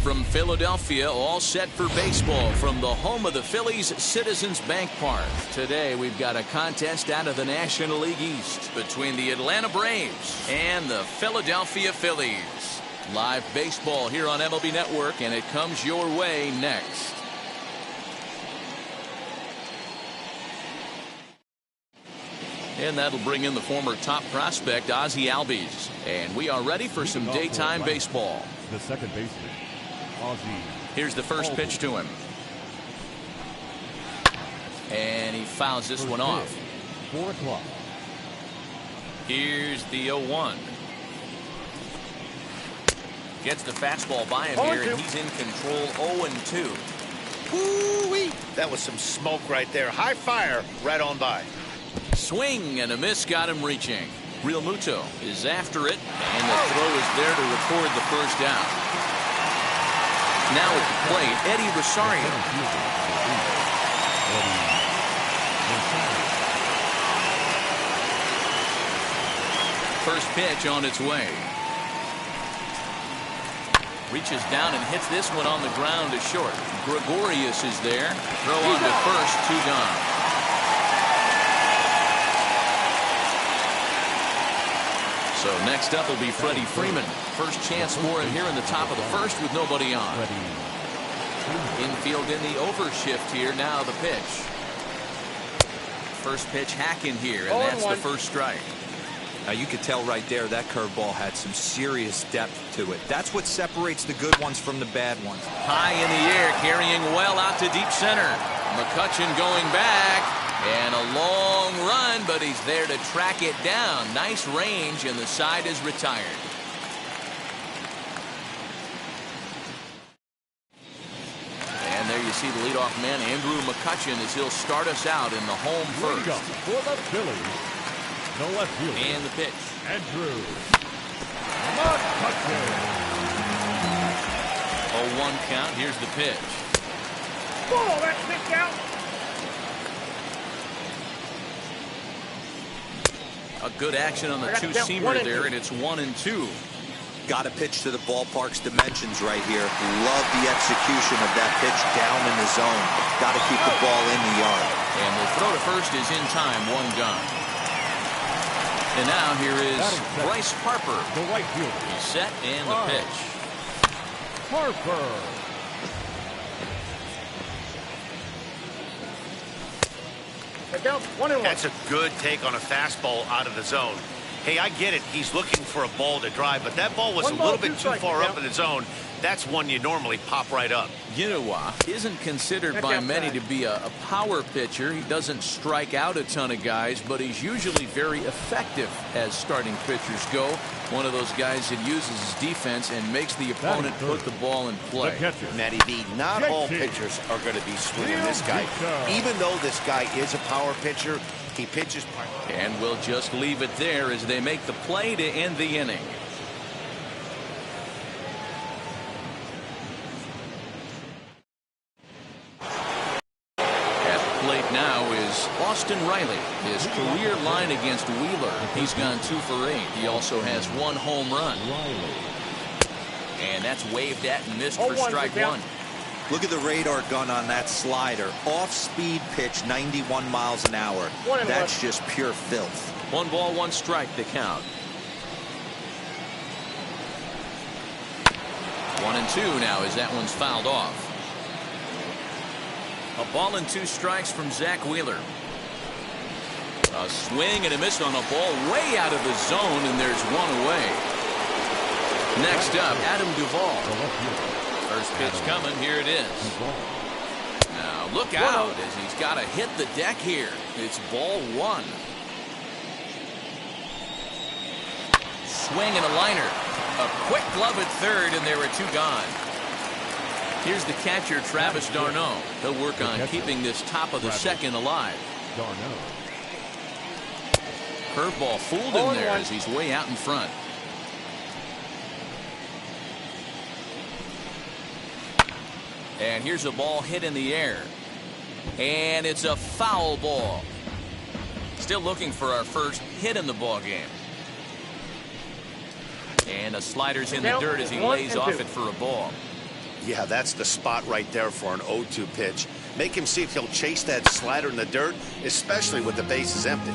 From Philadelphia, all set for baseball from the home of the Phillies, Citizens Bank Park. Today, we've got a contest out of the National League East between the Atlanta Braves and the Philadelphia Phillies. Live baseball here on MLB Network, and it comes your way next. And that'll bring in the former top prospect, Ozzie Albies. And we are ready for some daytime baseball. The second baseman, Ozzie. Here's the first pitch to him. And he fouls this one off. 4 o'clock. Here's the 0-1. Gets the fastball by him here, and he's in control. 0-2. Woo-wee! That was some smoke right there. High fire right on by. Swing and a miss got him reaching. Real Muto is after it, and the throw is there to record the first down. Now at the plate, Eddie Rosario. First pitch on its way. Reaches down and hits this one on the ground to short. Gregorius is there. Throw on to first, 2 gone. So next up will be Freddie Freeman. First chance for him here in the top of the first with nobody on. Infield in the overshift here. Now the pitch. First pitch hack in here, and that's the first strike. Now you could tell right there that curveball had some serious depth to it. That's what separates the good ones from the bad ones. High in the air, carrying well out to deep center. McCutchen going back, and a long run, but he's there to track it down. Nice range, and the side is retired. And there you see the leadoff man, Andrew McCutchen, as he'll start us out in the home first. For the Phillies, the left fielder. And the pitch. Andrew McCutchen. 0-1 count. Here's the pitch. Whoa, that's pitch out. A good action on the two-seamer there, and it's 1-2. Got to pitch to the ballpark's dimensions right here. Love the execution of that pitch down in the zone. Got to keep the ball in the yard. And the throw to first is in time, 1 gone. And now here is Bryce Harper. The right fielder. He's set and the pitch. Harper. That's a good take on a fastball out of the zone. Hey, I get it. He's looking for a ball to drive, but that ball was a little bit too far up in the zone. That's one you normally pop right up. Yanoa isn't considered by many to be a power pitcher. He doesn't strike out a ton of guys, but he's usually very effective as starting pitchers go. One of those guys that uses his defense and makes the opponent put the ball in play. Matty V, not all pitchers are going to be swinging this guy. Even though this guy is a power pitcher, he pitches. And we'll just leave it there as they make the play to end the inning. Now is Austin Riley. His career line against Wheeler, he's gone 2 for 8. He also has 1 home run. And that's waved at and missed for strike 1. Look at the radar gun on that slider. Off-speed pitch, 91 miles an hour. That's just pure filth. 1 ball, 1 strike, the count. 1-2 now as that one's fouled off. A ball and 2 strikes from Zach Wheeler. A swing and a miss on a ball way out of the zone, and there's 1 away. Next up, Adam Duvall. First pitch coming. Here it is. Now look out as he's got to hit the deck here. It's ball 1. Swing and a liner. A quick glove at third, and there are 2 gone. Here's the catcher, Travis d'Arnaud. He'll work on keeping this top of the second alive. Curveball fooled him there as he's way out in front. And here's a ball hit in the air. And it's a foul ball. Still looking for our first hit in the ball game. And a slider's in the dirt as he lays off it for a ball. Yeah, that's the spot right there for an 0-2 pitch. Make him see if he'll chase that slider in the dirt, especially with the bases empty.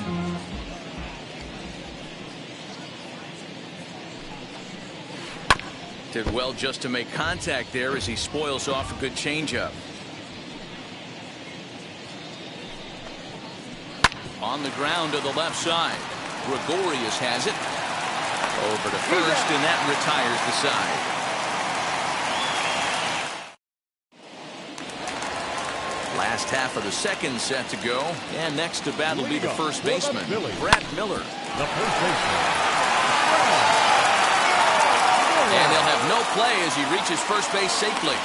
Did well just to make contact there as he spoils off a good changeup. On the ground to the left side. Gregorius has it. Over to first, and that retires the side. Last half of the second set to go, and next to bat will be the first baseman, Brad Miller. The first baseman. And they'll have no play as he reaches first base safely.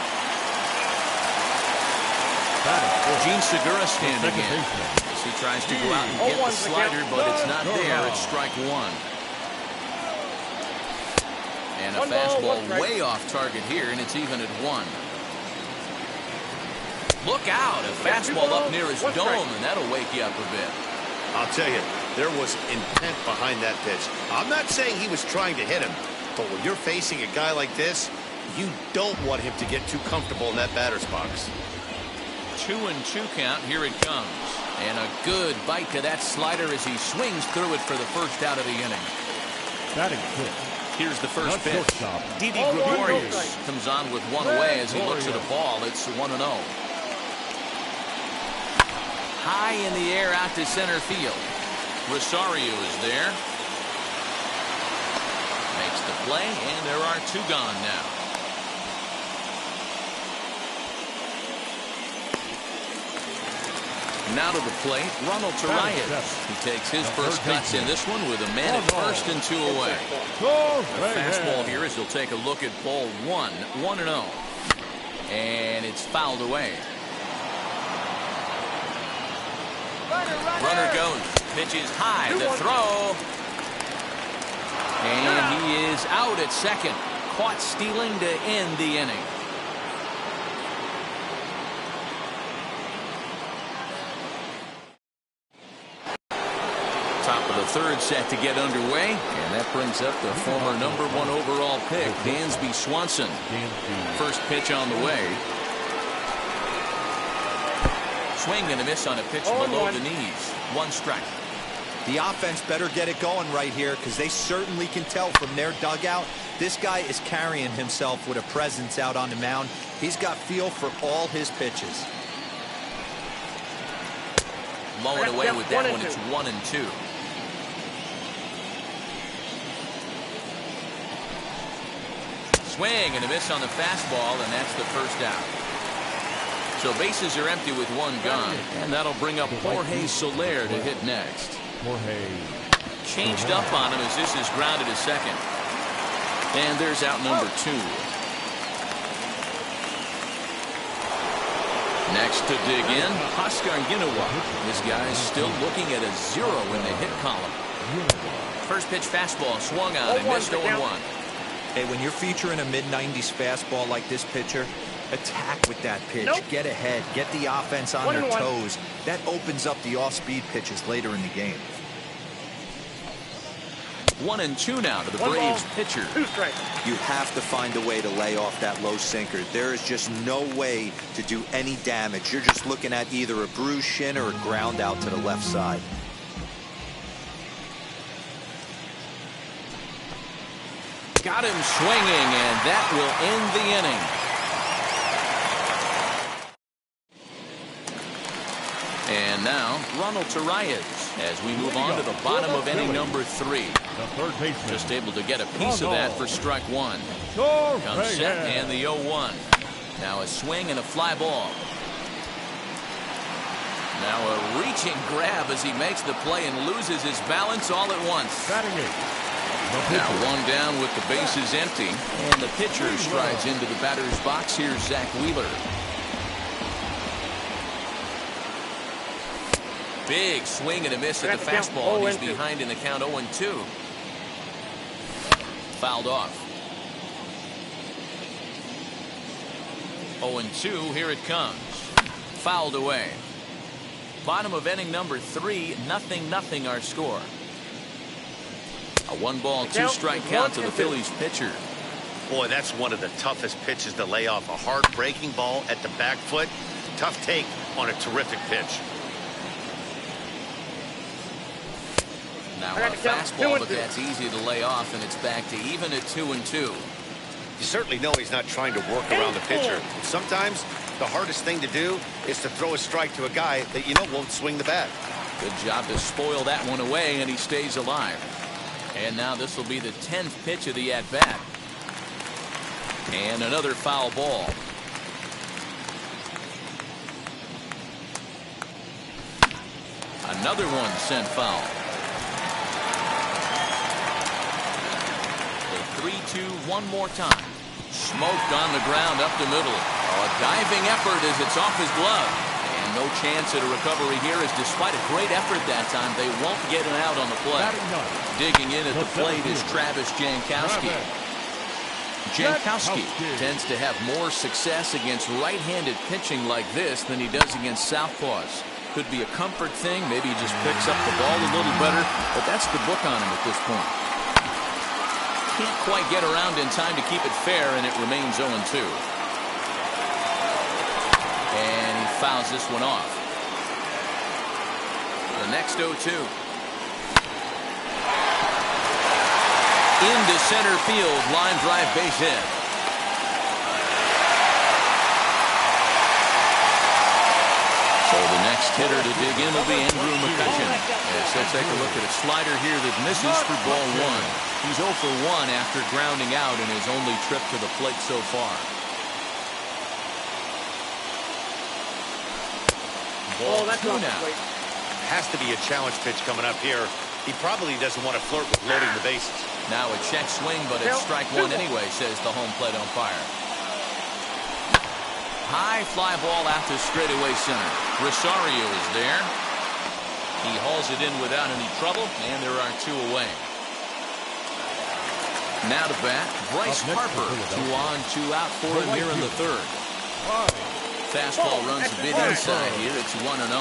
Gene Segura standing in as he tries to go out and get the slider, but it's not there. It's strike 1. And a fastball way off target here, and it's even at 1. Look out, a fastball up near his dome, and that'll wake you up a bit. I'll tell you, there was intent behind that pitch. I'm not saying he was trying to hit him, but when you're facing a guy like this, you don't want him to get too comfortable in that batter's box. 2-2 count, here it comes. And a good bite to that slider as he swings through it for the first out of the inning. Batting fifth. Here's the first pitch. Didi Gregorius comes on with 1 away as he looks at a ball. It's 1-0. High in the air out to center field. Rosario is there. Makes the play, and there are 2 gone now. Now to the plate, Ronald Torreyes. He takes his first cuts in this one with a man at first and 2 away. The fastball here as he'll take a look at ball 1, 1-0. And it's fouled away. Runner goes. Pitch is high. The throw. And he is out at second. Caught stealing to end the inning. Top of the third set to get underway, and that brings up the former #1 overall pick, Dansby Swanson. First pitch on the way. Swing and a miss on a pitch below the knees. 1 strike. The offense better get it going right here, because they certainly can tell from their dugout this guy is carrying himself with a presence out on the mound. He's got feel for all his pitches. Low and away with that one. It's 1-2. Swing and a miss on the fastball, and that's the first out. So bases are empty with 1 gone, and that'll bring up Jorge Soler to hit next. Changed up on him as this is grounded to second. And there's out number 2. Next to dig in, Oscar Ginawa. This guy's still looking at a 0 in the hit column. First pitch fastball swung on and missed 0-1. Hey, when you're featuring a mid-90s fastball like this pitcher, attack with that pitch. Get ahead. Get the offense on their toes. That opens up the off-speed pitches later in the game. 1-2 now to the Braves pitcher. 2 strikes. You have to find a way to lay off that low sinker. There is just no way to do any damage. You're just looking at either a bruised shin or a ground out to the left side. Got him swinging, and that will end the inning. And now, Ronald Torreyes as we move on to the bottom of inning number 3. The third baseman. Just able to get a piece of that for strike 1. Comes set and the 0-1. Now a swing and a fly ball. Now a reaching grab as he makes the play and loses his balance all at once. Now 1 down with the bases empty, and the pitcher strides into the batter's box. Here's Zach Wheeler. Big swing and a miss at the fastball. He's behind in the count 0-2. Fouled off. 0-2, here it comes. Fouled away. Bottom of inning number 3, 0-0 our score. A 1-ball, 2-strike count to the Phillies pitcher. Boy, that's one of the toughest pitches to lay off. A hard breaking ball at the back foot. Tough take on a terrific pitch. Now a fastball, but that's easy to lay off, and it's back to even at 2-2. You certainly know he's not trying to work around the pitcher. Sometimes the hardest thing to do is to throw a strike to a guy that you know won't swing the bat. Good job to spoil that one away, and he stays alive. And now this will be the 10th pitch of the at-bat. And another foul ball. Another one sent foul. The 3-2 one more time. Smoked on the ground up the middle. A diving effort as it's off his glove. And no chance at a recovery here, as despite a great effort that time, they won't get an out on the play. Digging in at the plate is Travis Jankowski. Jankowski tends to have more success against right-handed pitching like this than he does against southpaws. Could be a comfort thing. Maybe he just picks up the ball a little better, but that's the book on him at this point. Can't quite get around in time to keep it fair, and it remains 0-2. And he fouls this one off. The next 0-2. Into center field, line drive, base hit. So the next hitter to dig in will be Andrew McCutcheon. Yes, let's take a look at a slider here that misses for ball 1. He's 0 for 1 after grounding out in his only trip to the plate so far. Ball 2 now. Has to be a challenge pitch coming up here. He probably doesn't want to flirt with loading the bases. Now a check swing, but it's strike 1 anyway, says the home plate umpire. High fly ball out to straightaway center. Rosario is there. He hauls it in without any trouble, and there are 2 away. Now to bat, Bryce Harper. 2 on, 2 out for him here in the 3rd. Fastball runs a bit inside here. It's 1-0.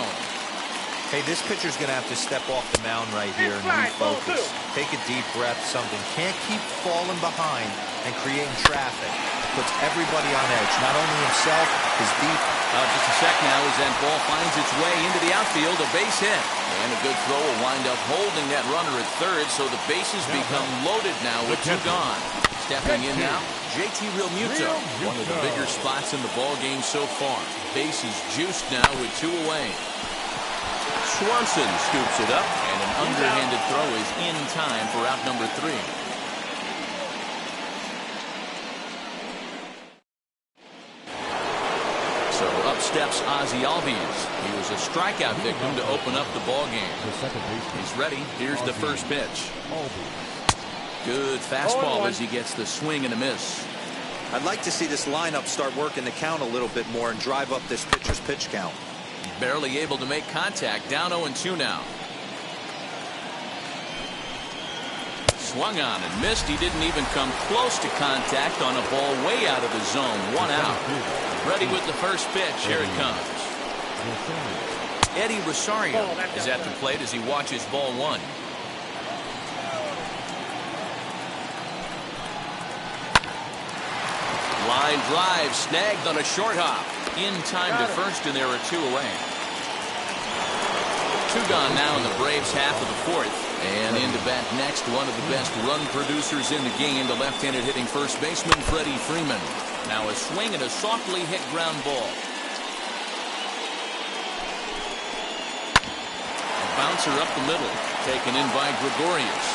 Hey, this pitcher's going to have to step off the mound right here and refocus. Take a deep breath, something. Can't keep falling behind and creating traffic. It puts everybody on edge, not only himself, his deep. Just a sec now as that ball finds its way into the outfield, a base hit. And a good throw will wind up holding that runner at third, so the bases become loaded now with two gone. Stepping in now, JT Realmuto, one of the bigger spots in the ball game so far. Bases juiced now with two away. Swanson scoops it up, and an underhanded throw is in time for out number 3. So up steps Ozzie Albies. He was a strikeout victim to open up the ball game. He's ready. Here's the first pitch. Good fastball as he gets the swing and a miss. I'd like to see this lineup start working the count a little bit more and drive up this pitcher's pitch count. Barely able to make contact. Down 0-2 now. Swung on and missed. He didn't even come close to contact on a ball way out of the zone. 1 out. Ready with the first pitch. Here it comes. Eddie Rosario is at the plate as he watches ball 1. Line drive snagged on a short hop. In time to first, and there are 2 away. 2 gone now in the Braves half of the 4th. And into bat next, one of the best run producers in the game, the left-handed hitting first baseman, Freddie Freeman. Now a swing and a softly hit ground ball. A bouncer up the middle, taken in by Gregorius.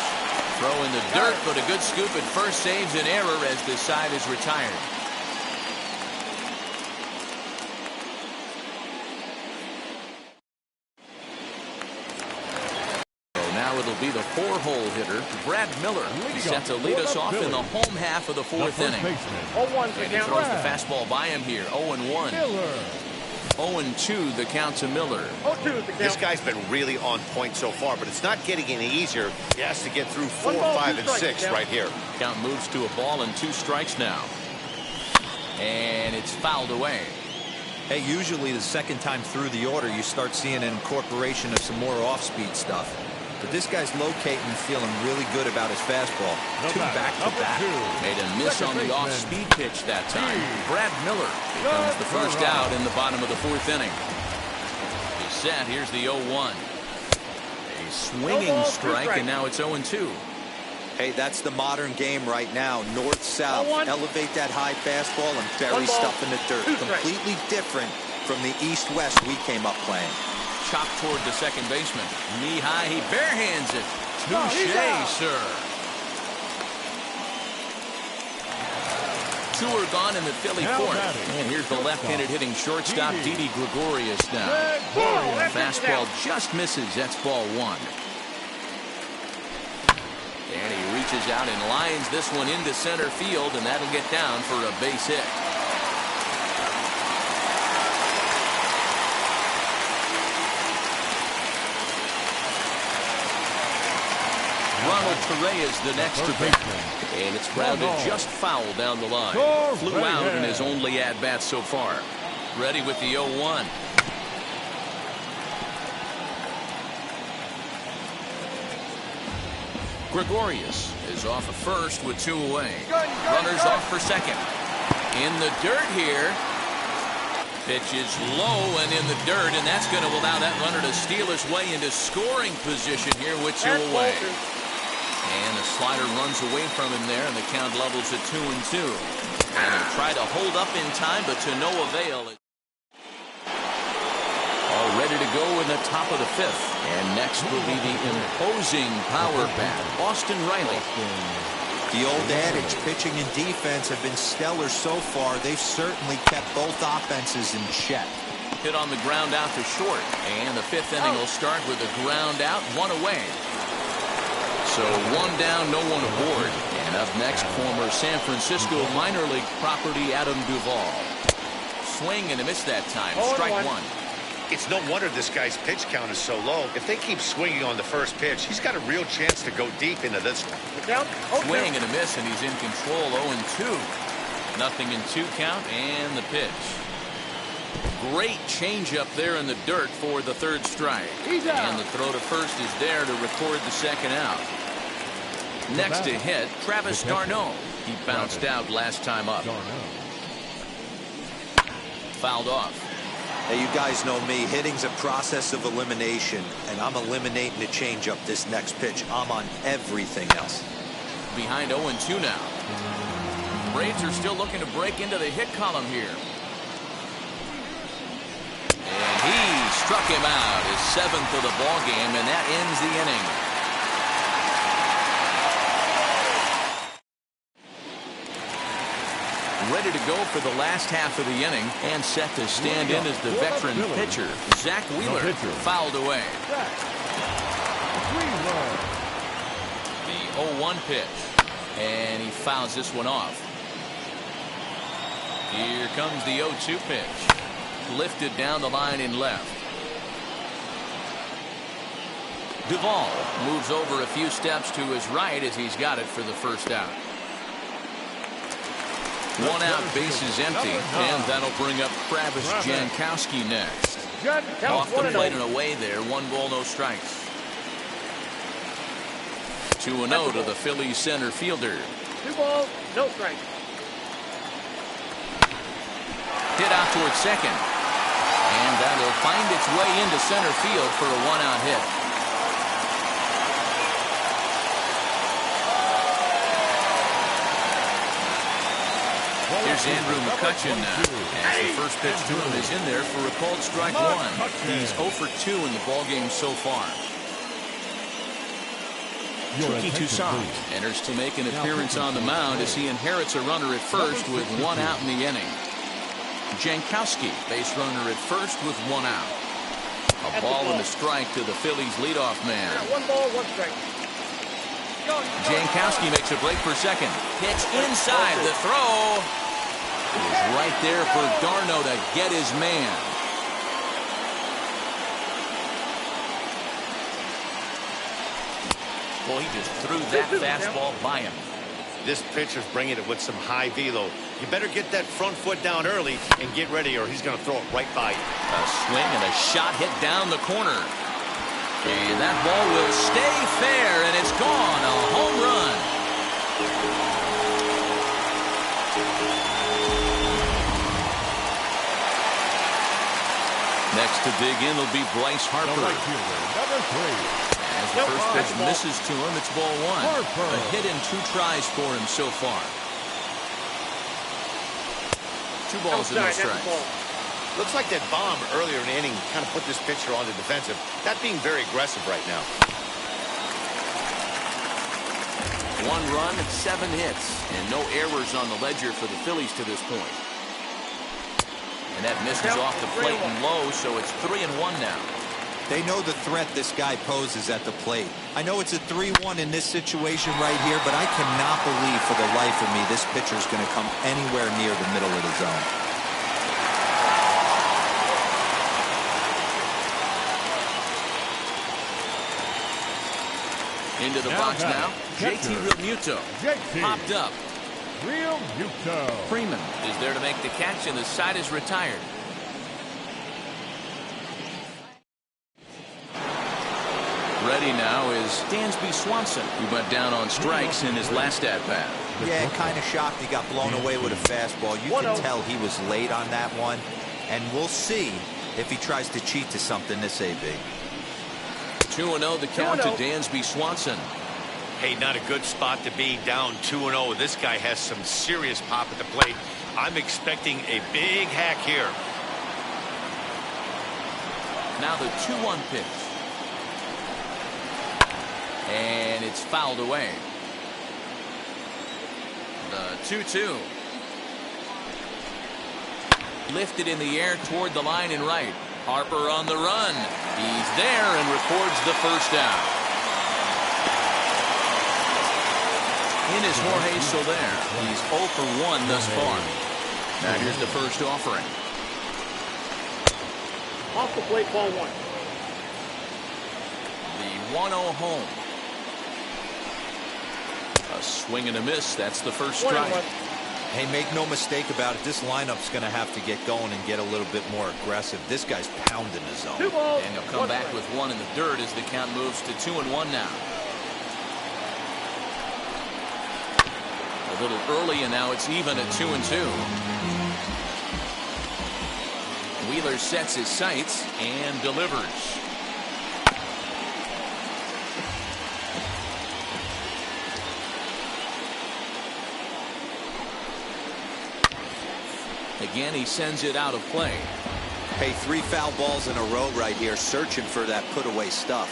Throw in the dirt, but a good scoop at first saves an error as the side is retired. It'll be the 4-hole hitter, Brad Miller, set to lead us off in the home half of the 4th inning. And he throws the fastball by him here. 0-1. 0-2 the count to Miller. This guy's been really on point so far, but it's not getting any easier. He has to get through 4, 5, and 6 right here. Count moves to a ball and 2 strikes now. And it's fouled away. Hey, usually the second time through the order, you start seeing an incorporation of some more off-speed stuff. But this guy's locating and feeling really good about his fastball. 2 back-to-back. Made a miss on the off-speed pitch that time. Brad Miller becomes the first out in the bottom of the 4th inning. He's set. Here's the 0-1. A swinging strike, and now it's 0-2. Hey, that's the modern game right now. North-south. Elevate that high fastball and bury stuff in the dirt. Completely different from the east-west we came up playing. Chopped toward the second baseman. Knee high, he barehands it. Touché, sir. 2 are gone in the Philly 4th. And here's the left-handed hitting shortstop, Didi Gregorius now. Fastball just misses. That's ball 1. And he reaches out and lines this one into center field, and that'll get down for a base hit. Ronald Correa's the next to bat. And it's grounded just foul down the line. Flew out in his only at-bat so far. Ready with the 0-1. Gregorius is off at first with 2 away. Runners off for second. In the dirt here. Pitch is low and in the dirt, and that's going to allow that runner to steal his way into scoring position here with 2 away. And the slider runs away from him there, and the count levels at 2-2. And he'll try to hold up in time, but to no avail. All ready to go in the top of the 5th. And next will be the imposing power bat, Austin Riley. The old adage, pitching and defense have been stellar so far. They've certainly kept both offenses in check. Hit on the ground out to short. And the 5th inning will start with a ground out, 1 away. So 1 down, no one aboard. And up next, former San Francisco minor league property Adam Duvall. Swing and a miss that time. Strike 1. It's no wonder this guy's pitch count is so low. If they keep swinging on the first pitch, he's got a real chance to go deep into this one. Swing and a miss, and he's in control. 0-2. Nothing in 2 count, and the pitch. Great changeup there in the dirt for the third strike. And the throw to first is there to record the second out. Next to hit, Travis d'Arnaud. He bounced out last time up. Fouled off. Hey, you guys know me. Hitting's a process of elimination, and I'm eliminating the changeup this next pitch. I'm on everything else. Behind 0-2 now. Braves are still looking to break into the hit column here. And he struck him out, his 7th of the ball game, and that ends the inning. Ready to go for the last half of the inning and set to stand in as the veteran pitcher, Zach Wheeler, fouled away. The 0-1 pitch, and he fouls this one off. Here comes the 0-2 pitch, lifted down the line in left. Duvall moves over a few steps to his right as he's got it for the first out. 1 out, bases empty, and that'll bring up Travis Jankowski next. Off the plate and away there, 1 ball, no strikes. 2-0 to the Phillies center fielder. 2 balls, no strikes. Hit out towards second, and that'll find its way into center field for a 1-out hit. Here's Andrew McCutchen now, as the first pitch to him is in there for a called strike 1. He's 0 for 2 in the ballgame so far. Touki Toussaint enters to make an appearance on the mound as he inherits a runner at first with 1 out in the inning. Jankowski, base runner at first with 1 out. A ball and a strike to the Phillies leadoff man. 1 ball, 1 strike. Jankowski makes a break for second. Pitch inside. The throw is right there for d'Arnaud to get his man. Boy, he just threw that fastball by him. This pitcher's bringing it with some high velo. You better get that front foot down early and get ready, or he's going to throw it right by you. A swing and a shot hit down the corner. And that ball will stay fair, and it's gone. A home run. Next to dig in will be Bryce Harper. Number 3. As the first pitch misses to him, it's ball 1. A hit in 2 tries for him so far. 2 balls and no strikes. Looks like that bomb earlier in the inning kind of put this pitcher on the defensive. Not being very aggressive right now. 1 run and 7 hits, and no errors on the ledger for the Phillies to this point. And that misses off the plate and low, so it's 3-1 now. They know the threat this guy poses at the plate. I know it's a 3-1 in this situation right here, but I cannot believe for the life of me this pitcher is going to come anywhere near the middle of the zone. Into the box now. JT Realmuto popped up. Realmuto. Freeman is there to make the catch, and the side is retired. Ready now is Dansby Swanson, who went down on strikes in his last at-bat. Yeah, kind of shocked he got blown away with a fastball. You can tell he was late on that one, and we'll see if he tries to cheat to something this AB. 2-0 the count to Dansby Swanson. Hey, not a good spot to be, down 2-0. This guy has some serious pop at the plate. I'm expecting a big hack here. Now the 2-1 pitch. And it's fouled away. The 2-2. Lifted in the air toward the line and right. Harper on the run. He's there and records the first out. In is Jorge Soler. He's 0 for 1 thus far. Now here's the first offering. Off the plate, ball 1. The 1-0 home. A swing and a miss. That's the first strike. Hey, make no mistake about it. This lineup's going to have to get going and get a little bit more aggressive. This guy's pounding the zone. 2 balls. And he'll come back with one in the dirt as the count moves to 2-1 now. A little early, and now it's even at 2-2. Wheeler sets his sights and delivers. Again, he sends it out of play. Hey, 3 foul balls in a row right here, searching for that put-away stuff.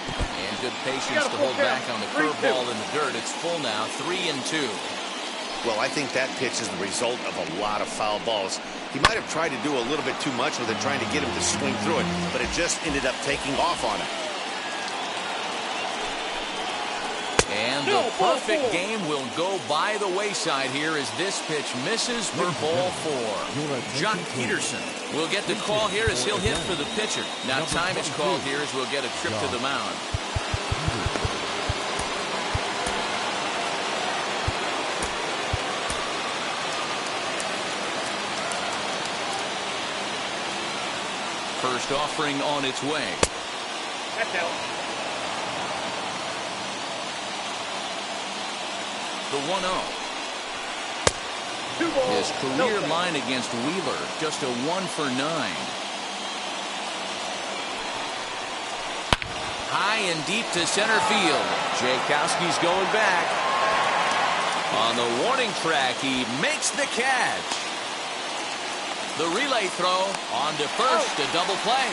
And good patience to hold back on the curveball in the dirt. It's full now, 3-2. Well, I think that pitch is the result of a lot of foul balls. He might have tried to do a little bit too much with it, trying to get him to swing through it, but it just ended up taking off on him. And the perfect game will go by the wayside here as this pitch misses for ball 4. Jock Peterson will get the call here as he'll hit for the pitcher. Now time is called here as we'll get a trip to the mound. First offering on its way. That's out. The 1-0. 2 balls. His career line against Wheeler, just a 1 for 9. High and deep to center field. Jankowski's going back. On the warning track, he makes the catch. The relay throw on to first, a double play.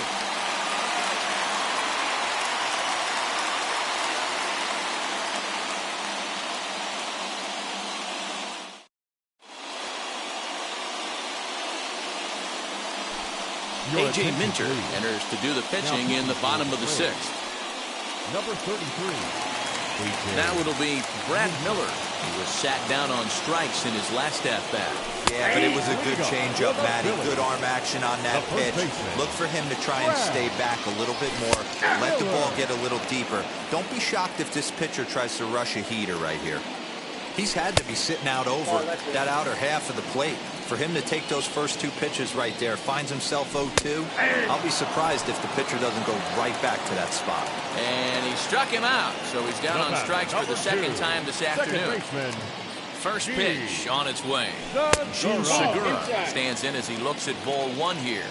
A.J. Minter enters to do the pitching in the bottom of the 6th. Number 33. Now it'll be Brad Miller. He was sat down on strikes in his last at-bat. Yeah, but it was a good changeup, Matty. Good arm action on that pitch. Look for him to try and stay back a little bit more. Let the ball get a little deeper. Don't be shocked if this pitcher tries to rush a heater right here. He's had to be sitting out over that outer half of the plate. For him to take those first 2 pitches right there, finds himself 0-2. I'll be surprised if the pitcher doesn't go right back to that spot. And he struck him out, so he's down on strikes for the second time this afternoon. First pitch on its way. Segura stands in as he looks at ball 1 here.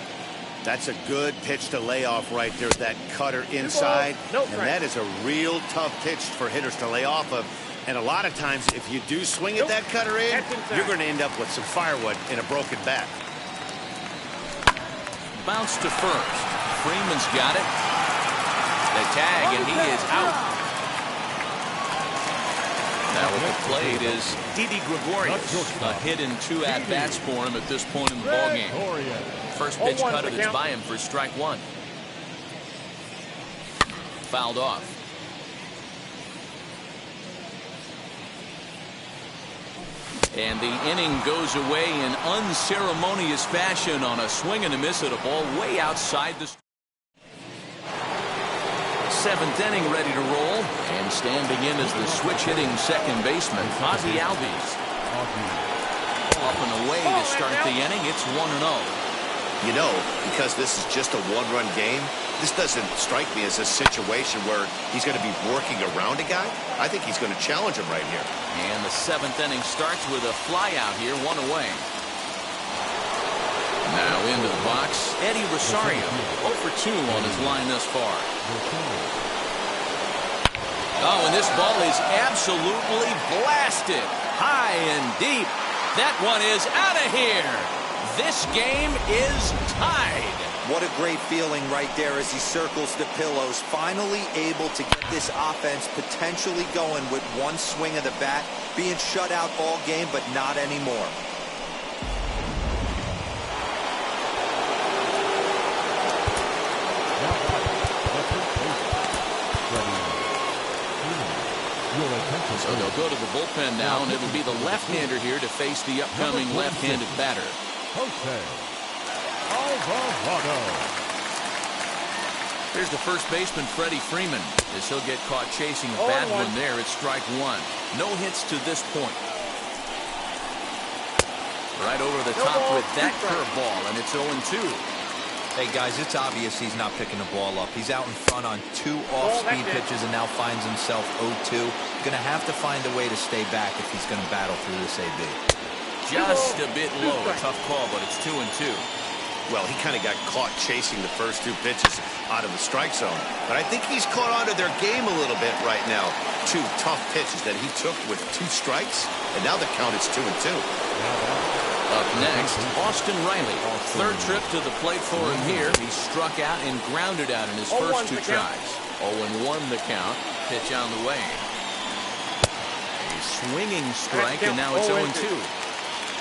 That's a good pitch to lay off right there, that cutter inside. And that is a real tough pitch for hitters to lay off of. And a lot of times, if you do swing at that cutter in, you're going to end up with some firewood in a broken bat. Bounce to first. Freeman's got it. The tag, and he is out. Now at the plate is Didi Gregorius. A hit in 2 at-bats for him at this point in the ballgame. First pitch cutter that's by him for strike 1. Fouled off. And the inning goes away in unceremonious fashion on a swing and a miss at a ball way outside the 7th inning ready to roll. And standing in as the switch-hitting second baseman, Ozzie Albies. Up and away to start the inning. It's 1-0. You know, because this is just a 1-run game, this doesn't strike me as a situation where he's going to be working around a guy. I think he's going to challenge him right here. And the 7th inning starts with a fly out here, 1 away. Now into the box, Eddie Rosario, 0 for 2 on his line thus far. Oh, and this ball is absolutely blasted. High and deep. That one is out of here. This game is tied. What a great feeling right there as he circles the pillows. Finally able to get this offense potentially going with 1 swing of the bat. Being shut out all game, but not anymore. So they'll go to the bullpen now, and it'll be the left-hander here to face the upcoming left-handed batter. Here's the first baseman, Freddie Freeman, as he'll get caught chasing a bad one there at strike 1. No hits to this point. Right over the top with that curveball, and it's 0-2. Hey, guys, it's obvious he's not picking the ball up. He's out in front on 2 off-speed pitches and now finds himself 0-2. Going to have to find a way to stay back if he's going to battle through this AB. Just a bit low. Tough call, but it's 2-2. Well, he kind of got caught chasing the first 2 pitches out of the strike zone. But I think he's caught onto their game a little bit right now. 2 tough pitches that he took with 2 strikes, and now the count is 2-2. Up next, Austin Riley. Third trip to the plate for him here. He struck out and grounded out in his first 2 tries. 0-1 the count. Pitch on the way. A swinging strike, and now it's 0-2.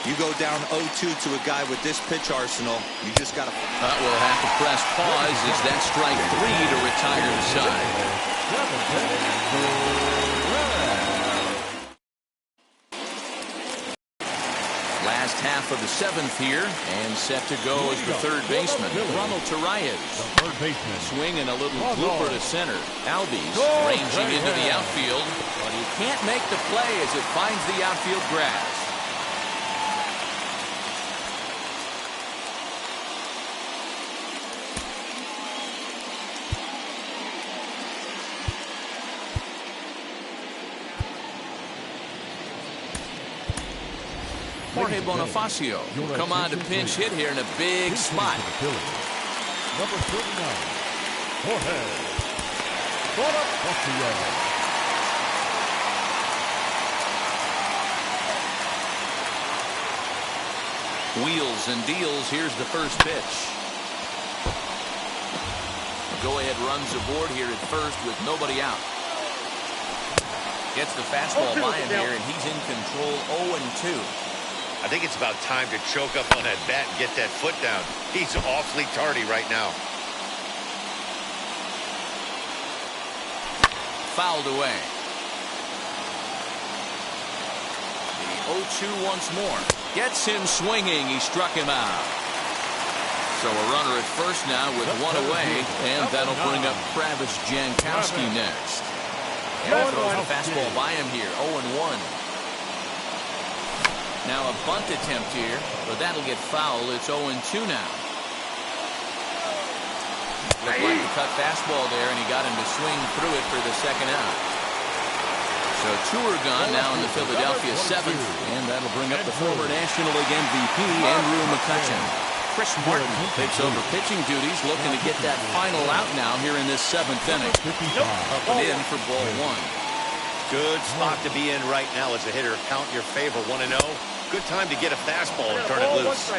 You go down 0-2 to a guy with this pitch arsenal, you just got to... We'll have to press pause as that strike 3 to retire the side. Last half of the 7th here, and set to go is the third baseman, Ronald Torreyes. Third baseman. Swinging a little blooper to center. Albies ranging into the outfield, but he can't make the play as it finds the outfield grass. Jorge Bonifacio come on to pinch hit here in a big spot. Number 39, Jorge Bonifacio. Wheels and deals. Here's the first pitch. Go-ahead runs aboard here at first with nobody out. Gets the fastball by him here, and he's in control. 0-2. I think it's about time to choke up on that bat and get that foot down. He's awfully tardy right now. Fouled away. The 0-2 once more. Gets him swinging. He struck him out. So a runner at first now with 1 away, and that'll bring up Travis Jankowski next. And throws the fastball by him here. 0-1. Now a bunt attempt here, but that'll get foul. It's 0-2 now. Looked like a cut fastball there, and he got him to swing through it for the second out. So 2 are gone now in the Philadelphia 7th, and that'll bring up the former National League MVP, Andrew McCutchen. Chris Martin takes over pitching duties, looking to get that final out now here in this 7th inning. Up and in for ball 1. Good spot to be in right now as a hitter. Count your favor, 1-0. Good time to get a fastball and turn it loose.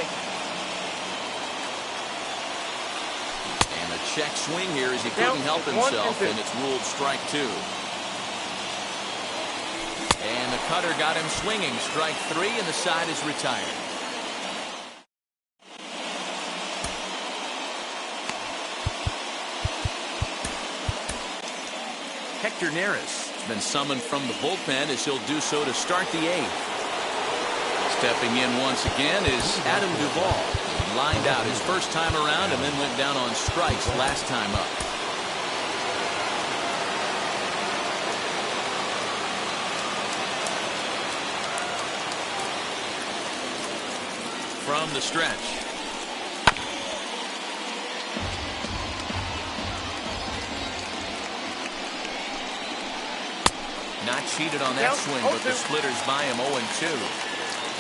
And a check swing here as he couldn't help himself, and it's ruled strike 2. And the cutter got him swinging. Strike 3, and the side is retired. Hector Neris has been summoned from the bullpen as he'll do so to start the 8th. Stepping in once again is Adam Duvall. He lined out his first time around and then went down on strikes last time up. From the stretch. Not cheated on that swing, but the splitter's by him. 0-2.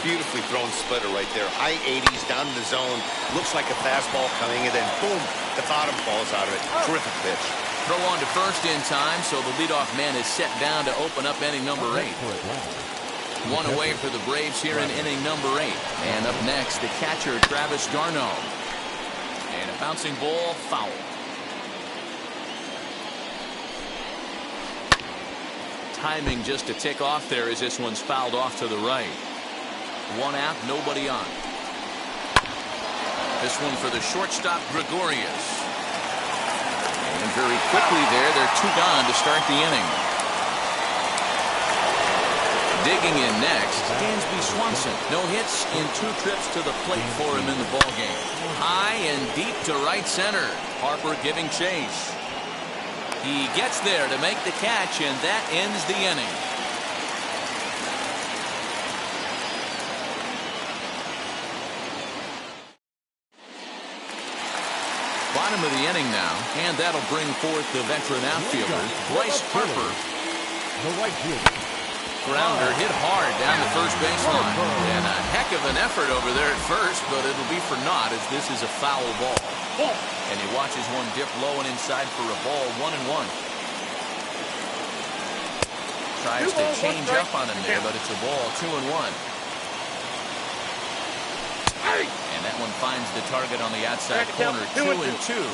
Beautifully thrown splitter right there. High 80s down in the zone. Looks like a fastball coming, and then boom, the bottom falls out of it. Terrific pitch. Throw on to first in time, so the leadoff man is set down to open up inning number 8. 1 away for the Braves here in inning number 8. And up next, the catcher, Travis d'Arnaud. And a bouncing ball, foul. Timing just to tick off there as this one's fouled off to the right. 1 out, nobody on. This one for the shortstop, Gregorius. And very quickly there, they're 2 gone to start the inning. Digging in next, Dansby Swanson. No hits in 2 trips to the plate for him in the ballgame. High and deep to right center. Harper giving chase. He gets there to make the catch, and that ends the inning. bottom of the inning now, and that'll bring forth the veteran outfielder, Bryce Harper. The right fielder. Grounder hit hard down the first baseline. And a heck of an effort over there at first, but it'll be for naught as this is a foul ball. And he watches one dip low and inside for a ball, 1-1. Tries to change up on him there, but it's a ball, 2-1. And that one finds the target on the outside corner, 2-2.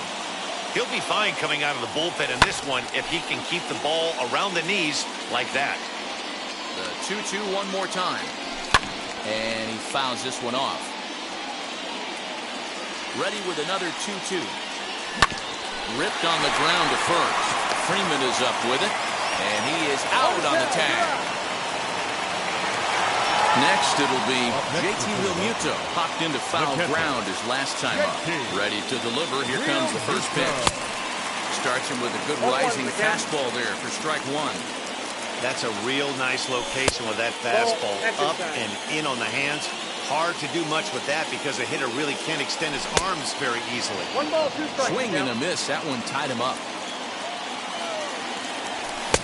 He'll be fine coming out of the bullpen in this one if he can keep the ball around the knees like that. The 2-2 one more time. And he fouls this one off. Ready with another 2-2. Ripped on the ground to first. Freeman is up with it. And he is out on the tag. Next, it'll be JT Realmuto. Popped into foul ground his last time up. Ready to deliver. Here comes the first pitch. Starts him with a good rising fastball there for strike one. That's a real nice location with that fastball up and in on the hands. Hard to do much with that because a hitter really can't extend his arms very easily. 1 ball, 2 strikes. Swing and a miss. That one tied him up.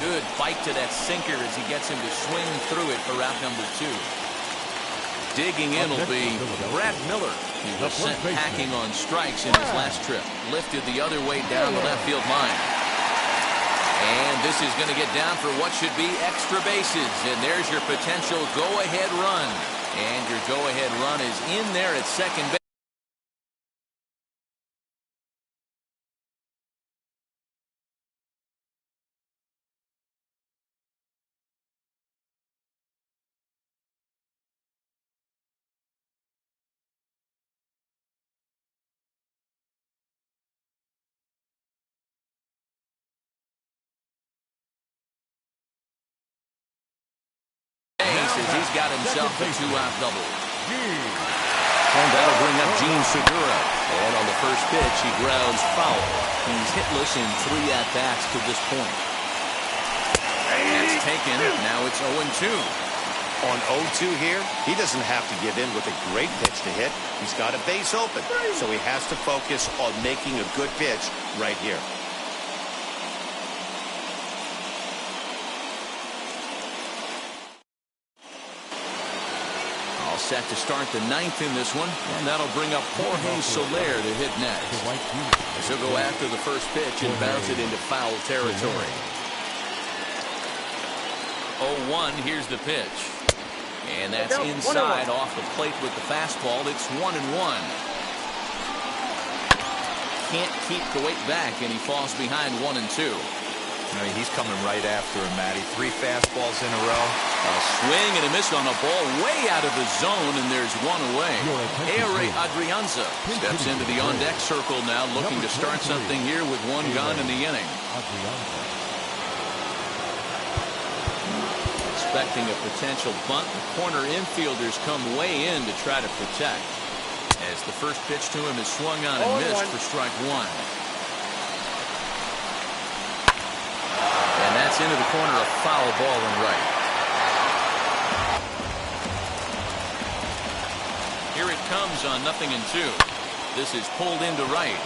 Good bite to that sinker as he gets him to swing through it for out number 2. Digging in will be Brad Miller. He was sent packing on strikes in his last trip. Lifted the other way down the left field line. And this is going to get down for what should be extra bases. And there's your potential go-ahead run. And your go-ahead run is in there at second base. As he's got himself a 2-out double. And that'll bring up Gene Segura. And on the first pitch, he grounds foul. He's hitless in 3 at-bats to this point. That's taken. Now it's 0-2. On 0-2 here, he doesn't have to give in with a great pitch to hit. He's got a base open, so he has to focus on making a good pitch right here. Set to start the 9th in this one, and that'll bring up Jorge Soler to hit next. As he'll go after the first pitch and bounce it into foul territory. 0-1, here's the pitch. And that's inside off the plate with the fastball. It's 1-1. Can't keep the weight back, and he falls behind 1-2. I mean, he's coming right after him, Matty. 3 fastballs in a row. A swing and a miss on the ball way out of the zone, and there's one away. Ehire Adrianza steps into the on-deck circle now, looking to start something here with 1 gone in the inning. Expecting a potential bunt. The corner infielders come way in to try to protect. As the first pitch to him is swung on and missed for strike 1. And that's into the corner, a foul ball and right. Here it comes on 0-2. This is pulled into right.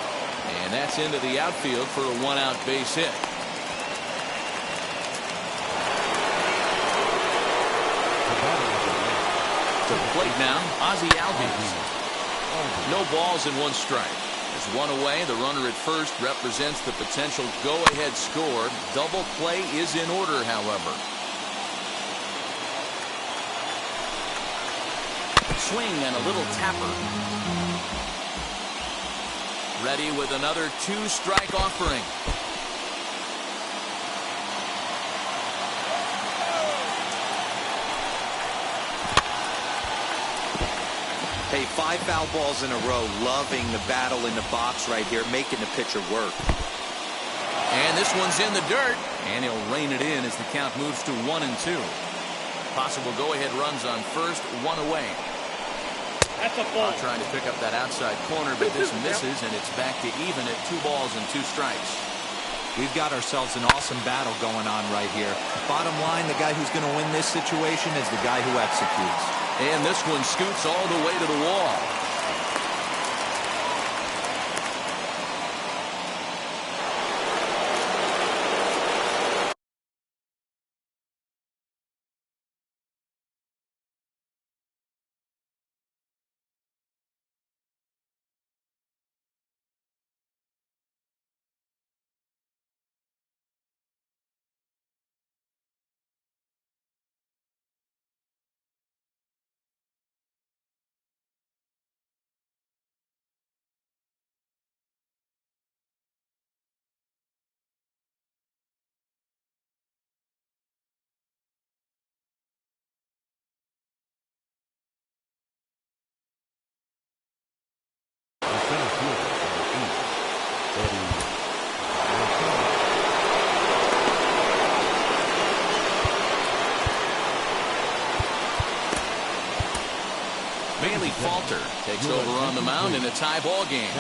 And that's into the outfield for a 1-out base hit. To the plate now, Ozzie Albies. No balls and 1 strike. There's 1 away. The runner at first represents the potential go-ahead score. Double play is in order, however. Swing and a little tapper. Ready with another 2-strike offering. Hey, 5 foul balls in a row. Loving the battle in the box right here, making the pitcher work. And this one's in the dirt, and he'll rein it in as the count moves to 1-2. Possible go-ahead runs on first, 1 away. That's a ball. Trying to pick up that outside corner, but this misses, and it's back to even at 2 balls and 2 strikes. We've got ourselves an awesome battle going on right here. Bottom line, the guy who's going to win this situation is the guy who executes. And this one scoots all the way to the wall. falter. Takes over on the mound in a tie ball game.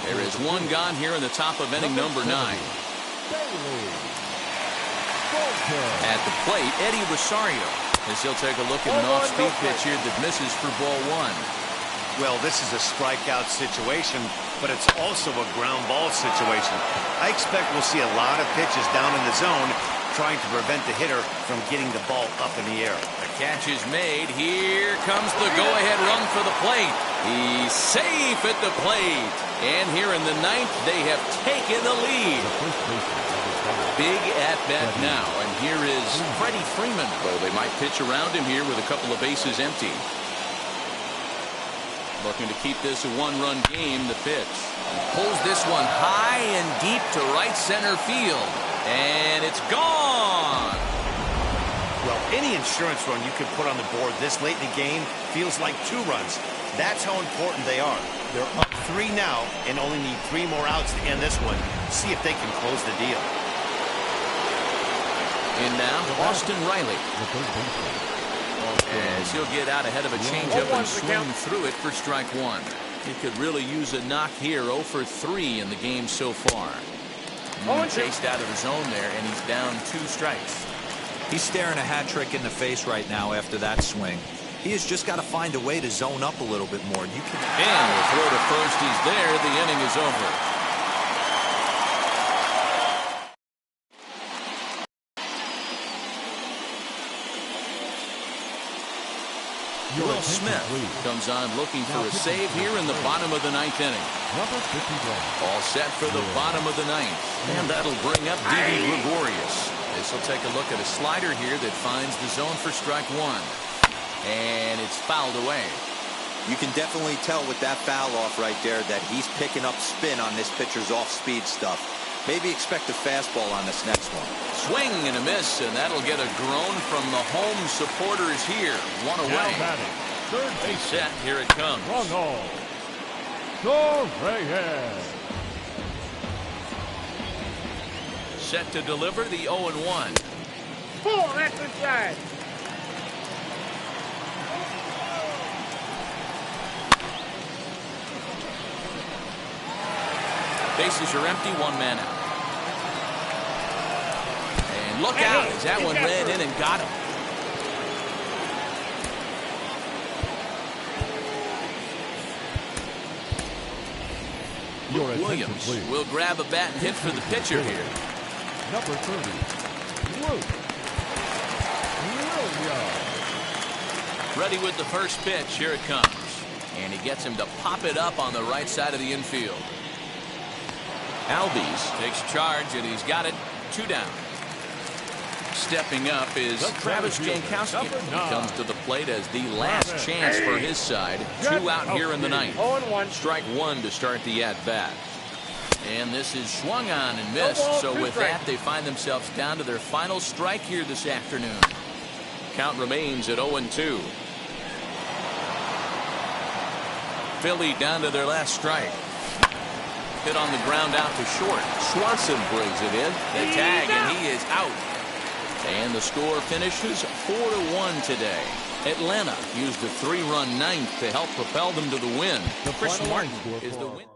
There is one gone here in the top of inning number 9. At the plate, Eddie Rosario, as he'll take a look at an off-speed pitch here that misses for ball 1. Well, this is a strikeout situation, but it's also a ground ball situation. I expect we'll see a lot of pitches down in the zone trying to prevent the hitter from getting the ball up in the air. The catch is made. Here comes the go-ahead run for the plate. He's safe at the plate. And here in the 9th, they have taken the lead. Big at-bat now, and here is Freddie Freeman. Well, they might pitch around him here with a couple of bases empty. Looking to keep this a one-run game. The pitch. He pulls this one high and deep to right center field. And it's gone. Well, any insurance run you could put on the board this late in the game feels like 2 runs. That's how important they are. They're up 3 now and only need 3 more outs to end this one. See if they can close the deal. And now, Austin Riley. As he'll get out ahead of a changeup and swing through it for strike 1. He could really use a knock here. 0 for 3 in the game so far. Chased out of the zone there, and he's down 2 strikes. He's staring a hat trick in the face right now after that swing. He has just got to find a way to zone up a little bit more. You can. And the throw to first. He's there. The inning is over. Will Smith comes on looking for a save here in the bottom of the 9th inning. All set for the bottom of the 9th. And that'll bring up Didi Gregorius. This will take a look at a slider here that finds the zone for strike 1. And it's fouled away. You can definitely tell with that foul off right there that he's picking up spin on this pitcher's off-speed stuff. Maybe expect a fastball on this next one. Swing and a miss, and that'll get a groan from the home supporters here. 1 away. Third base set. Here it comes. Set to deliver the 0-1. 4, that's inside. Bases are empty, 1 man out. And look out as that one ran in and got him. Williams will grab a bat and hit for the pitcher here. Number 30, Ready with the first pitch. Here it comes. And he gets him to pop it up on the right side of the infield. Albies takes charge, and he's got it. 2 down. Stepping up is Travis Jankowski. He comes to the plate as the last chance for his side. 2 out here in the 9th. Strike 1 to start the at-bat. And this is swung on and missed. So with that, they find themselves down to their final strike here this afternoon. Count remains at 0-2. Philly down to their last strike. Hit on the ground out to short. Swanson brings it in. The tag, and he is out. And the score finishes 4-1 today. Atlanta used a 3-run 9th to help propel them to the win. Chris Martin is the win.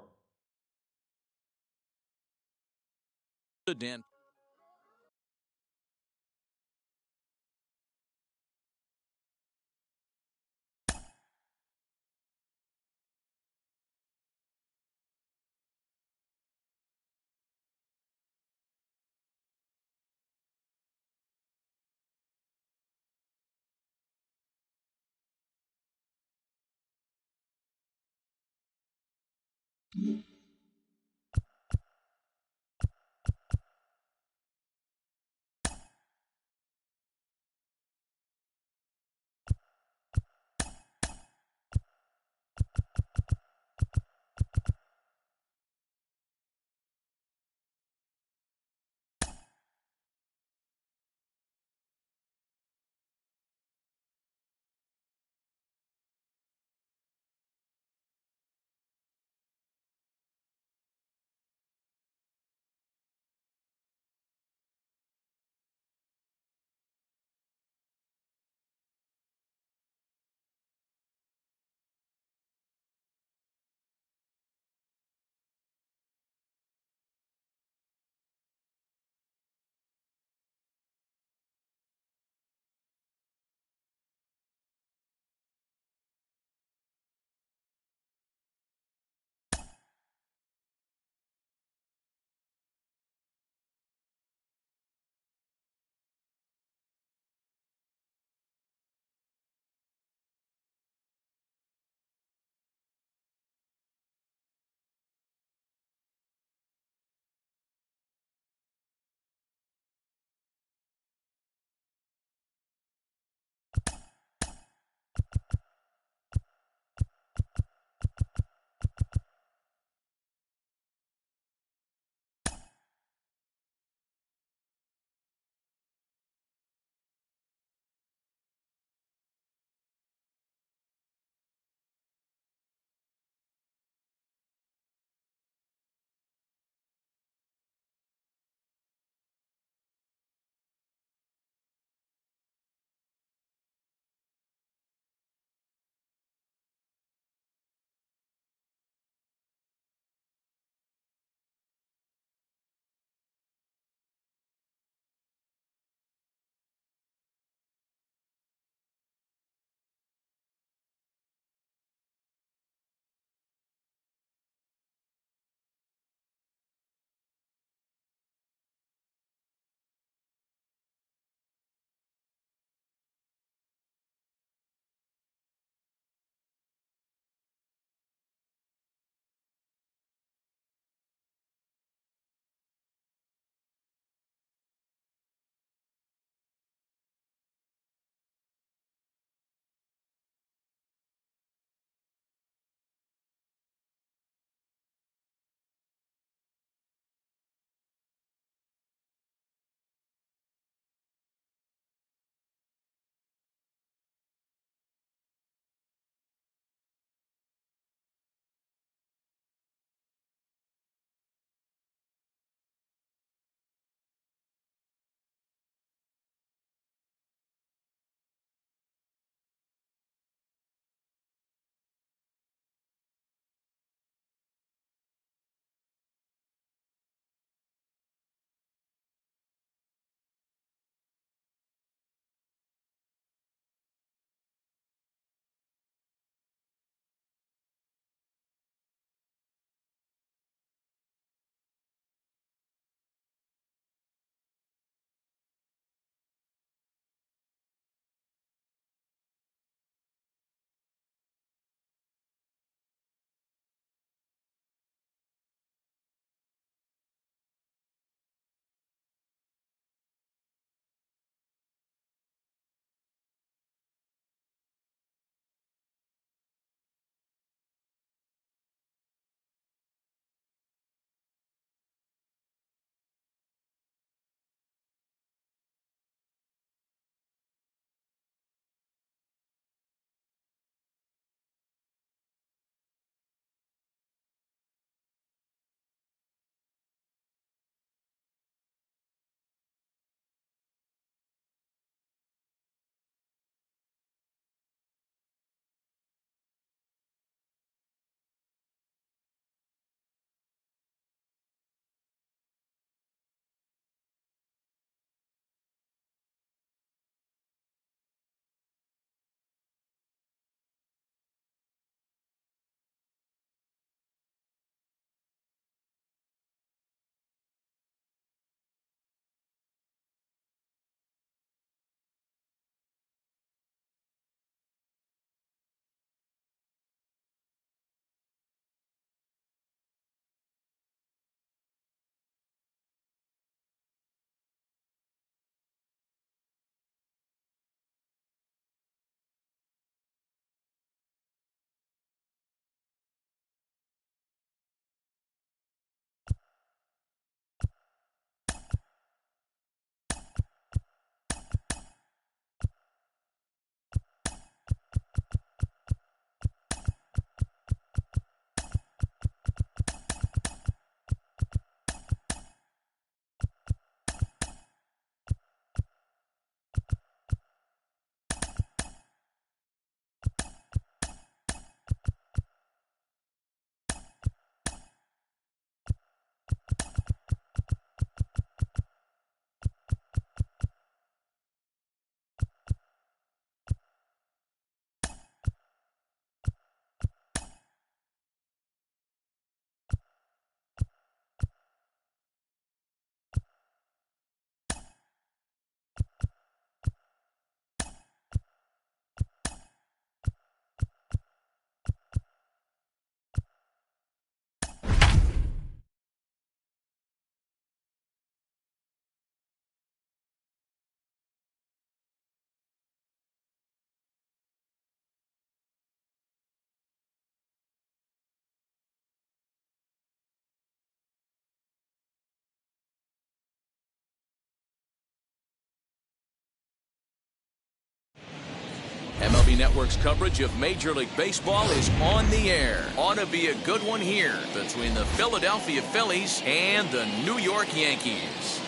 MLB Network's coverage of Major League Baseball is on the air. Ought to be a good one here between the Philadelphia Phillies and the New York Yankees.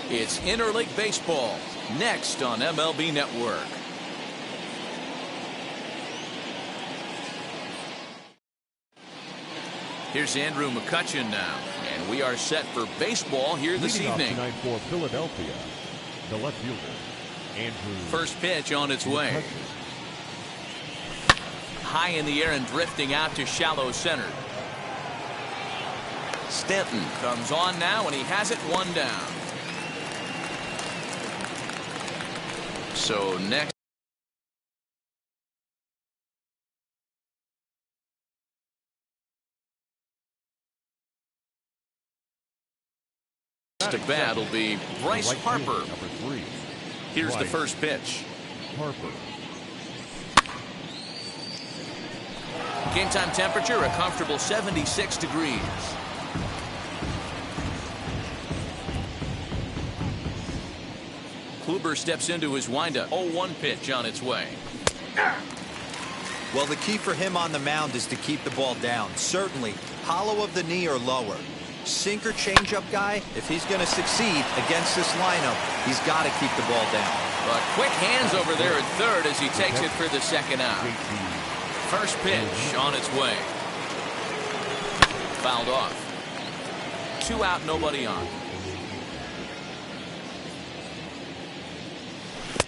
It's Interleague Baseball next on MLB Network. Here's Andrew McCutchen now, and we are set for baseball here this evening. Tonight for Philadelphia, the left fielder, Andrew. First pitch on its way. High in the air and drifting out to shallow center. Stanton comes on now, and he has it one down. So next. To bat will be Bryce Harper. Here's the first pitch. Harper. Game time temperature a comfortable 76 degrees. Kluber steps into his windup. 0-1 pitch on its way. Well, the key for him on the mound is to keep the ball down. Certainly, hollow of the knee or lower. Sinker changeup guy, if he's going to succeed against this lineup, he's got to keep the ball down. But quick hands over there at third as he takes it for the second out. First pitch on its way. Fouled off. 2 out, nobody on.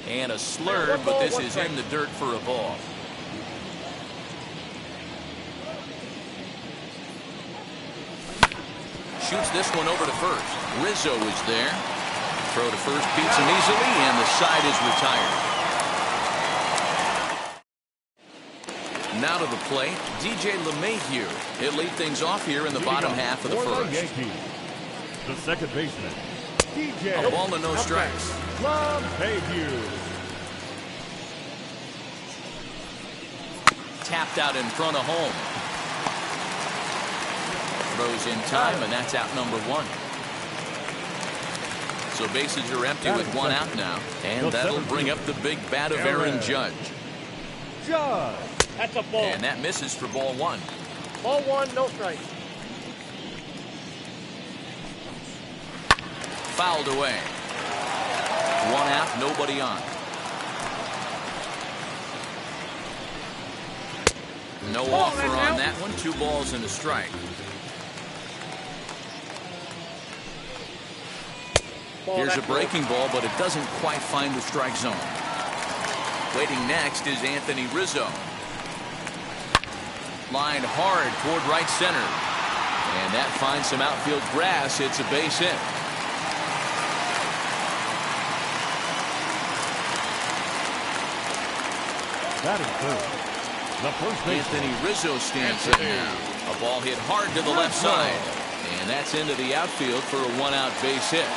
And a slurve, but this is in the dirt for a ball. Shoots this one over to first. Rizzo is there. Throw to first beats him easily, and the side is retired. Now to the plate, DJ LeMahieu. He'll lead things off here in the bottom half of the first. The second baseman, DJ. A ball and no strikes. LeMahieu. Tapped out in front of home. Throws in time, and that's out number 1. So bases are empty with 1 out now, and that'll bring up the big bat of Aaron Judge. That's a ball. And that misses for ball 1. Ball 1, no strike. Fouled away. 1 out, nobody on. No offer on that one. 2 balls and a strike. Here's a breaking ball, but it doesn't quite find the strike zone. Waiting next is Anthony Rizzo. Lined hard toward right center. And that finds some outfield grass. It's a base hit. That is third. The first baseman, Anthony Rizzo stands in now. A ball hit hard to the left side. And that's into the outfield for a 1-out base hit.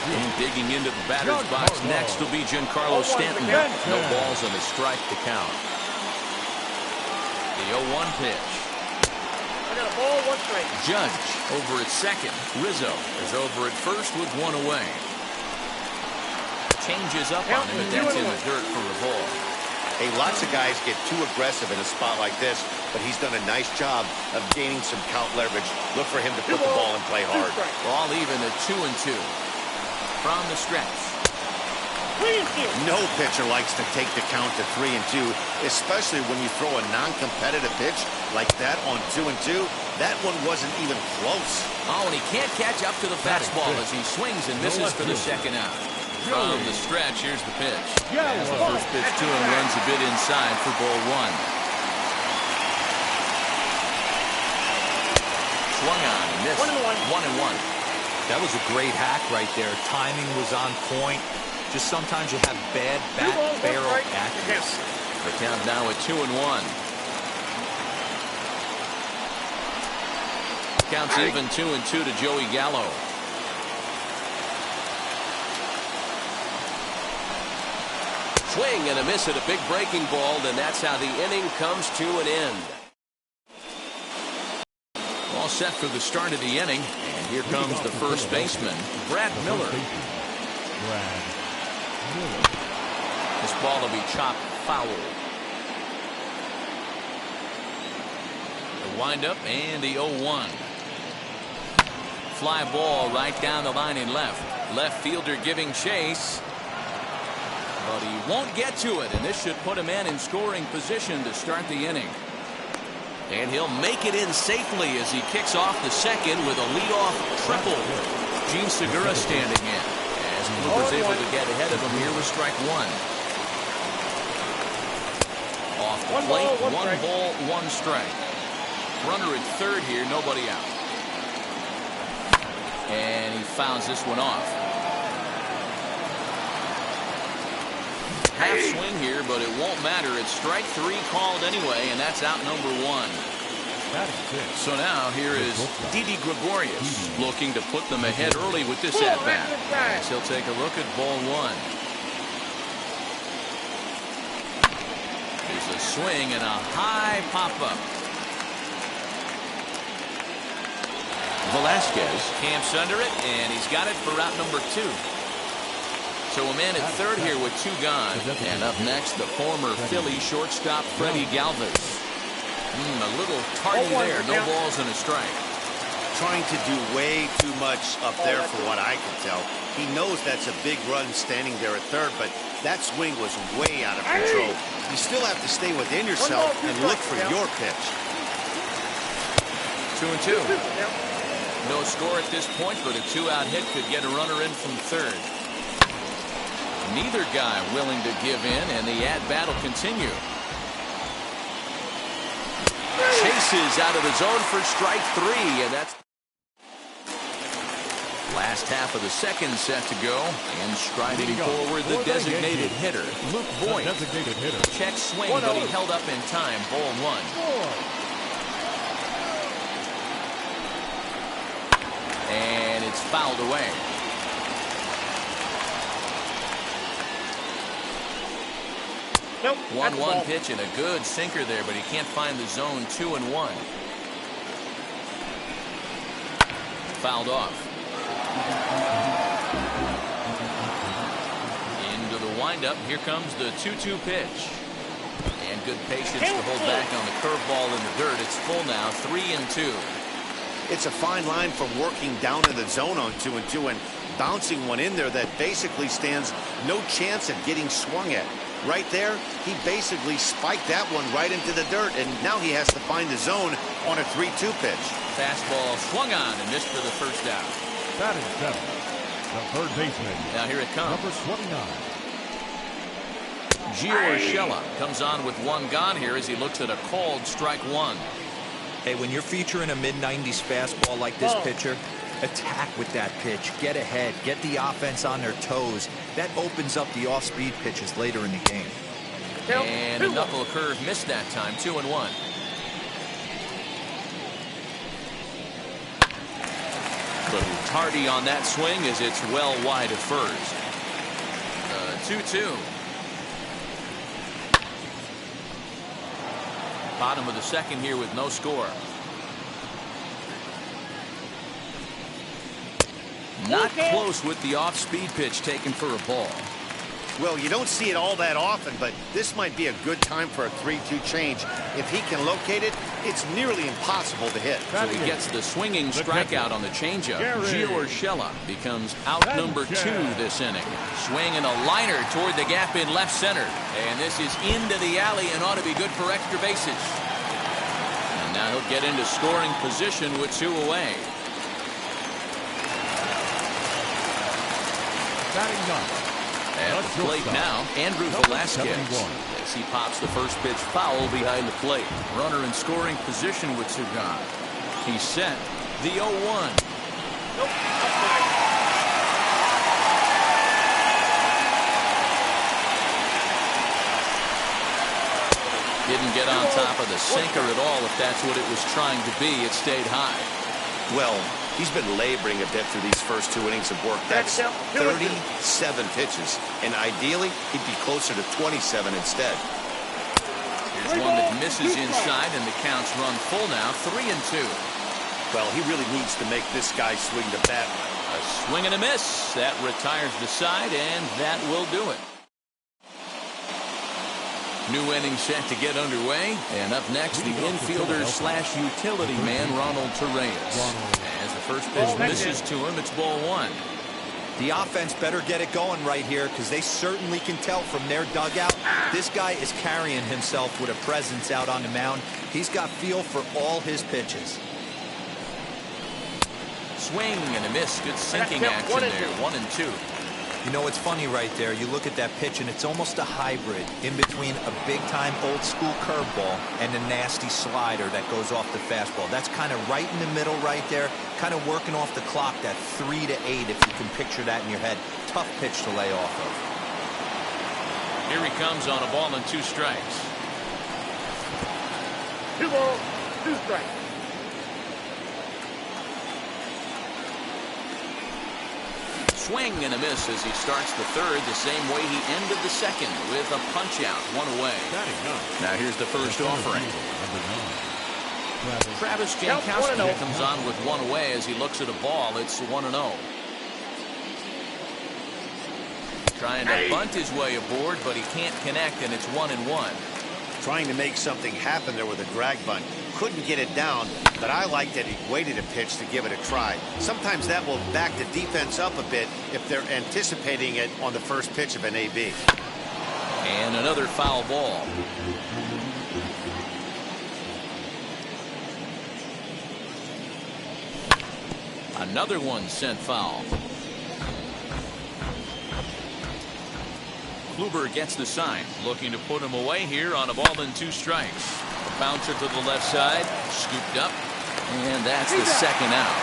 And digging into the batter's box next will be Giancarlo Stanton. No balls and a strike to count. The 0-1 pitch. I got a ball, 1 strike. Judge over at second. Rizzo is over at first with 1 away. Changes up on him, and that's in the dirt for a ball. Hey, lots of guys get too aggressive in a spot like this, but he's done a nice job of gaining some count leverage. Look for him to put the ball in play hard. All even at 2-2. From the stretch. 3-2. No pitcher likes to take the count to 3-2, especially when you throw a non-competitive pitch like that on 2-2. That one wasn't even close. Oh, and he can't catch up to the fastball as he swings and misses for the second out. From the stretch, here's the pitch. As the first pitch to him runs a bit inside for ball 1. Swung on and missed. 1-1. That was a great hack right there. Timing was on point. Just sometimes you have bad bat barrel accuracy. The count now at 2-1. Counts even 2-2 to Joey Gallo. Swing and a miss at a big breaking ball, and that's how the inning comes to an end. All set for the start of the inning. And here comes the first baseman, Brad Miller. Brad Miller. This ball will be chopped foul. The windup and the 0-1. Fly ball right down the line in left. Left fielder giving chase. But he won't get to it, and this should put a man in scoring position to start the inning. And he'll make it in safely as he kicks off the second with a leadoff triple. Gene Segura standing in as Kluber's able to get ahead of him here with strike one. Off the plate, one ball, one strike. Runner at third here, nobody out. And he fouls this one off. Half swing here, but it won't matter. It's strike three called anyway, and that's out number one. So now here is Didi Gregorius looking to put them ahead early with this at-bat. As he'll take a look at ball one. There's a swing and a high pop-up. Velasquez camps under it, and he's got it for out number two. So a man at third here with two gone. And up next, the former Philly shortstop, Freddie Galvis. A little tardy there. No balls and a strike. Trying to do way too much up there for what I can tell. He knows that's a big run standing there at third, but that swing was way out of control. You still have to stay within yourself and look for your pitch. 2-2. No score at this point, but a two-out hit could get a runner in from third. Neither guy willing to give in, and the at-bat will continue. Chases out of the zone for strike three, and that's last half of the second set to go. And striding forward, the designated hitter, Luke Boyd. Check swing, but he held up in time. Ball one. And it's fouled away. 1-1 pitch and a good sinker there, but he can't find the zone. 2-1. Fouled off. Into the windup. Here comes the 2-2 pitch. And good patience to hold back on the curveball in the dirt. It's full now. 3-2. It's a fine line from working down in the zone on 2-2 and bouncing one in there that basically stands no chance of getting swung at. Right there, he basically spiked that one right into the dirt, and now he has to find the zone on a 3-2 pitch. Fastball swung on and missed for the first out. Batting seven, the third baseman. Now here it comes. Number 29. Gio Urshela comes on with one gone here as he looks at a called strike one. Hey, when you're featuring a mid-90s fastball like this pitcher, attack with that pitch. Get ahead. Get the offense on their toes. That opens up the off-speed pitches later in the game. And a knuckle curve missed that time. 2-1. Little tardy on that swing as it's well wide of first. 2-2. Bottom of the second here with no score. Not close with the off-speed pitch taken for a ball. Well, you don't see it all that often, but this might be a good time for a 3-2 change. If he can locate it, it's nearly impossible to hit. So he gets the swinging strikeout on the changeup. Gio Urshela becomes out number two this inning. Swing and a liner toward the gap in left center. And this is into the alley and ought to be good for extra bases. And now he'll get into scoring position with two away. Batting ninth. At the plate now, Andrew Velasquez. As he pops the first pitch foul behind the plate. Runner in scoring position with two gone. He's set. The 0-1. Didn't get on top of the sinker at all. If that's what it was trying to be, it stayed high. Well, he's been laboring a bit through these first two innings of work. That's 37 pitches, and ideally, he'd be closer to 27 instead. Here's one that misses inside, and the count's run full now. 3-2. Well, he really needs to make this guy swing the bat. A swing and a miss. That retires the side, and that will do it. New inning set to get underway. And up next, the infielder slash utility man, Ronald Torreyes. As the first pitch misses to him, it's ball one. The offense better get it going right here, because they certainly can tell from their dugout this guy is carrying himself with a presence out on the mound. He's got feel for all his pitches. Swing and a miss. Good sinking action there. 1-2. You know, it's funny right there. You look at that pitch, and it's almost a hybrid in between a big-time old-school curveball and a nasty slider that goes off the fastball. That's kind of right in the middle right there, kind of working off the clock, that 3 to 8, if you can picture that in your head. Tough pitch to lay off of. Here he comes on a ball and 2 strikes. 2 balls, 2 strikes. Swing and a miss as he starts the third the same way he ended the second, with a punch out, 1 away. Now here's the first offering. Travis Jankowski comes on with 1 away as he looks at a ball. It's 1-0. Trying to bunt his way aboard, but he can't connect, and it's 1-1. Trying to make something happen there with a drag bunt. Couldn't get it down, but I like that he waited a pitch to give it a try. Sometimes that will back the defense up a bit if they're anticipating it on the first pitch of an AB. And another foul ball. Another one sent foul. Kluber gets the sign, looking to put him away here on a ball and 2 strikes. A bouncer to the left side, scooped up, and that's the second out.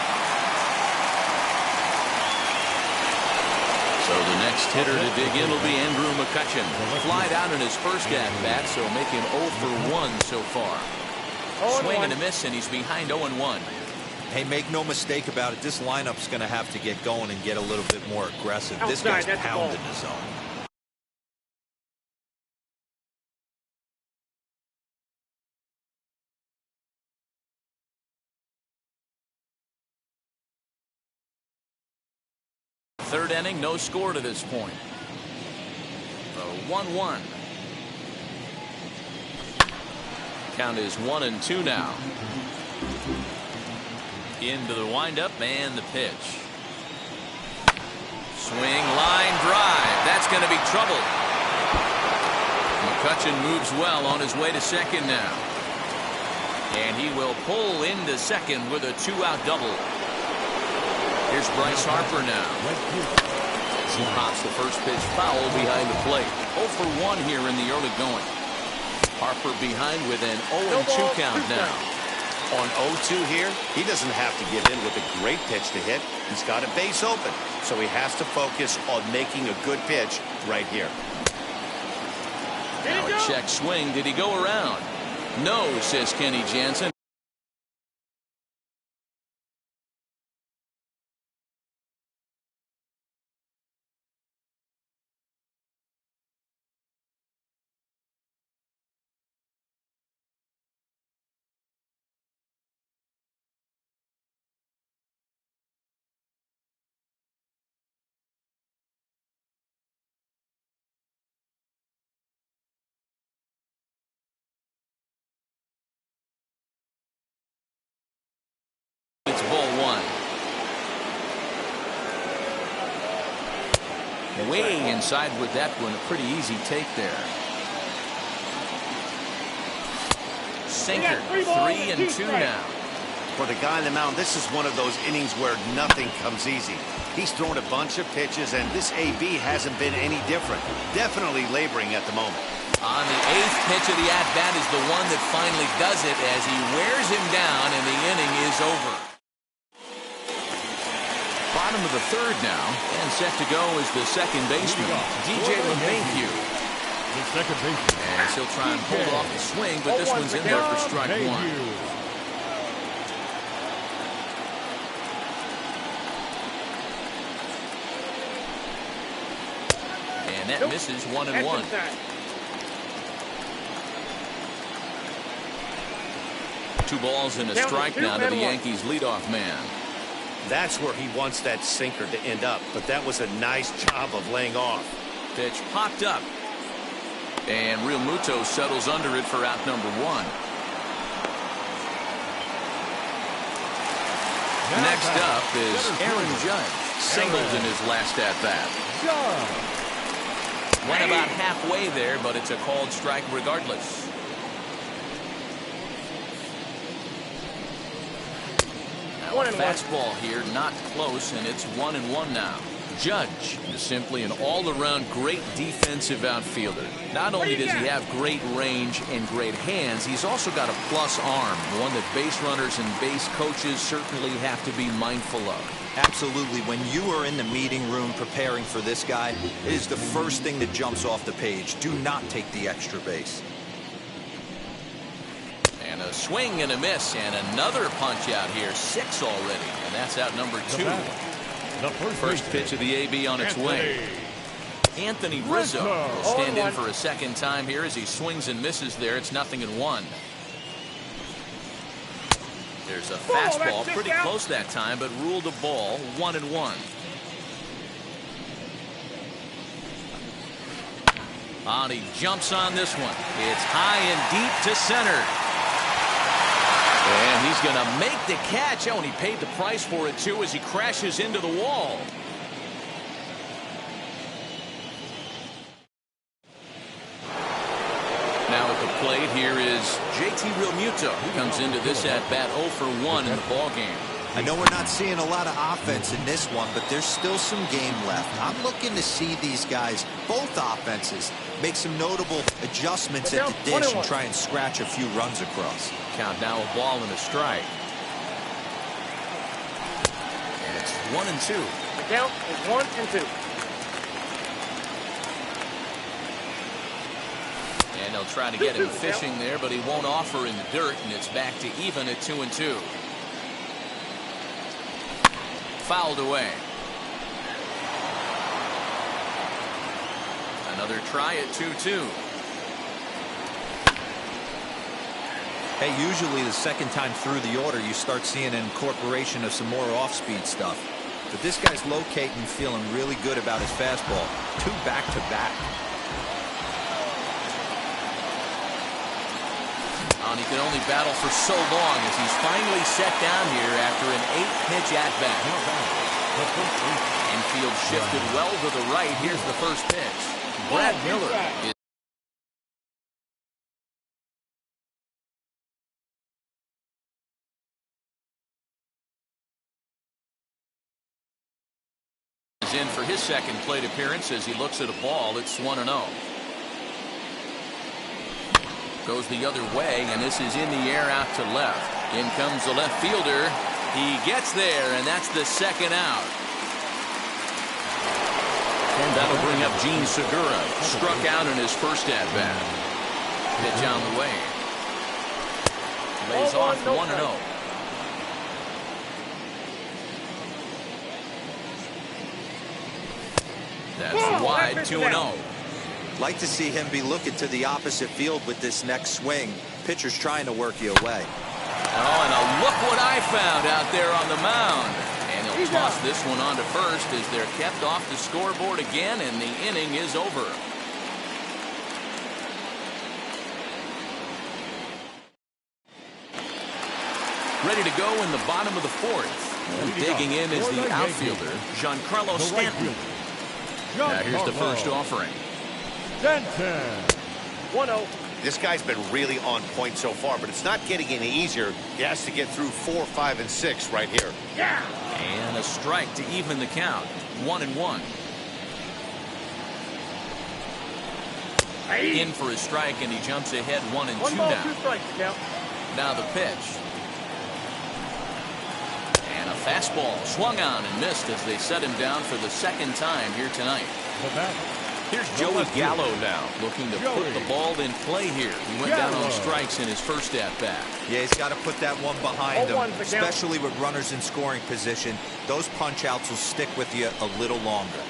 So the next hitter to dig in will be Andrew McCutchen. Flied out in his first at-bat, so make him 0 for 1 so far. Swing and a miss, and he's behind 0-1. Hey, make no mistake about it, this lineup's going to have to get going and get a little bit more aggressive. This guy's pounding the zone. Third inning, no score to this point. So 1-1. Count is 1-2 now. Into the windup and the pitch. Swing, line drive. That's going to be trouble. McCutchen moves well on his way to second now. And he will pull into second with a 2-out double. Here's Bryce Harper now. He pops the first pitch foul behind the plate. 0 for 1 here in the early going. Harper behind with an 0-2 count now. On 0-2 here, he doesn't have to give in with a great pitch to hit. He's got a base open, so he has to focus on making a good pitch right here. Now a check swing. Did he go around? No, says Kenny Jansen. It's ball 1. Way inside with that one. A pretty easy take there. Sinker. 3-2 now. For the guy on the mound, this is one of those innings where nothing comes easy. He's thrown a bunch of pitches, and this AB hasn't been any different. Definitely laboring at the moment. On the 8th pitch of the at-bat is the one that finally does it as he wears him down, and the inning is over. Bottom of the third now, and set to go is the second baseman, DJ LeMahieu. The second baseman. And he'll try and hold off the swing, but this one's in there for strike 1. And that misses 1-1. 2 balls and a strike now to the Yankees leadoff man. That's where he wants that sinker to end up, but that was a nice job of laying off. Pitch popped up. And Real Muto settles under it for out number 1. Next up is Aaron Judge. Singled in his last at-bat. Went about halfway there, but it's a called strike regardless. Now a fastball here, not close, and it's 1-1 now. Judge is simply an all-around great defensive outfielder. Not only does he have great range and great hands, he's also got a plus arm, one that base runners and base coaches certainly have to be mindful of. Absolutely. When you are in the meeting room preparing for this guy, it is the first thing that jumps off the page. Do not take the extra base. And a swing and a miss, and another punch out here. 6 already, and that's out number 2. The First pitch of the AB on its way. Anthony Rizzo will stand in for a second time here as he swings and misses there. It's 0-1. There's a fastball pretty close that time, but ruled a ball. 1-1. And he jumps on this one. It's high and deep to center. And he's going to make the catch. Oh, and he paid the price for it, too, as he crashes into the wall. Now at the plate, here is JT Realmuto, who comes into this at-bat 0 for 1 in the ballgame. I know we're not seeing a lot of offense in this one, but there's still some game left. I'm looking to see these guys, both offenses, make some notable adjustments at the dish and try and scratch a few runs across. Count now a ball and a strike. And it's 1-2. The count is 1-2. And they'll try to get him fishing there, but he won't offer in the dirt, and it's back to even at 2-2. Fouled away. Another try at 2-2. Hey, usually the second time through the order, you start seeing an incorporation of some more off-speed stuff. But this guy's locating, feeling really good about his fastball. 2 back-to-back. And he can only battle for so long as he's finally set down here after an 8-pitch at-bat. Infield shifted well to the right. Here's the first pitch. Brad Miller is in for his second plate appearance as he looks at a ball. It's 1-0. Goes the other way, and this is in the air out to left. In comes the left fielder. He gets there, and that's the second out. And that'll bring up Gene Segura. Struck out in his first at-bat. Pitch on the way. Lays off 1-0. That's wide, 2-0. Like to see him be looking to the opposite field with this next swing. Pitcher's trying to work you away. Oh, and look what I found out there on the mound. And he'll toss this one on to first as they're kept off the scoreboard again, and the inning is over. Ready to go in the bottom of the 4th. And digging in is the outfielder, Giancarlo Stanton. Now here's the first offering. 1-0. This guy's been really on point so far, but it's not getting any easier. He has to get through 4, 5, and 6 right here. Yeah. And a strike to even the count. 1-1. In for a strike, and he jumps ahead 1-2 1 ball, now. 2 strikes to count. Now the pitch. And a fastball swung on and missed as they set him down for the second time here tonight. Here's Joey Gallo now, looking to put the ball in play here. He went down on strikes in his first at-bat. Yeah, he's got to put that one behind him, especially with runners in scoring position. Those punch-outs will stick with you a little longer.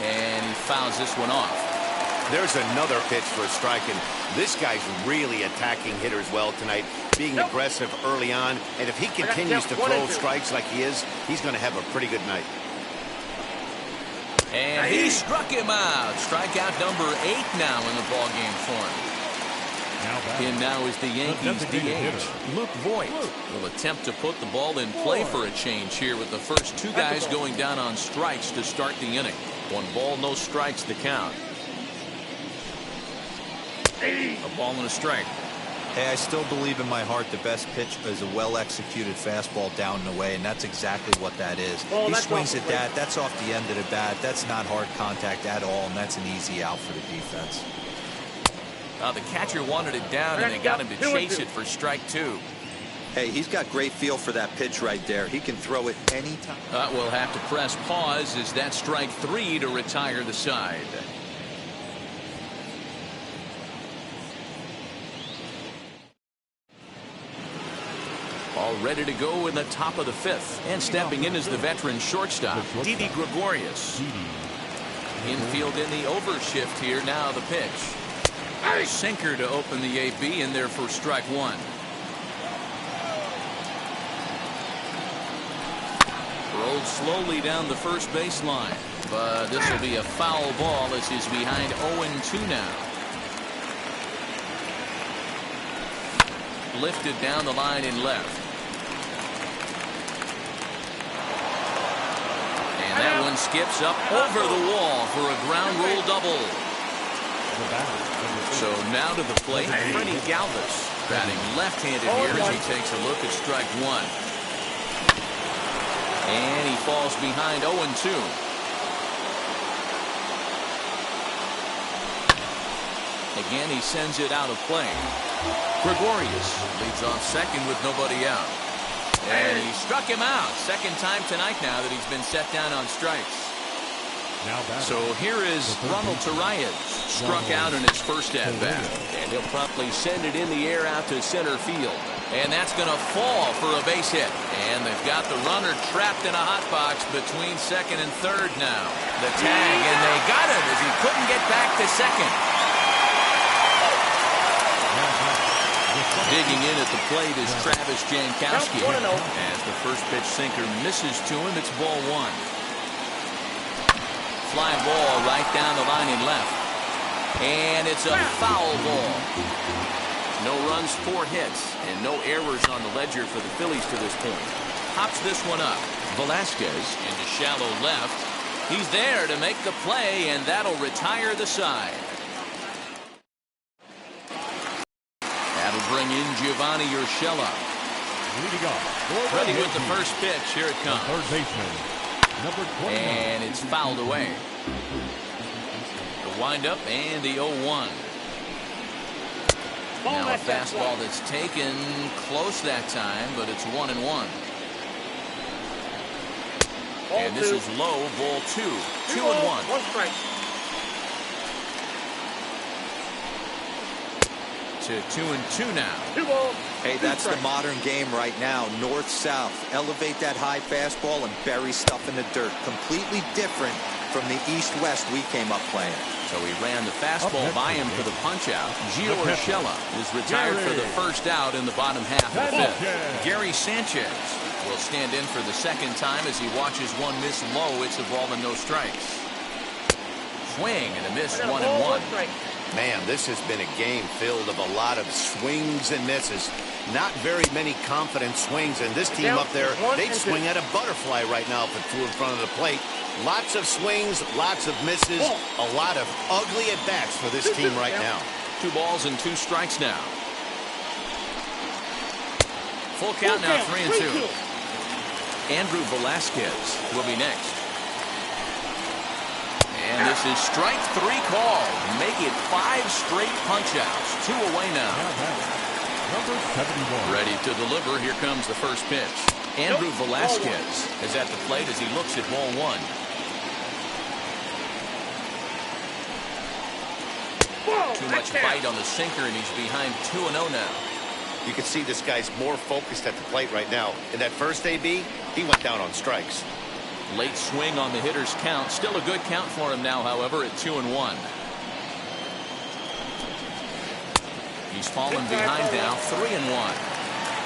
And he fouls this one off. There's another pitch for a strike, and this guy's really attacking hitters well tonight, being aggressive early on. And if he continues to throw strikes like he is, he's going to have a pretty good night. And he struck him out. Strikeout number 8 now in the ballgame for him. In now is the Yankees DH, Luke Voigt. Will attempt to put the ball in play for a change here with the first 2 guys going down on strikes to start the inning. 1 ball, no strikes to count. A ball and a strike. Hey, I still believe in my heart the best pitch is a well-executed fastball down and away, and that's exactly what that is. He swings at that. That's off the end of the bat. That's not hard contact at all, and that's an easy out for the defense. The catcher wanted it down, and they got him to chase it for strike 2. Hey, he's got great feel for that pitch right there. He can throw it anytime. We'll have to press pause as that strike 3 to retire the side. All ready to go in the top of the 5th. And stepping in is the veteran shortstop, Didi Gregorius. Infield in the overshift here. Now the pitch. A sinker to open the AB in there for strike 1. Rolled slowly down the first baseline. But this will be a foul ball as he's behind 0-2 now. Lifted down the line in left. And that one skips up over the wall for a ground rule double. So now to the plate, Freddie Galvis batting left-handed here as he takes a look at strike 1. And he falls behind 0-2. Again, he sends it out of play. Gregorius leads off second with nobody out. And he struck him out. Second time tonight now that he's been set down on strikes. So here is Ronald Torreyes, struck out in his first at-bat. And he'll promptly send it in the air out to center field. And that's going to fall for a base hit. And they've got the runner trapped in a hot box between second and third now. The tag, and they got him as he couldn't get back to second. Digging in at the plate is Travis Jankowski. As the first pitch sinker misses to him, it's ball 1. Fly ball right down the line in left. And it's a foul ball. No runs, 4 hits, and no errors on the ledger for the Phillies to this point. Pops this one up. Velasquez into shallow left. He's there to make the play, and that'll retire the side. That'll bring in Giovanni Urshela. Ready with the first pitch. Here it comes. Third baseman, number 29. And it's fouled away. The windup and the 0-1. Now a fastball that's taken close that time, but it's 1-1. And this is low, ball 2. 2-1. 1 strike. To 2-2 now. 2 balls. Hey, that's the modern game right now. North-south. Elevate that high fastball and bury stuff in the dirt. Completely different from the east-west we came up playing. So he ran the fastball by him for the punch-out. Gio Urshela is retired for the first out in the bottom half of the 5th. Gary Sanchez will stand in for the second time as he watches one miss low. It's a ball and no strikes. Swing and a miss, 1-1. Man, this has been a game filled of a lot of swings and misses. Not very many confident swings, and this team up there, they'd swing at a butterfly right now if it flew in front of the plate. Lots of swings, lots of misses, a lot of ugly at-bats for this team right now. 2 balls and 2 strikes now. Full count now, 3-2. Andrew Velasquez will be next. And this is strike 3 call. Make it 5 straight punch-outs. 2 away now. Number 71. Ready to deliver. Here comes the first pitch. Andrew Velasquez is at the plate as he looks at ball 1. Too much bite on the sinker, and he's behind 2-0 now. You can see this guy's more focused at the plate right now. In that first AB, he went down on strikes. Late swing on the hitter's count. Still a good count for him now, however, at 2-1. He's fallen behind now, 3-1.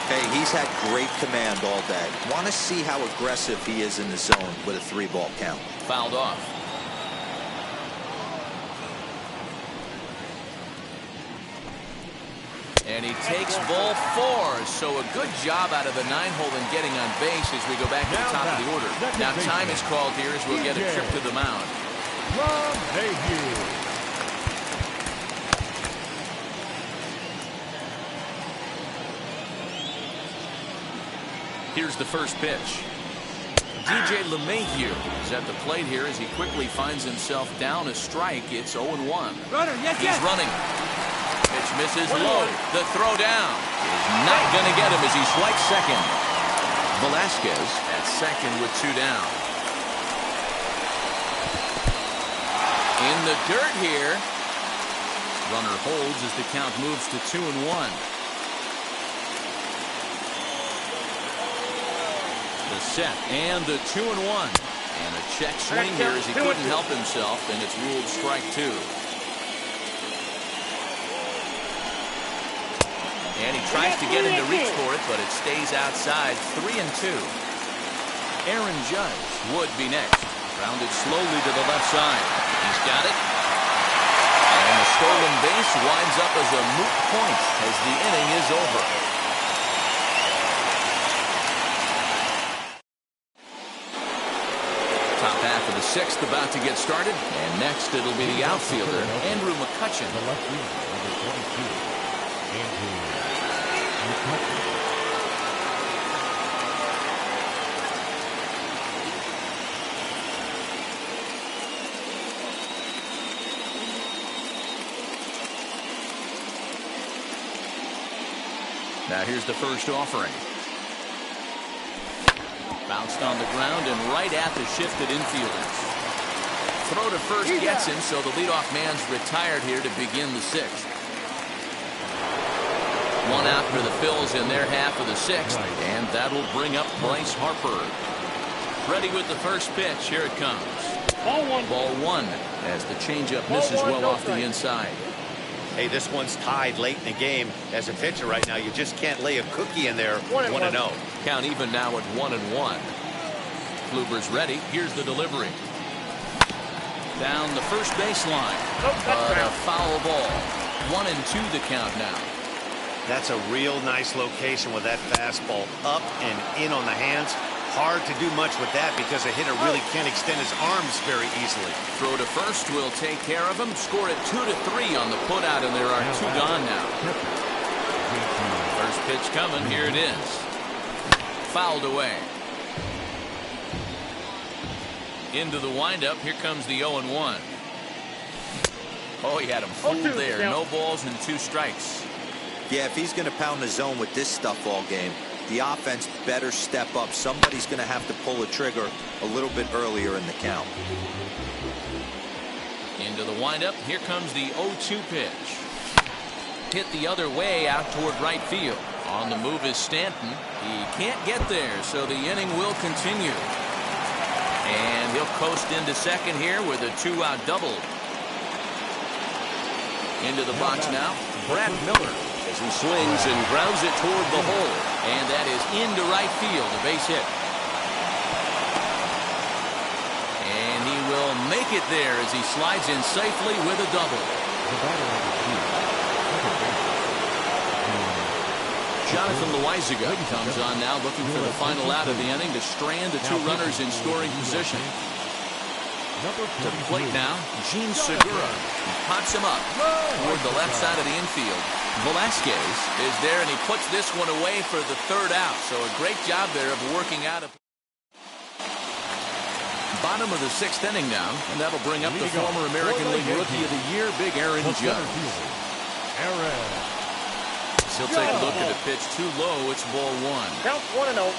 Hey, he's had great command all day. Want to see how aggressive he is in the zone with a 3-ball count. Fouled off. And he takes ball 4. So a good job out of the 9-hole in getting on base as we go back to the top of the order. Now time is called here as we'll get a trip to the mound. Here's the first pitch. DJ LeMahieu is at the plate here as he quickly finds himself down a strike. It's 0-1. He's running. Pitch misses low. The throw down is not going to get him as he swipes second. Velasquez at second with 2 down. In the dirt here. Runner holds as the count moves to 2-1. The set and the 2-1. And a check swing here as he couldn't help himself, and it's ruled strike 2. And he tries to get into reach for it, but it stays outside. 3-2. Aaron Judge would be next. Grounded slowly to the left side. He's got it. And the stolen base winds up as a moot point as the inning is over. Top half of the 6th about to get started. And next it'll be the outfielder, Andrew McCutchen. The left fielder, number 22, Andrew McCutchen. Now here's the first offering. Bounced on the ground and right at the shifted infielders. Throw to first gets him, so the leadoff man's retired here to begin the 6th. 1 out for the Phils in their half of the 6th, and that'll bring up Bryce Harper. Ready with the first pitch. Here it comes. Ball 1 as the changeup misses well off the inside. Hey, this one's tied late in the game. As a pitcher right now, you just can't lay a cookie in there. 1-0. Count even now at 1-1. Kluber's ready. Here's the delivery. Down the first baseline. But a foul ball. 1-2 the count now. That's a real nice location with that fastball up and in on the hands. Hard to do much with that because a hitter really can't extend his arms very easily. Throw to first will take care of him. Score it 2-3 on the putout, and there are 2 gone now. First pitch coming. Here it is. Fouled away. Into the windup. Here comes the 0-1. Oh, he had him fooled there. No balls and 2 strikes. Yeah, if he's going to pound the zone with this stuff all game, the offense better step up. Somebody's going to have to pull a trigger a little bit earlier in the count. Into the windup. Here comes the 0-2 pitch. Hit the other way out toward right field. On the move is Stanton. He can't get there, so the inning will continue. And he'll coast into second here with a 2-out double. Into the box now, Brad Miller, as he swings and grounds it toward the hole. And that is into right field, a base hit. And he will make it there as he slides in safely with a double. Jonathan Loizaga comes on now, looking for the final out of the inning to strand the 2 runners in scoring position. To the plate now, Gene Segura. He pops him up toward the left side of the infield. Velasquez is there, and he puts this one away for the 3rd out. So a great job there of working out. Bottom of the 6th inning now, and that'll bring up the former American League Rookie of the Year, Big Aaron Judge. He'll take a look at a pitch too low. It's ball 1. Count 1-0.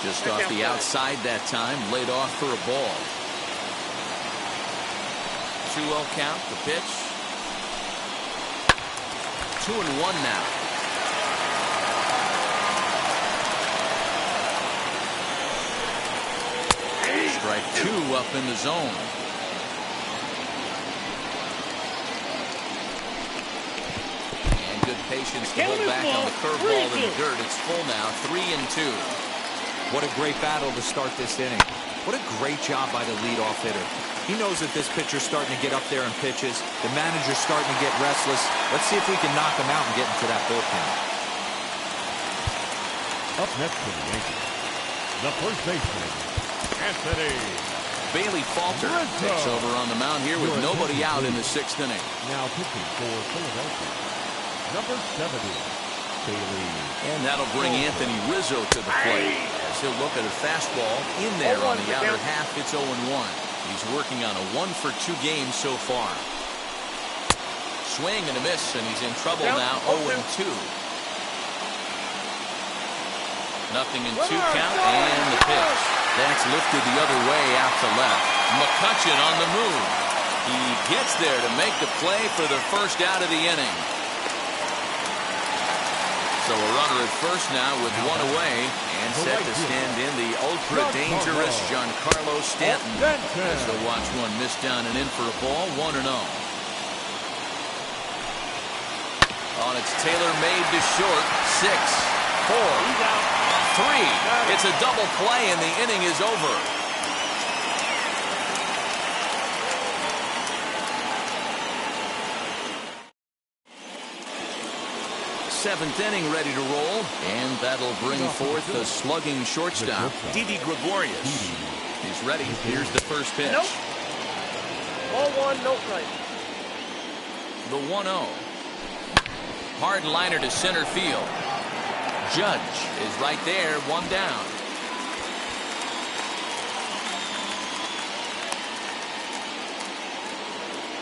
Just off the outside that time, laid off for a ball. 2-0 count, the pitch. 2-1 now. Strike 2 up in the zone. patience to hold back on the curveball in the dirt. It's full now, 3-2. What a great battle to start this inning. What a great job by the leadoff hitter. He knows that this pitcher's starting to get up there in pitches. The manager's starting to get restless. Let's see if we can knock him out and get into that bullpen. Up next for the Yankees, the first baseman, Anthony Bailey Falter takes over on the mound here with nobody out in the 6th inning. Now pitching for Philadelphia, number 70, Bailey. And that'll bring Anthony Rizzo to the plate as he'll look at a fastball in there on the outer half. It's 0-1. He's working on a 1-for-2 game so far. Swing and a miss, and he's in trouble now. 0-2. Nothing in 2 count, and the pitch. That's lifted the other way out to left. McCutchen on the move. He gets there to make the play for the first out of the inning. So a runner at first now with 1 away, and set to stand in the ultra-dangerous Giancarlo Stanton. As the watch one missed down and in for a ball, 1-0. On its tailor-made to short, 6, 4, 3. It's a double play, and the inning is over. 7th inning ready to roll, and that'll bring forth the slugging shortstop, Didi Gregorius. He's ready. Here's the first pitch. Nope. Ball 1, no strike. The 1-0. Hard liner to center field. Judge is right there, 1 down.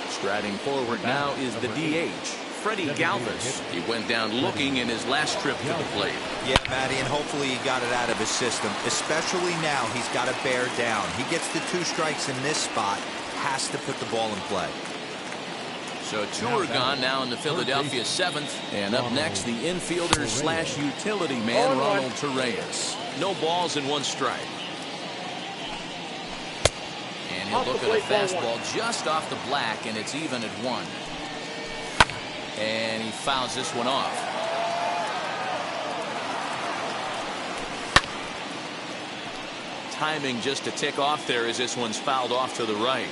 Striding forward now is the DH, Freddie Galvis. He went down looking in his last trip to the plate. Yeah, Matty, and hopefully he got it out of his system. Especially now, he's got to bear down. He gets the 2 strikes in this spot, has to put the ball in play. So 2 are gone now in the Philadelphia 7th. And up next, the infielder slash utility man, Ronald Torreyes. No balls and 1 strike. And he'll look at a fastball just off the black, and it's even at 1. And he fouls this one off. Timing just to tick off there as this one's fouled off to the right.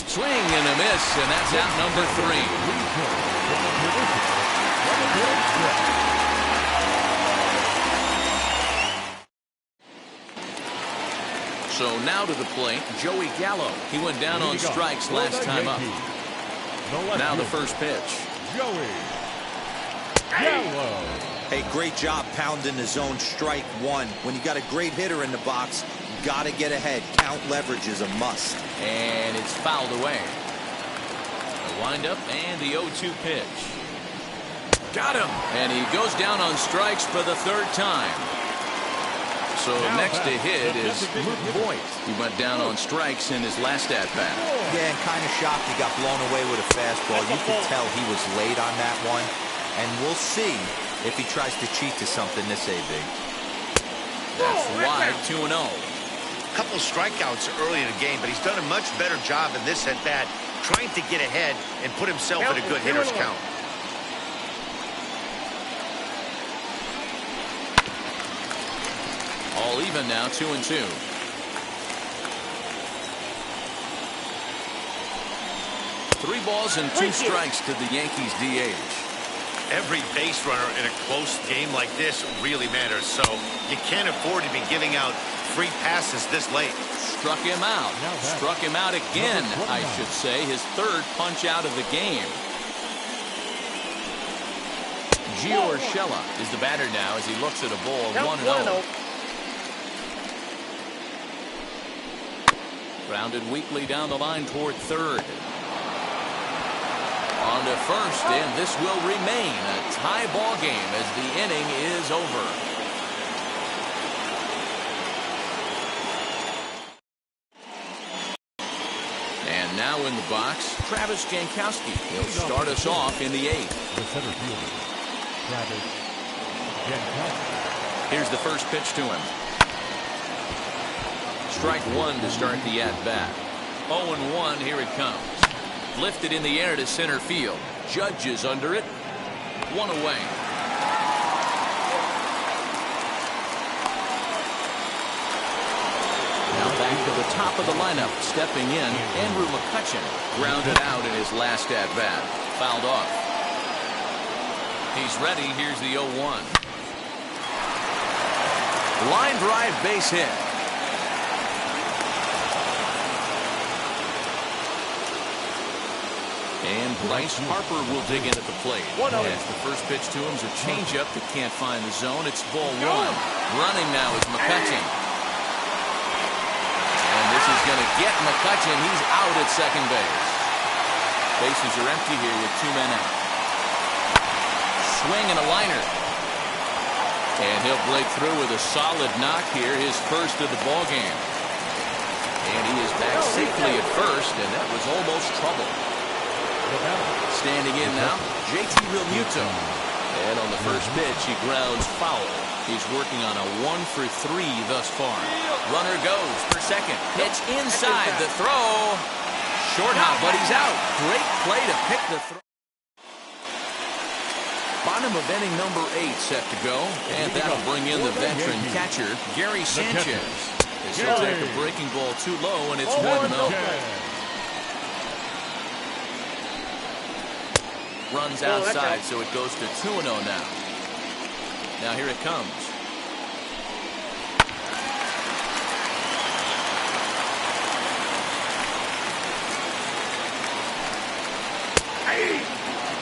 Swing and a miss, and that's out number 3. So now to the plate, Joey Gallo. He went down on strikes last time up. Now the first pitch. Joey Gallo. Hey, great job pounding the zone strike 1. When you got a great hitter in the box, you got to get ahead. Count leverage is a must. And it's fouled away. The windup and the 0-2 pitch. Got him. And he goes down on strikes for the 3rd time. So next to hit is Luke Voigt. He went down on strikes in his last at-bat. Yeah, and kind of shocked he got blown away with a fastball. You could tell he was late on that one. And we'll see if he tries to cheat to something this AB. That's wide, 2-0. A couple strikeouts early in the game, but he's done a much better job in this at-bat trying to get ahead and put himself at a good hitter's count. All even now, 2-2. Three balls and 2 strikes to the Yankees DH. Every base runner in a close game like this really matters, so you can't afford to be giving out free passes this late. Struck him out. Struck him out again, I should say. His 3rd punch out of the game. Gio Urshela is the batter now as he looks at a ball 1-0. Grounded weakly down the line toward 3rd. On to 1st, and this will remain a tie ball game as the inning is over. And now in the box, Travis Jankowski. He'll start us off in the 8th. The center fielder, Travis Jankowski. Here's the first pitch to him. Strike 1 to start the at-bat. 0-1, here it comes. Lifted in the air to center field. Judge is under it. 1 away. Now back to the top of the lineup. Stepping in, Andrew McCutcheon grounded out in his last at-bat. Fouled off. He's ready. Here's the 0-1. Line drive base hit. And Bryce Harper will dig in at the plate. As the first pitch to him is a changeup that can't find the zone. It's ball 1. Running now is McCutcheon. And this is going to get McCutcheon. He's out at second base. Bases are empty here with 2 men out. Swing and a liner. And he'll break through with a solid knock here, his first of the ball game. And he is back safely at first, and that was almost trouble. Standing in now, JT Realmuto. And on the first pitch, he grounds foul. He's working on a 1 for 3 thus far. Runner goes for second. Pitch inside the throw. Short hop, but he's out. Great play to pick the throw. Bottom of inning number 8 set to go, and that'll bring in the veteran catcher, Gary Sanchez. As he'll take a breaking ball too low, and it's 1-0. Runs outside, so it goes to 2-0 now. Now here it comes.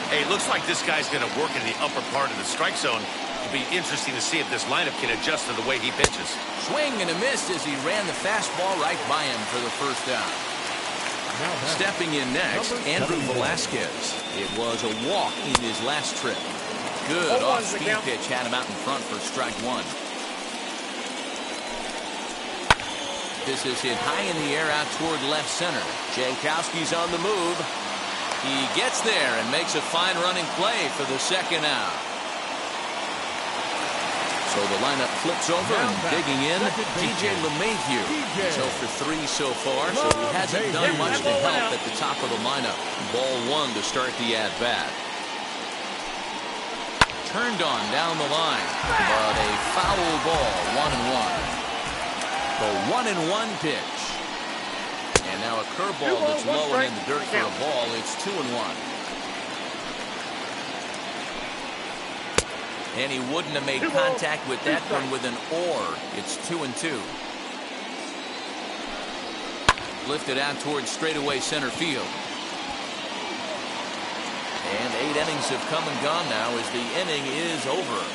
Hey, looks like this guy's going to work in the upper part of the strike zone. It'll be interesting to see if this lineup can adjust to the way he pitches. Swing and a miss as he ran the fastball right by him for the first down. Stepping in next, Andrew Velasquez. It was a walk in his last trip. Good off-speed pitch had him out in front for strike 1. This is hit high in the air out toward left center. Jankowski's on the move. He gets there and makes a fine running play for the second out. So the lineup flips over and digging in, DJ LeMahieu. He's 0 for 3 so far, so he hasn't done much to help at the top of the lineup. Ball 1 to start the at-bat. Turned on down the line, but a foul ball, 1-1. The 1-1 pitch. And now a curveball that's low and in the dirt for a ball. It's 2-1. And he wouldn't have made contact with that one with an or. It's 2-2. Lifted out towards straightaway center field. And 8 innings have come and gone now as the inning is over.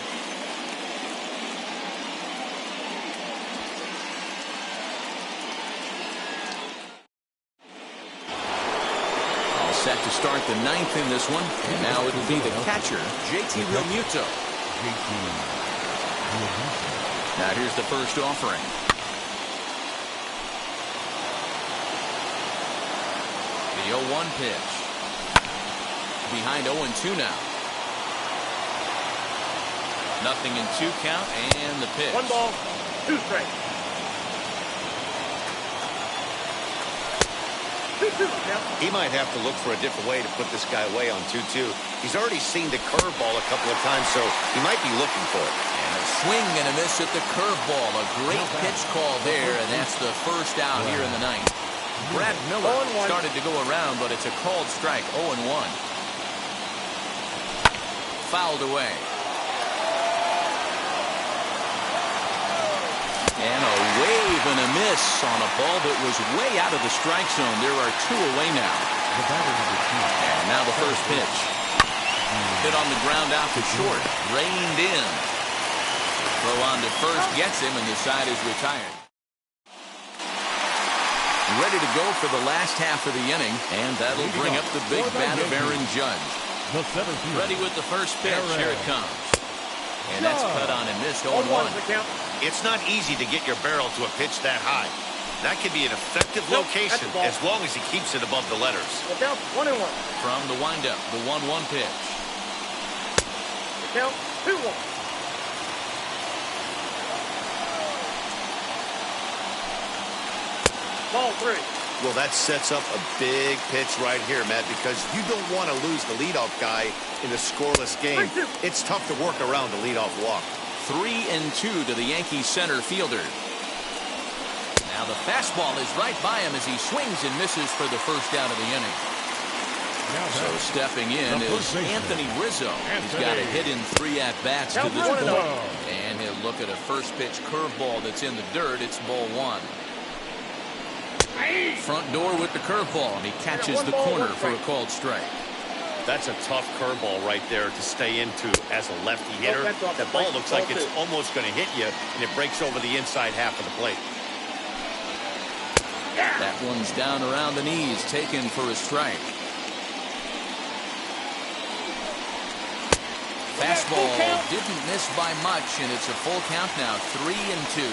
Set to start the 9th in this one, and now it'll be the catcher, JT Realmuto. Now here's the first offering. The 0-1 pitch. Behind 0-2 now. Nothing in 2 count, and the pitch. 1 ball, 2 strikes. He might have to look for a different way to put this guy away on 2-2. He's already seen the curveball a couple of times, so he might be looking for it. And a swing and a miss at the curveball. A great pitch call there, and that's the first out here in the 9th. Brad Miller started to go around, but it's a called strike, 0-1. Fouled away. And a wave and a miss on a ball that was way out of the strike zone. There are 2 away now. And now the first pitch. Hit on the ground out to short. Reined in. Throw on to first gets him, and the side is retired. Ready to go for the last half of the inning, and that'll bring up the big bat of Aaron Judge. Ready with the first pitch. Here it comes. And that's cut on and missed 0-1. It's not easy to get your barrel to a pitch that high. That can be an effective location as long as he keeps it above the letters. 1-1. From the windup, the 1-1 pitch. Count 2-1. Ball 3. Well, that sets up a big pitch right here, Matt, because you don't want to lose the leadoff guy in a scoreless game. It's tough to work around the leadoff walk. 3-2 to the Yankees center fielder. Now the fastball is right by him as he swings and misses for the first out of the inning. So stepping in is Anthony Rizzo. He's got a hit in 3 at-bats to this point. And he'll look at a first pitch curveball that's in the dirt. It's ball 1. Front door with the curveball, and he catches the corner for a called strike. That's a tough curveball right there to stay into as a lefty hitter. That ball looks like it's almost going to hit you, and it breaks over the inside half of the plate. That one's down around the knees, taken for a strike. Fastball didn't miss by much, and it's a full count now, 3-2.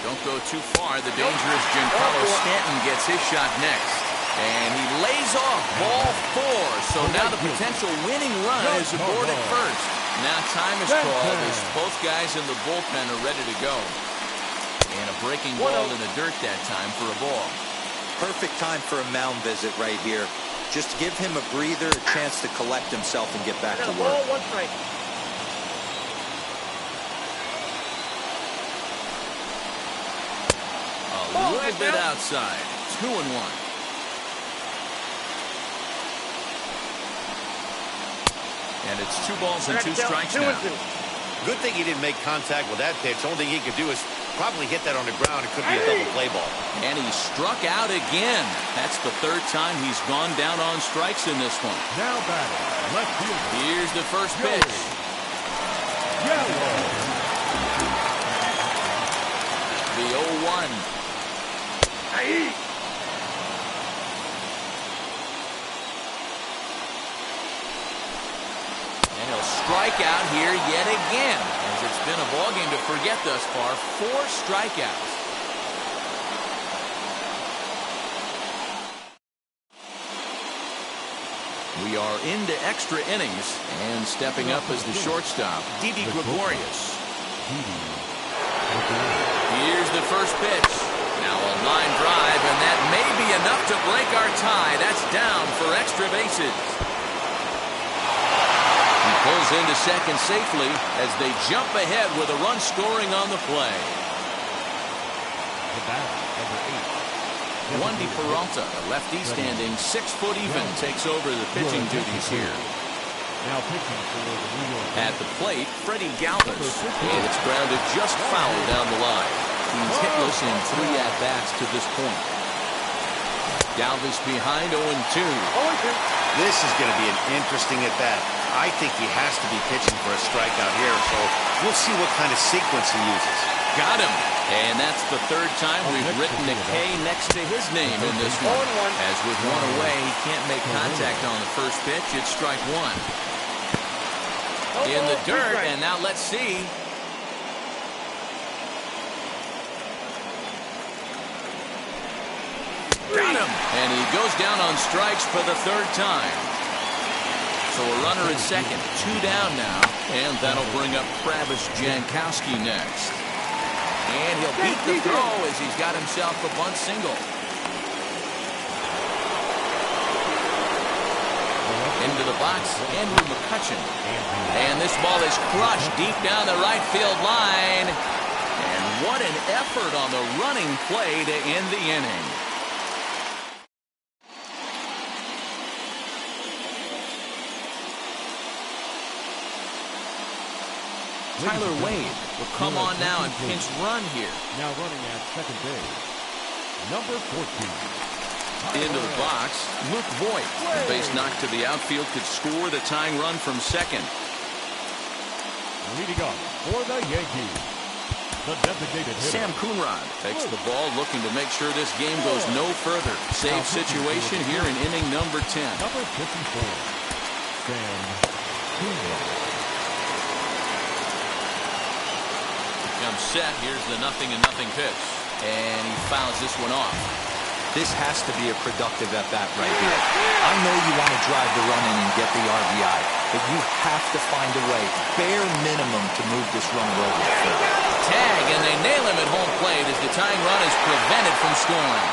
Don't go too far. The dangerous Giancarlo Stanton gets his shot next. And he lays off ball 4. So now the potential winning run is aboard at first. Now time is called as both guys in the bullpen are ready to go. And a breaking ball in the dirt that time for a ball. Perfect time for a mound visit right here. Just give him a breather, a chance to collect himself and get back to work. A little bit outside. 2-1. And it's 2 balls and 2 strikes now. Good thing he didn't make contact with that pitch. Only thing he could do is probably hit that on the ground. It could be a double play ball. And he struck out again. That's the 3rd time he's gone down on strikes in this one. Now batting, left fielder. Here's the first pitch. The 0-1. And he'll strike out here yet again, as it's been a ballgame to forget thus far. 4 strikeouts. We are into extra innings, and stepping up as the shortstop, Didi Gregorius. Here's the first pitch. Now a line drive, and that may be enough to break our tie. That's down for extra bases. He pulls into second safely as they jump ahead with a run scoring on the play. The batter, number 8. Wandy Peralta, a lefty standing 6 foot even, takes over the pitching duties here. Now pitching for the New York. At the plate, Freddie Galvis, and it's grounded just foul down the line. He's hitless in 3 at-bats to this point. Galvis behind 0-2. This is going to be an interesting at-bat. I think he has to be pitching for a strikeout here, so we'll see what kind of sequence he uses. Got him. And that's the 3rd time we've written a K next to his name in this one. As with 1 away, he can't make contact on the first pitch. It's strike 1. In the dirt, and now let's see. Got him. And he goes down on strikes for the 3rd time. So a runner at second, 2 down now, and that'll bring up Travis Jankowski next. And he'll beat the throw as he's got himself a bunt single. Into the box, Andrew McCutchen. And this ball is crushed deep down the right field line. And what an effort on the running play to end the inning. Tyler Wade will come on now and pinch run here. Now running at second base, number 14. Into the box, Luke Voigt. The base knock to the outfield could score the tying run from second. Leading up for the Yankees, the designated hitter. Sam Coonrod takes the ball, looking to make sure this game goes no further. Save situation here in inning number 10. Number 54, Sam Coonrod. Comes set. Here's the 0-0 pitch. And he fouls this one off. This has to be a productive at-bat right here. I know you want to drive the run in and get the RBI, but you have to find a way, bare minimum, to move this runner over the field. Tag, and they nail him at home plate as the tying run is prevented from scoring.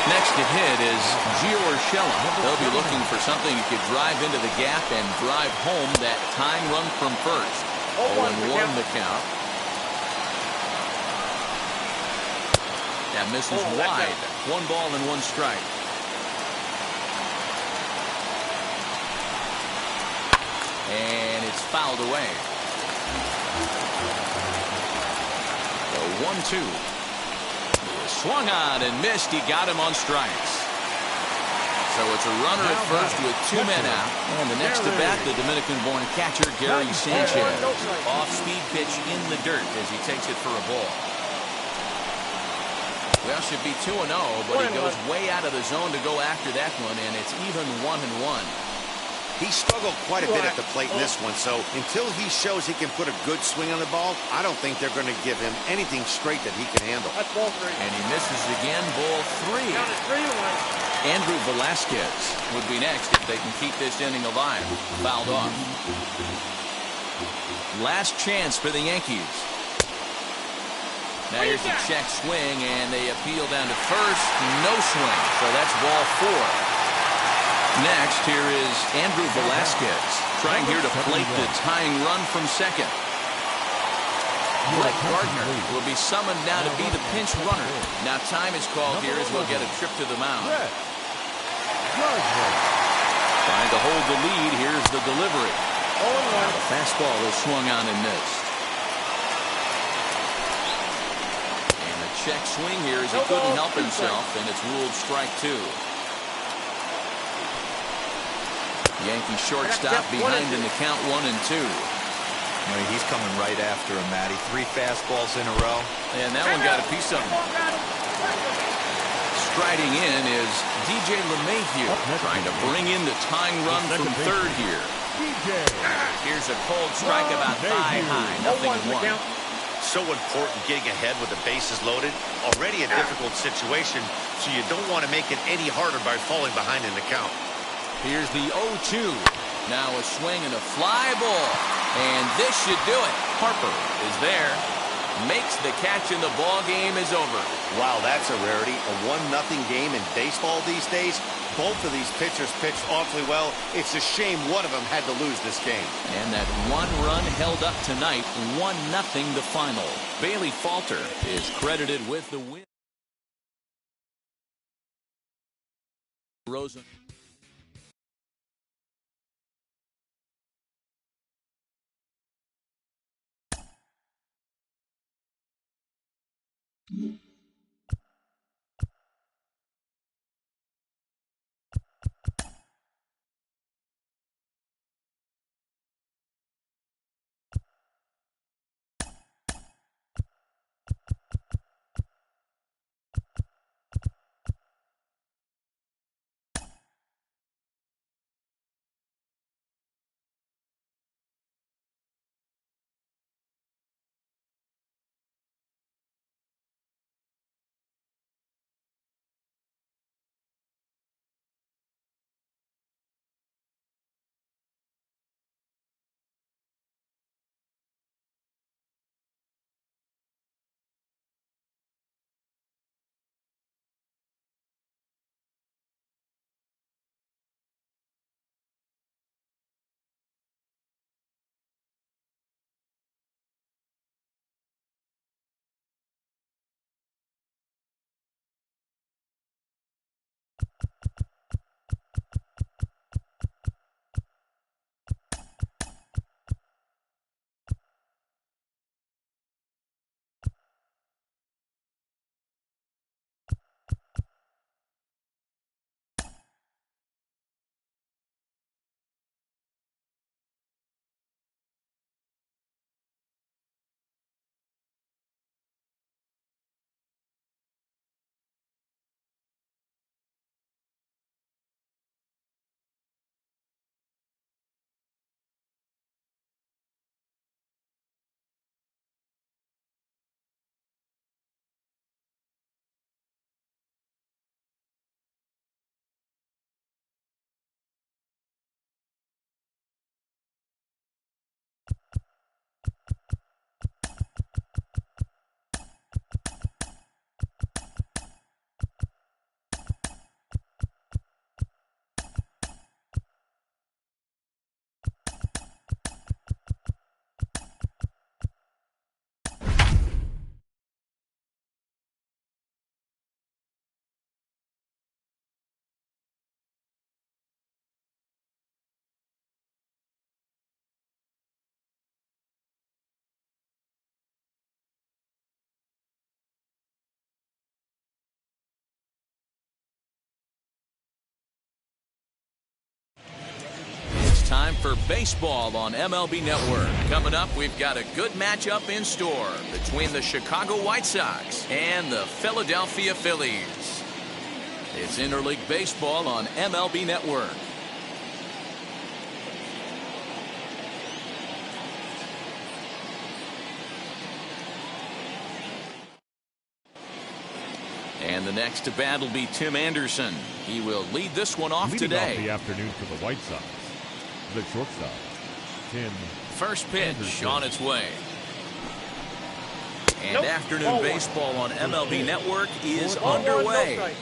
Next to hit is Giorgella. They'll be looking for something that could drive into the gap and drive home that tying run from first. 0-1 the count. That misses wide. 1 ball and 1 strike. And it's fouled away. The 1-2. Swung on and missed. He got him on strikes. So it's a runner at first with 2 men out. And the next to bat, the Dominican-born catcher, Gary Sanchez. Off-speed pitch in the dirt as he takes it for a ball. Well, should be 2-0, but he goes way out of the zone to go after that one, and it's even 1-1. He struggled quite a bit at the plate in this one, so until he shows he can put a good swing on the ball, I don't think they're going to give him anything straight that he can handle. That's ball 3. And he misses again, ball 3. Count it 3-1. Andrew Velasquez would be next if they can keep this inning alive. Fouled off. Last chance for the Yankees. Now here's a check swing, and they appeal down to first. No swing, so that's ball 4. Next, here is Andrew Velasquez, trying here to plate the tying run from second. Brett Gardner will be summoned now to be the pinch runner. Now time is called here as we'll get a trip to the mound. Trying to hold the lead, here's the delivery. The fastball is swung on and missed. And a check swing here as he couldn't help himself, and it's ruled strike 2. Yankee shortstop behind in the count 1-2. He's coming right after him, Matty. 3 fastballs in a row. And that one got a piece of him. Striding in is DJ LeMahieu, trying to bring in the tying run from third here. Here's a cold strike about thigh high. 0-1. So important getting ahead with the bases loaded. Already a difficult situation, so you don't want to make it any harder by falling behind in the count. Here's the 0-2. Now a swing and a fly ball. And this should do it. Harper is there. Makes the catch and the ball game is over. Wow, that's a rarity. A 1-0 game in baseball these days. Both of these pitchers pitched awfully well. It's a shame one of them had to lose this game. And that 1 run held up tonight. 1-0 the final. Bailey Falter is credited with the win. Rosen. time for baseball on MLB Network. Coming up, we've got a good matchup in store between the Chicago White Sox and the Philadelphia Phillies. It's interleague baseball on MLB Network. And the next to bat will be Tim Anderson. He will lead this one off Leading today. Off the afternoon for the White Sox, the shortstop, Tim First pitch Anderson. on its way. And afternoon baseball on MLB Network is underway.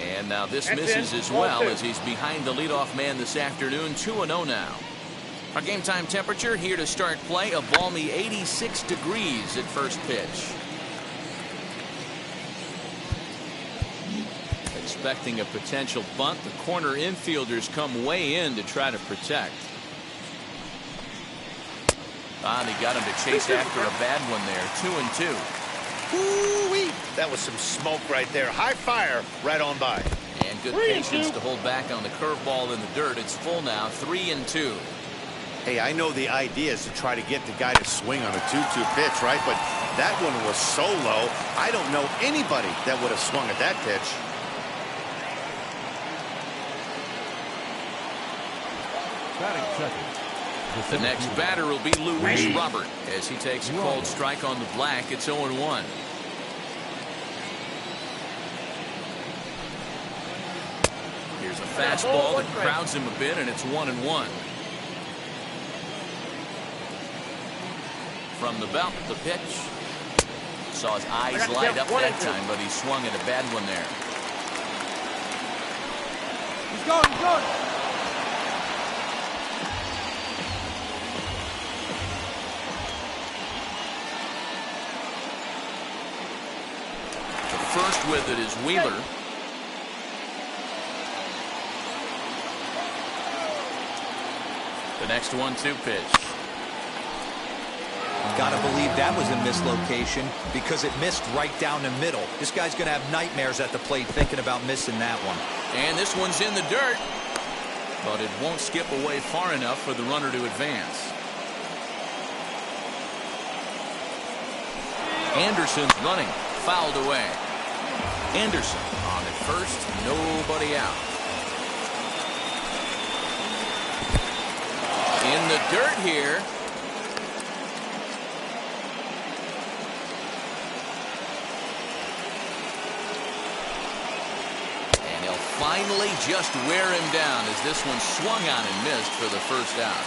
And now this misses as well as he's behind the leadoff man this afternoon. 2-0 now. Our game time temperature here to start play, a balmy 86 degrees at first pitch. Expecting a potential bunt. The corner infielders come way in to try to protect. And he got him to chase after a bad one there. 2-2. Woo-wee. That was some smoke right there. High fire right on by. And good patience to hold back on the curveball in the dirt. It's full now. 3-2. Hey, I know the idea is to try to get the guy to swing on a 2-2 pitch, right? But that one was so low, I don't know anybody that would have swung at that pitch. batting second. The next batter will be Luis Robert as he takes a cold strike on the black. It's 0-1. Here's a fastball that crowds him a bit, and it's 1-1. From the belt, the pitch. Saw his eyes light up that time, but he swung at a bad one there. He's going. The first with it is Wheeler. The next 1-2 pitch. Gotta believe that was a mislocation because it missed right down the middle. This guy's gonna have nightmares at the plate thinking about missing that one. And this one's in the dirt, but it won't skip away far enough for the runner to advance. Anderson's running, fouled away. Anderson on at first, nobody out. In the dirt here. Finally just wear him down as this one swung on and missed for the first out.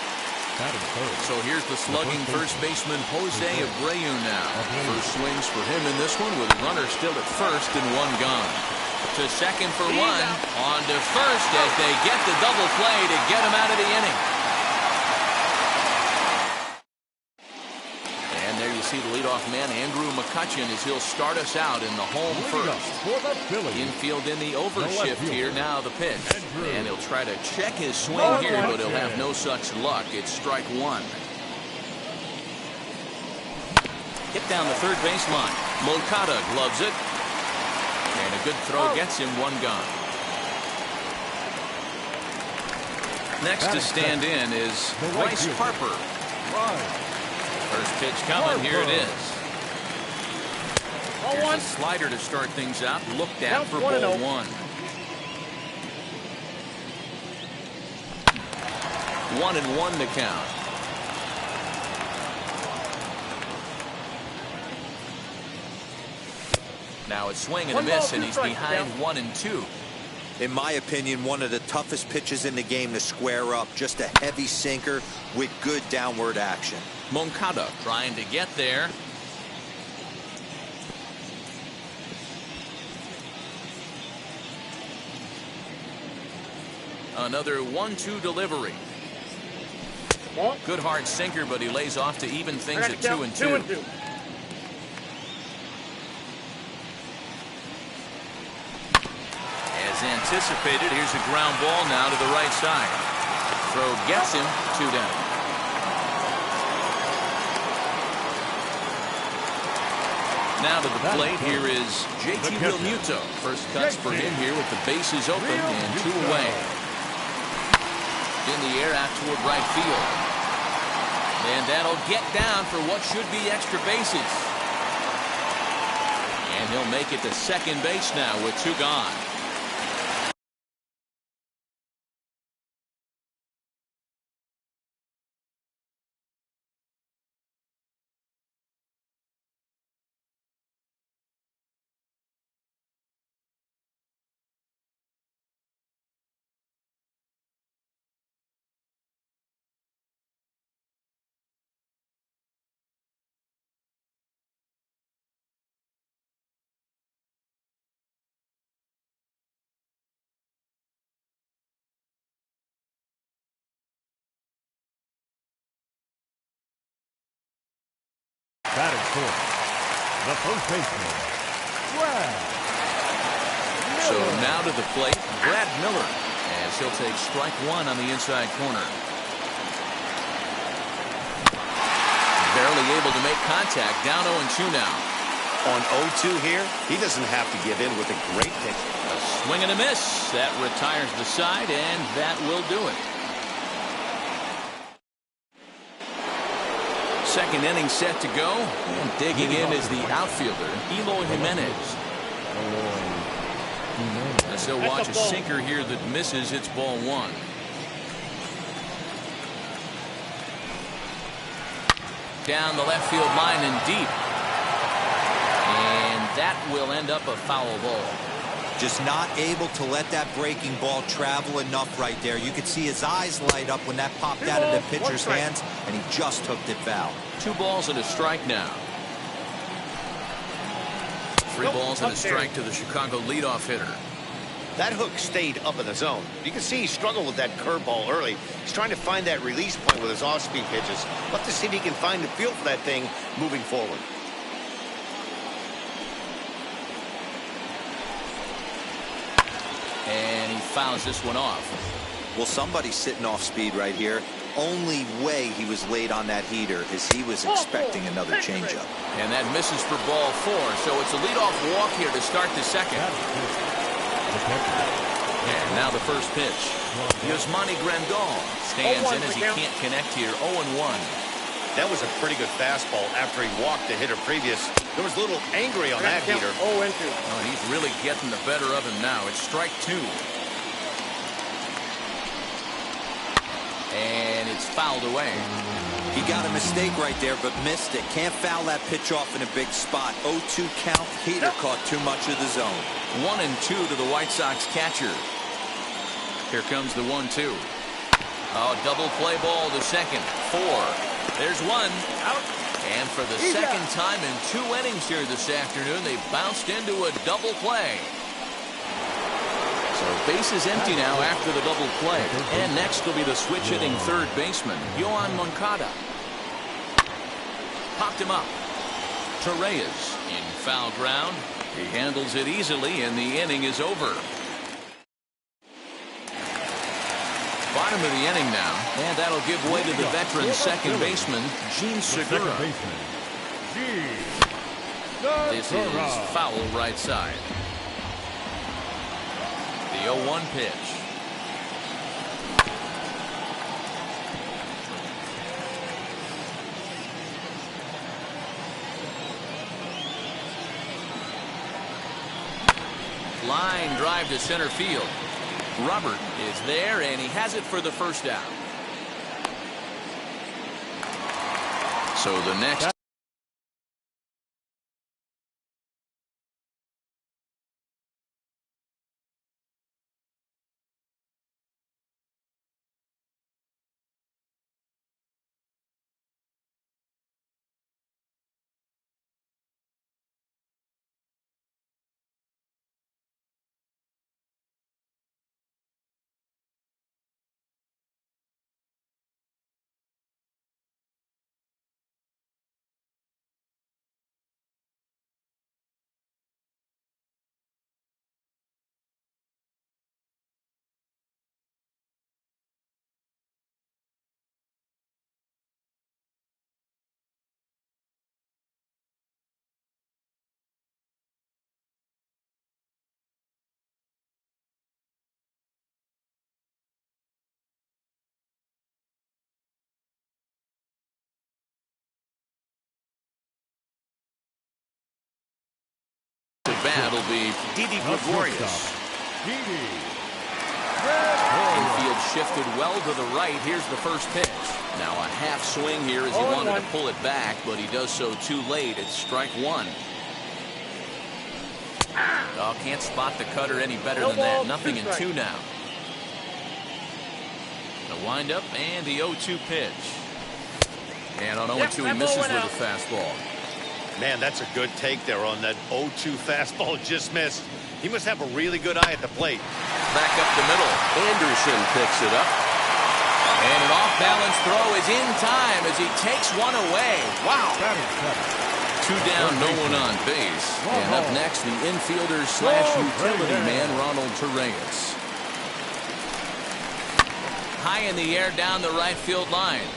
So here's the slugging first baseman Jose Abreu now. First swings for him in this one with a runner still at first and one gone. To second for one. On to first as they get the double play to get him out of the inning. See the leadoff man Andrew McCutchen as he'll start us out in the home first. Infield in the overshift here. Now the pitch. And he'll try to check his swing here, but he'll have no such luck. It's strike one. Hit down the third baseline. Moncada gloves it. And a good throw gets him one gone. Next to stand in is Bryce Harper. First pitch coming, here it is. Here's a slider to start things out, looked at for ball one. 1-1 the count. Now it's swing and a miss, and he's behind 1-2. In my opinion, one of the toughest pitches in the game to square up. Just a heavy sinker with good downward action. Moncada trying to get there. Another 1-2 delivery. Good hard sinker, but he lays off to even things at 2-2. As anticipated, here's a ground ball now to the right side. Throw gets him, 2 down. Now to the plate, here is JT Realmuto. First cuts for him here with the bases open and 2 away. in the air out toward right field. And that'll get down for what should be extra bases. And he'll make it to second base now with 2 gone. Batting fourth, the first baseman, Brad. So now to the plate, Brad Miller, as he'll take strike 1 on the inside corner. Barely able to make contact, down 0-2 now. On 0-2 here, he doesn't have to give in with a great pitch. A swing and a miss. That retires the side, and that will do it. Second inning set to go, and digging in is the outfielder, Eloy Jimenez. As he'll watch a sinker here that misses, it's ball 1. Down the left field line and deep. And that will end up a foul ball. Just not able to let that breaking ball travel enough right there. You could see his eyes light up when that popped out of the pitcher's hands, and he just hooked it foul. 2 balls and a strike now. 3 balls and a strike to the Chicago leadoff hitter. That hook stayed up in the zone. You can see he struggled with that curveball early. He's trying to find that release point with his off-speed pitches. Love to see if he can find the feel for that thing moving forward. And he fouls this one off. Well, somebody's sitting off speed right here. Only way he was late on that heater is he was expecting another changeup. And that misses for ball 4. So it's a leadoff walk here to start the second. And now the first pitch. Yasmani Grandal stands in as he can't connect here. 0-1. That was a pretty good fastball after he walked the hitter previous. There was a little angry on that heater. 0-2. Oh, he's really getting the better of him now. It's strike 2. And it's fouled away. He got a mistake right there, but missed it. Can't foul that pitch off in a big spot. 0-2 count. Heater caught too much of the zone. 1-2 to the White Sox catcher. Here comes the 1-2. Oh, double play ball to second. 4. There's 1 out. And for the second time in 2 innings here this afternoon, they bounced into a double play. So base is empty now after the double play. And next will be the switch hitting third baseman, Yoan Moncada. Popped him up. Torreyes in foul ground. He handles it easily, and the inning is over. Bottom of the inning now, and that'll give way to the veteran second baseman, Gene Segura. This is foul right side. The 0-1 pitch. Line drive to center field. Robert is there, and he has it for the first out. So the next The bat will be Didi Gregorius. Infield shifted well to the right. Here's the first pitch. Now a half swing here as he wanted to pull it back, but he does so too late. It's strike one. Oh, can't spot the cutter any better than that. Nothing in two now. The windup and the 0-2 pitch. And on 0-2 he misses with a fastball. Man, that's a good take there on that 0-2 fastball. Just missed. He must have a really good eye at the plate. Back up the middle. Anderson picks it up. And an off-balance throw is in time as he takes one away. Wow. Two down, no one on base. And up next, the infielder slash utility man, Ronald Torreyes. High in the air down the right field line.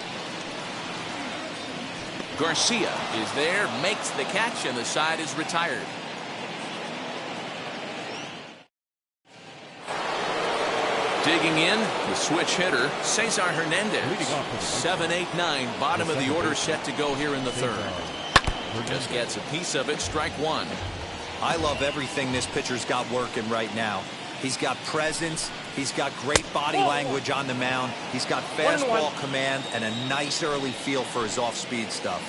Garcia is there, makes the catch, and the side is retired. Digging in, the switch hitter, Cesar Hernandez. 7-8-9, bottom of the order set to go here in the third. Just gets a piece of it, strike one. I love everything this pitcher's got working right now. He's got presence, he's got great body language on the mound, he's got fastball command, and a nice early feel for his off-speed stuff.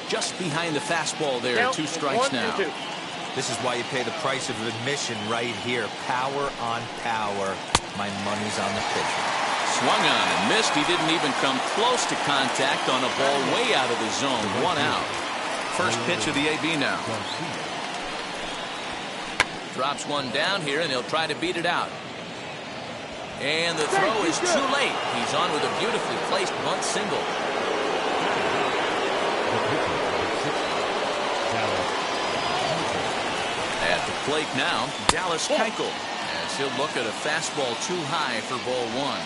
Just behind the fastball there, two strikes now. This is why you pay the price of admission right here. Power on power. My money's on the pitcher. Swung on and missed. He didn't even come close to contact on a ball way out of the zone. One out. First pitch of the AB now. Drops one down here, and he'll try to beat it out. And the throw is too late. He's on with a beautifully placed bunt single. At the plate now, Dallas Keuchel, as he'll look at a fastball too high for ball one.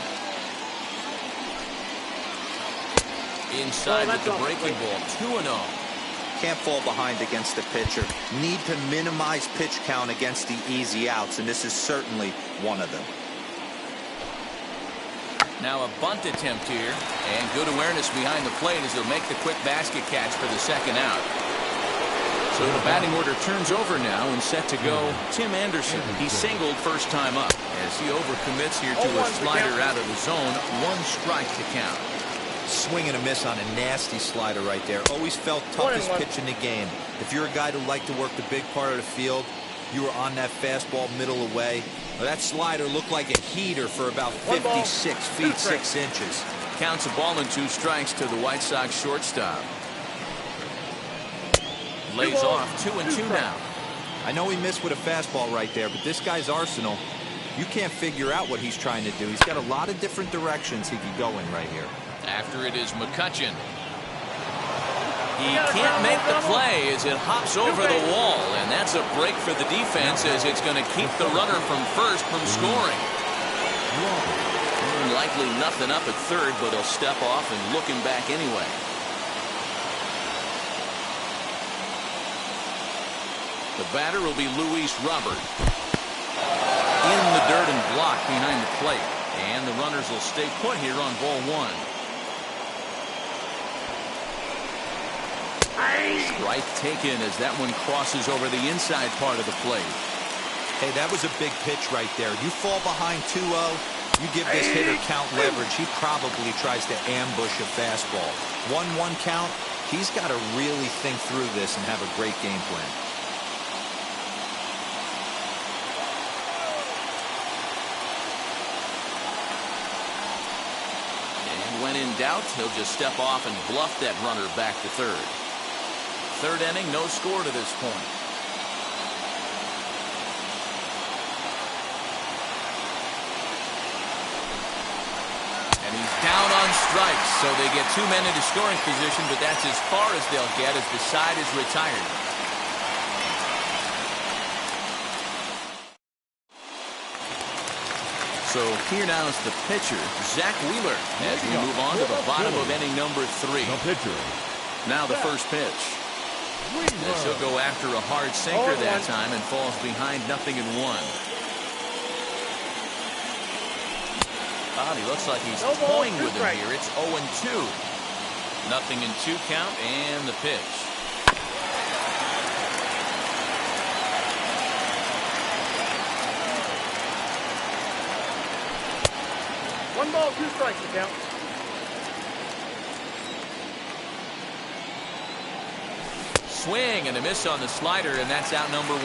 Inside with the breaking ball, 2-0. Can't fall behind against the pitcher. Need to minimize pitch count against the easy outs, and this is certainly one of them. Now a bunt attempt here, and good awareness behind the plate as he'll make the quick basket catch for the second out. So the batting order turns over now and set to go Tim Anderson. He singled first time up as he overcommits here to a slider out of the zone. One strike to count. Swing and a miss on a nasty slider right there. Always felt toughest pitch in the game. If you're a guy who liked to work the big part of the field, you were on that fastball middle away. Well, that slider looked like a heater for about 56 feet 6 inches. Counts a ball and 2 strikes to the White Sox shortstop. Lays off 2-2 now. I know he missed with a fastball right there, but this guy's arsenal, you can't figure out what he's trying to do. He's got a lot of different directions he could go in right here. After it is McCutchen. He can't make the play as it hops over the wall, and that's a break for the defense as it's going to keep the runner from first from scoring. Likely nothing up at third, but he'll step off and look him back anyway. The batter will be Luis Robert. In the dirt and blocked behind the plate, and the runners will stay put here on ball one. Strike taken as that one crosses over the inside part of the plate. Hey, that was a big pitch right there. You fall behind 2-0, you give this hitter count leverage. He probably tries to ambush a fastball. 1-1 count, he's got to really think through this and have a great game plan. And when in doubt, he'll just step off and bluff that runner back to third. Third inning, no score to this point. And he's down on strikes, so they get 2 men into scoring position, but that's as far as they'll get as the side is retired. So here now is the pitcher, Zach Wheeler, as we move on to the bottom of inning number 3. The pitcher. Now the first pitch. As he'll go after a hard sinker that time and falls behind 0-1. He looks like he's toying with him here. It's 0-2. 0-2 count and the pitch. 1 ball, 2 strikes to count. Swing and a miss on the slider, and that's out number 1.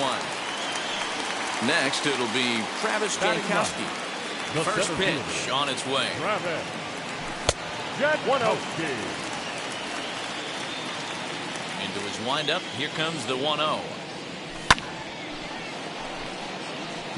Next, it'll be Travis Jankowski. First pitch on its way. Travis Jankowski. Into his windup. Here comes the 1-0.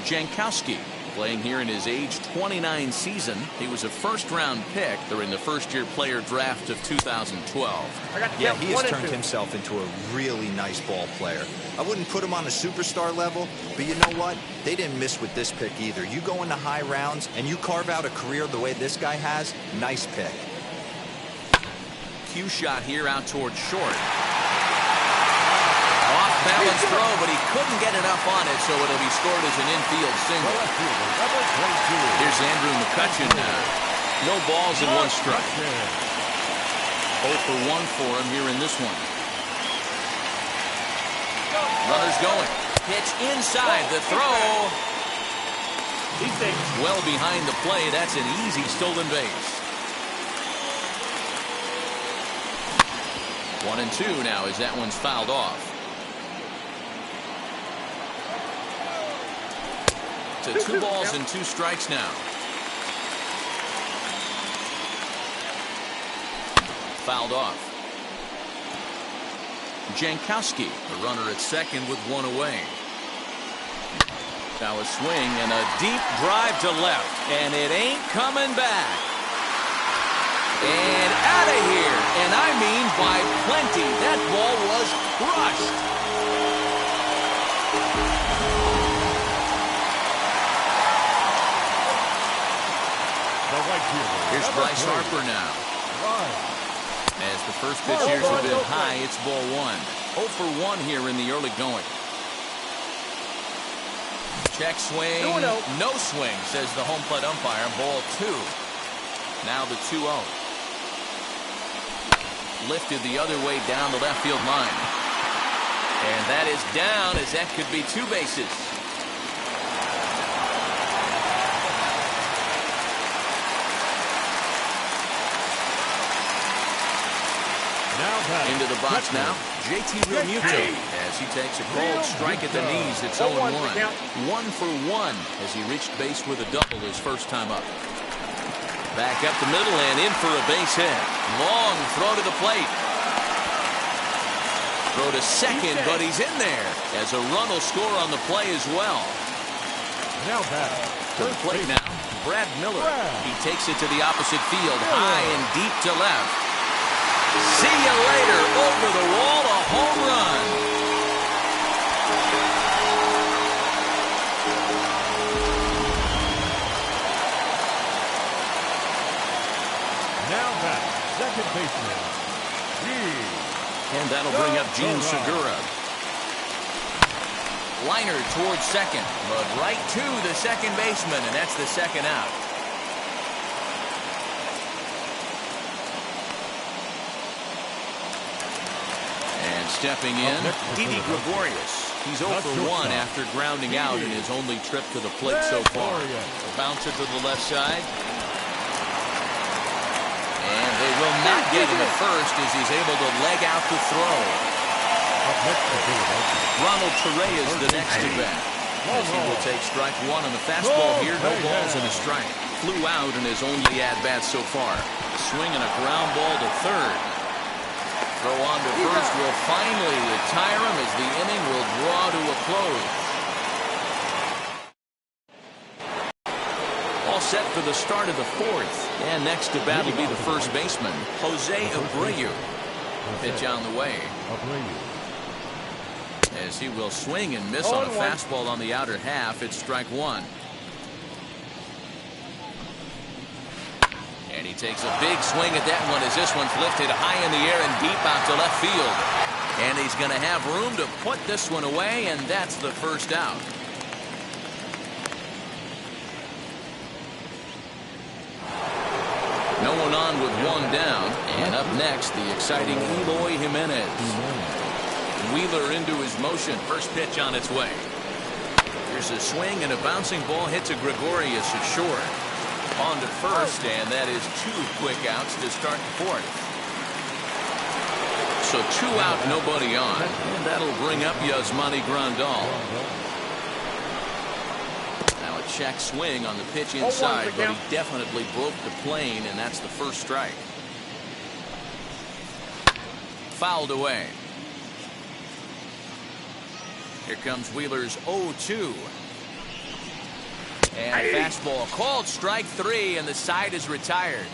Jankowski playing here in his age 29 season. He was a first-round pick during the first-year player draft of 2012. Yeah, he has turned himself into a really nice ball player. I wouldn't put him on a superstar level, but you know what? They didn't miss with this pick either. You go into high rounds and you carve out a career the way this guy has, nice pick. Cue shot here out towards short. Off-balance throw, but he couldn't get enough on it, so it'll be scored as an infield single. Here's Andrew McCutcheon now. No balls and 1 strike. 0 for 1 for him here in this one. Runners going. Pitch inside the throw. Well behind the play. That's an easy stolen base. 1-2 now as that one's fouled off. To 2 balls and 2 strikes now. Fouled off. Jankowski, the runner at second with 1 away. Now a swing and a deep drive to left, and it ain't coming back. And out of here, and I mean by plenty. That ball was crushed. Here's Bryce Harper now. As the first pitch here's a bit high, it's ball 1. 0 for 1 here in the early going. Check swing. No swing, says the home plate umpire. Ball 2. Now the 2-0. Lifted the other way down the left field line. And that is down, as that could be 2 bases. Into the box now, JT Realmuto as he takes a cold strike at the knees. It's 0-1. 1 for 1 as he reached base with a double his first time up. Back up the middle and in for a base hit. Long throw to the plate. Throw to second, but he's in there as a run will score on the play as well. Now back to the plate now, Brad Miller. He takes it to the opposite field, high and deep to left. See you later. Over the wall, a home run. Now back, second baseman. And that'll bring up Gene Segura. Liner towards second, but right to the second baseman, and that's the second out. Stepping in, Didi Gregorius. He's 0 for 1 after grounding out in his only trip to the plate so far. Bouncer to the left side. And they will not get him at first as he's able to leg out the throw. Ronald Torrey is the next to bat. As he will take strike 1 on the fastball here. No balls and a strike. Flew out in his only at-bat so far. Swinging a ground ball to third. Throw on to first will finally retire him as the inning will draw to a close. All set for the start of the 4th. And next to bat will be the first baseman, Jose Abreu. Pitch on the way. As he will swing and miss on a fastball on the outer half. It's strike 1. And he takes a big swing at that one as this one's lifted high in the air and deep out to left field. And he's going to have room to put this one away, and that's the first out. No one on with 1 down. And up next, the exciting Eloy Jimenez. Wheeler into his motion. First pitch on its way. Here's a swing and a bouncing ball hit to Gregorius at short. On to first, and that is 2 quick outs to start the 4th. So 2 out, nobody on, and that'll bring up Yasmani Grandal. Now a check swing on the pitch inside, but he definitely broke the plane, and that's the first strike. Fouled away. Here comes Wheeler's 0-2. And fastball called strike 3, and the side is retired.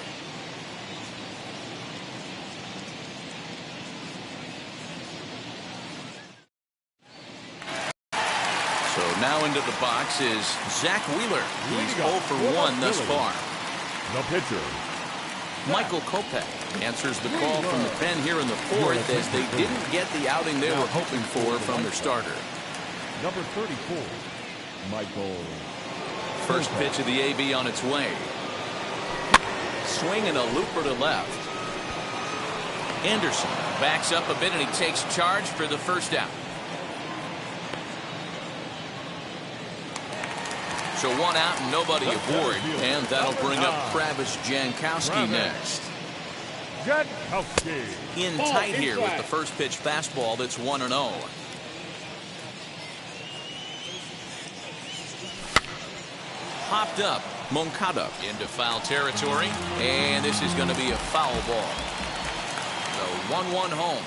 So now into the box is Zach Wheeler. He's 0 for 1 thus far. The pitcher, Michael Kopech answers the call from the pen here in the 4th as they didn't get the outing they were hoping for from their starter. number 34, Michael. First pitch of the AB on its way. Swing and a looper to left. Anderson backs up a bit and he takes charge for the first out. So 1 out and nobody aboard, and that'll bring up Travis Jankowski next. Jankowski. In tight here with the first pitch fastball that's 1-0. Popped up, Moncada into foul territory, and this is going to be a foul ball. So 1-1 home.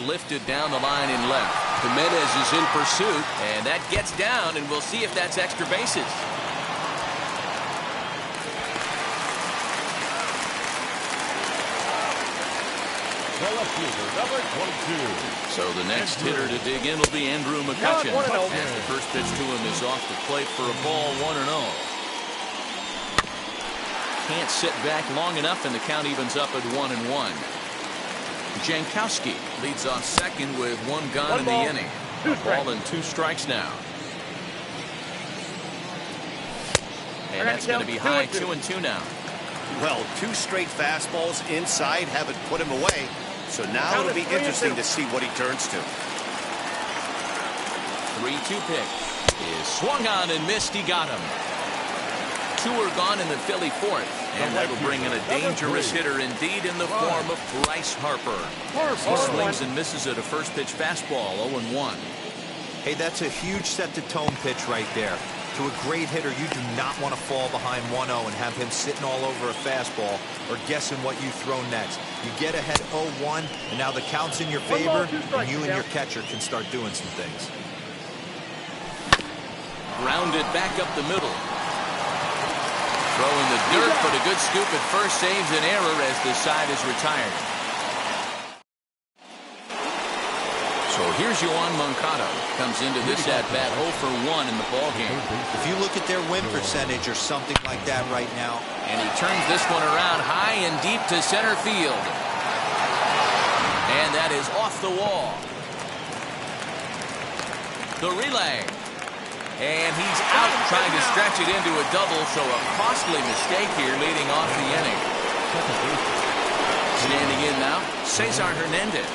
Lifted down the line in left. Jimenez is in pursuit, and that gets down, and we'll see if that's extra bases. The left fielder, number 22. So the next hitter to dig in will be Andrew McCutcheon. As the first pitch to him is off the plate for a ball, 1-0. Can't sit back long enough, and the count evens up at 1-1. Jankowski leads off second with 1 gone in the inning. A ball and 2 strikes now. And that's going to be high, 2-2 now. Well, 2 straight fastballs inside haven't put him away. So now it'll be interesting to see what he turns to. 3-2 pitch is swung on and missed. He got him. 2 are gone in the Philly 4th, and that'll bring in a dangerous hitter indeed in the form of Bryce Harper. He swings and misses at a first pitch fastball, 0-1. Hey, that's a huge set-the-tone pitch right there. To a great hitter, you do not want to fall behind 1-0 and have him sitting all over a fastball or guessing what you throw next. You get ahead 0-1, and now the count's in your favor, and you and your catcher can start doing some things. Grounded back up the middle. Throwing the dirt, but a good scoop at first saves an error as the side is retired. So here's Yoan Moncada. Comes into this at-bat 0 for 1 in the ballgame. If you look at their win percentage or something like that right now. And he turns this one around high and deep to center field. And that is off the wall. The relay. And he's out trying to stretch it into a double, so a costly mistake here leading off the inning. Standing in now, Cesar Hernandez.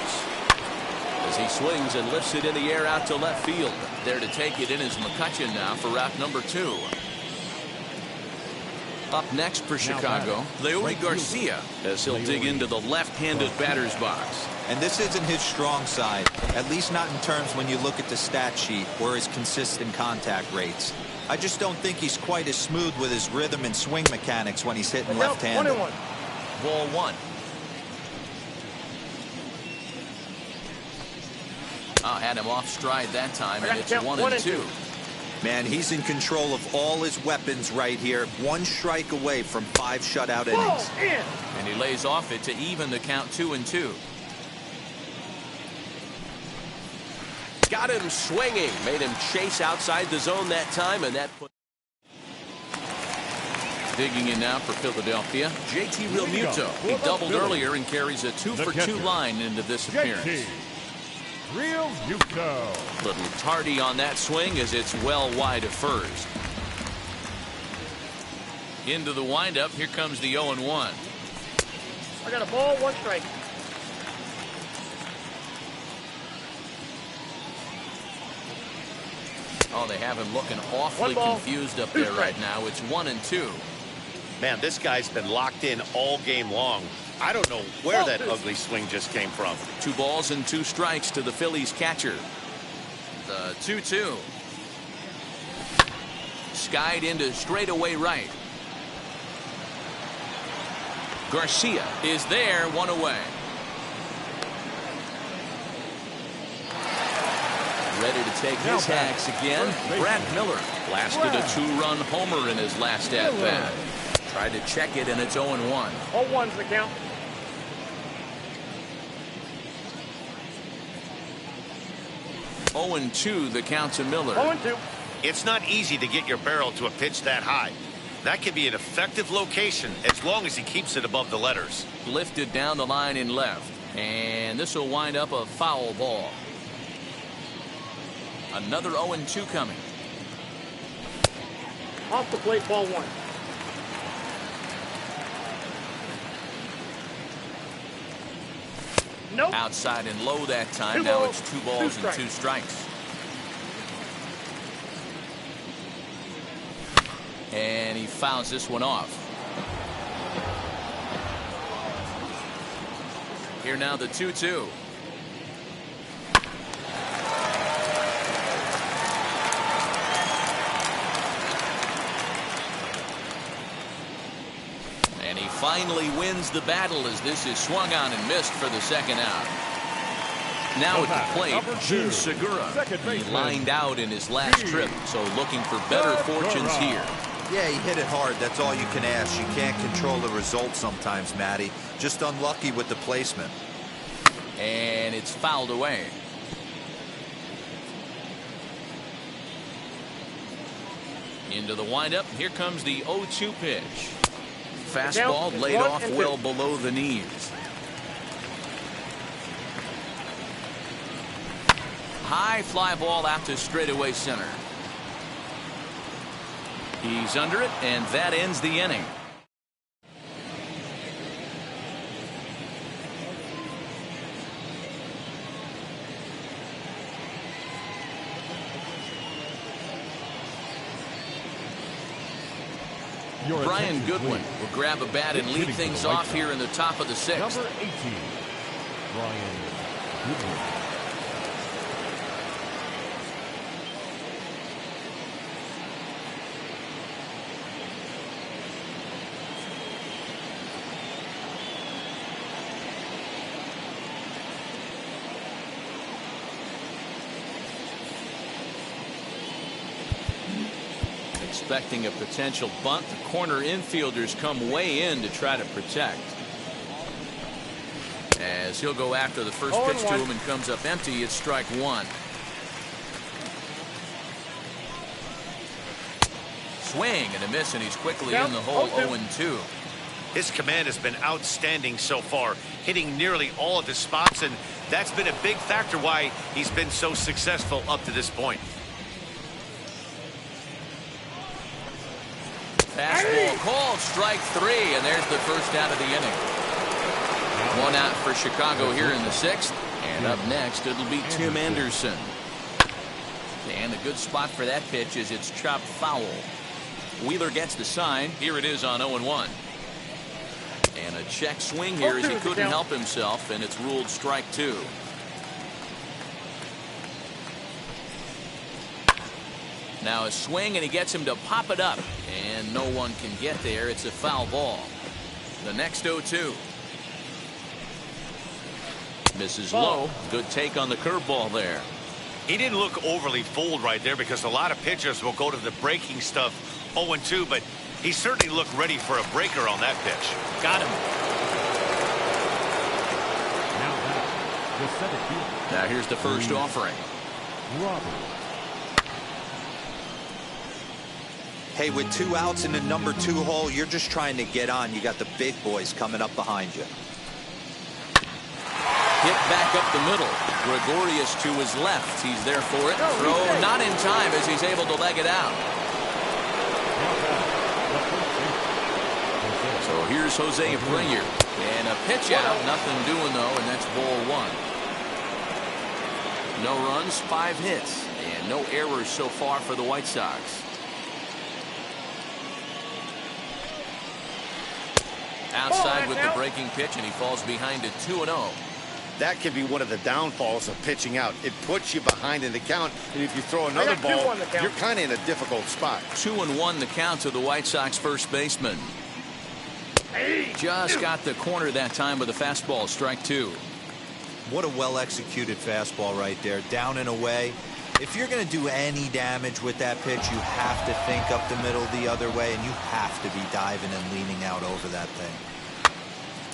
As he swings and lifts it in the air out to left field. There to take it in is McCutcheon now for route number 2. Up next for Chicago, Leody Garcia, as he'll dig into the left-handed batter's box. And this isn't his strong side, at least not in terms when you look at the stat sheet or his consistent contact rates. I just don't think he's quite as smooth with his rhythm and swing mechanics when he's hitting left-handed. Ball 1. Had him off stride that time, and it's 1-2. Man, he's in control of all his weapons right here. 1 strike away from 5 shutout innings. And he lays off it to even the count 2-2. Got him swinging. Made him chase outside the zone that time, and that put... Digging in now for Philadelphia, JT Realmuto. He doubled earlier and carries a 2 for 2 line into this appearance. Realmuto. Little tardy on that swing as it's well wide of first. Into the windup. Here comes the 0-1. I got a ball, 1 strike. Oh, they have him looking awfully confused up there right now. It's 1-2. Man, this guy's been locked in all game long. I don't know where that ugly swing just came from. 2 balls and 2 strikes to the Phillies catcher. The 2-2. Skied into straightaway right. Garcia is there, 1 away. Ready to take his hacks again. Brad Miller blasted a 2-run homer in his last at-bat. Tried to check it, and it's 0-1. 0-1's the count. 0-2 the count to Miller. 0-2. It's not easy to get your barrel to a pitch that high. That can be an effective location as long as he keeps it above the letters. Lifted down the line in left. And this will wind up a foul ball. Another 0-2 coming. Off the plate, ball 1. Nope. Outside and low that time. Now it's 2 balls and 2 strikes. And he fouls this one off. Here now the 2-2. And he finally wins the battle as this is swung on and missed for the second out. Now at the plate, Jun Segura. He lined out in his last trip, so looking for better fortunes here. Yeah, he hit it hard. That's all you can ask. You can't control the result sometimes, Matty. Just unlucky with the placement. And it's fouled away. Into the windup. Here comes the 0-2 pitch. Fastball laid off well below the knees. High fly ball out to straightaway center. He's under it, and that ends the inning. Brian Goodwin will grab a bat and lead things off here in the top of the 6th. Number 18, Brian Goodwin. Expecting a potential bunt, the corner infielders come way in to try to protect. As he'll go after the first pitch to him and comes up empty, it's strike 1. Swing and a miss, and he's quickly in the hole. 0-2. His command has been outstanding so far, hitting nearly all of his spots, and that's been a big factor why he's been so successful up to this point. Fastball called, strike 3, and there's the first out of the inning. 1 out for Chicago here in the 6th, and up next it'll be Tim Anderson. And the good spot for that pitch is it's chopped foul. Wheeler gets the sign. Here it is on 0-1. And a check swing here as he couldn't help himself, and it's ruled strike 2. Now a swing, and he gets him to pop it up, and no one can get there. It's a foul ball. The next 0-2. Misses low. Good take on the curveball there. He didn't look overly fooled right there because a lot of pitchers will go to the breaking stuff 0-2, but he certainly looked ready for a breaker on that pitch. Got him. Now the center fielder. Now here's the first offering. Robert. Hey, with 2 outs in the number 2 hole, you're just trying to get on. You got the big boys coming up behind you. Hit back up the middle. Gregorius to his left. He's there for it. Throw not in time as he's able to leg it out. So here's Jose Abreu. And a pitch out. Nothing doing, though, and that's ball 1. No runs, 5 hits. And no errors so far for the White Sox. Outside with the breaking pitch, and he falls behind at 2-0. That can be one of the downfalls of pitching out. It puts you behind in the count, and if you throw another ball, you're kind of in a difficult spot. 2-1 the count to the White Sox first baseman. Just got the corner that time with a fastball, strike 2. What a well-executed fastball right there, down and away. If you're going to do any damage with that pitch, you have to think up the middle the other way, and you have to be diving and leaning out over that thing.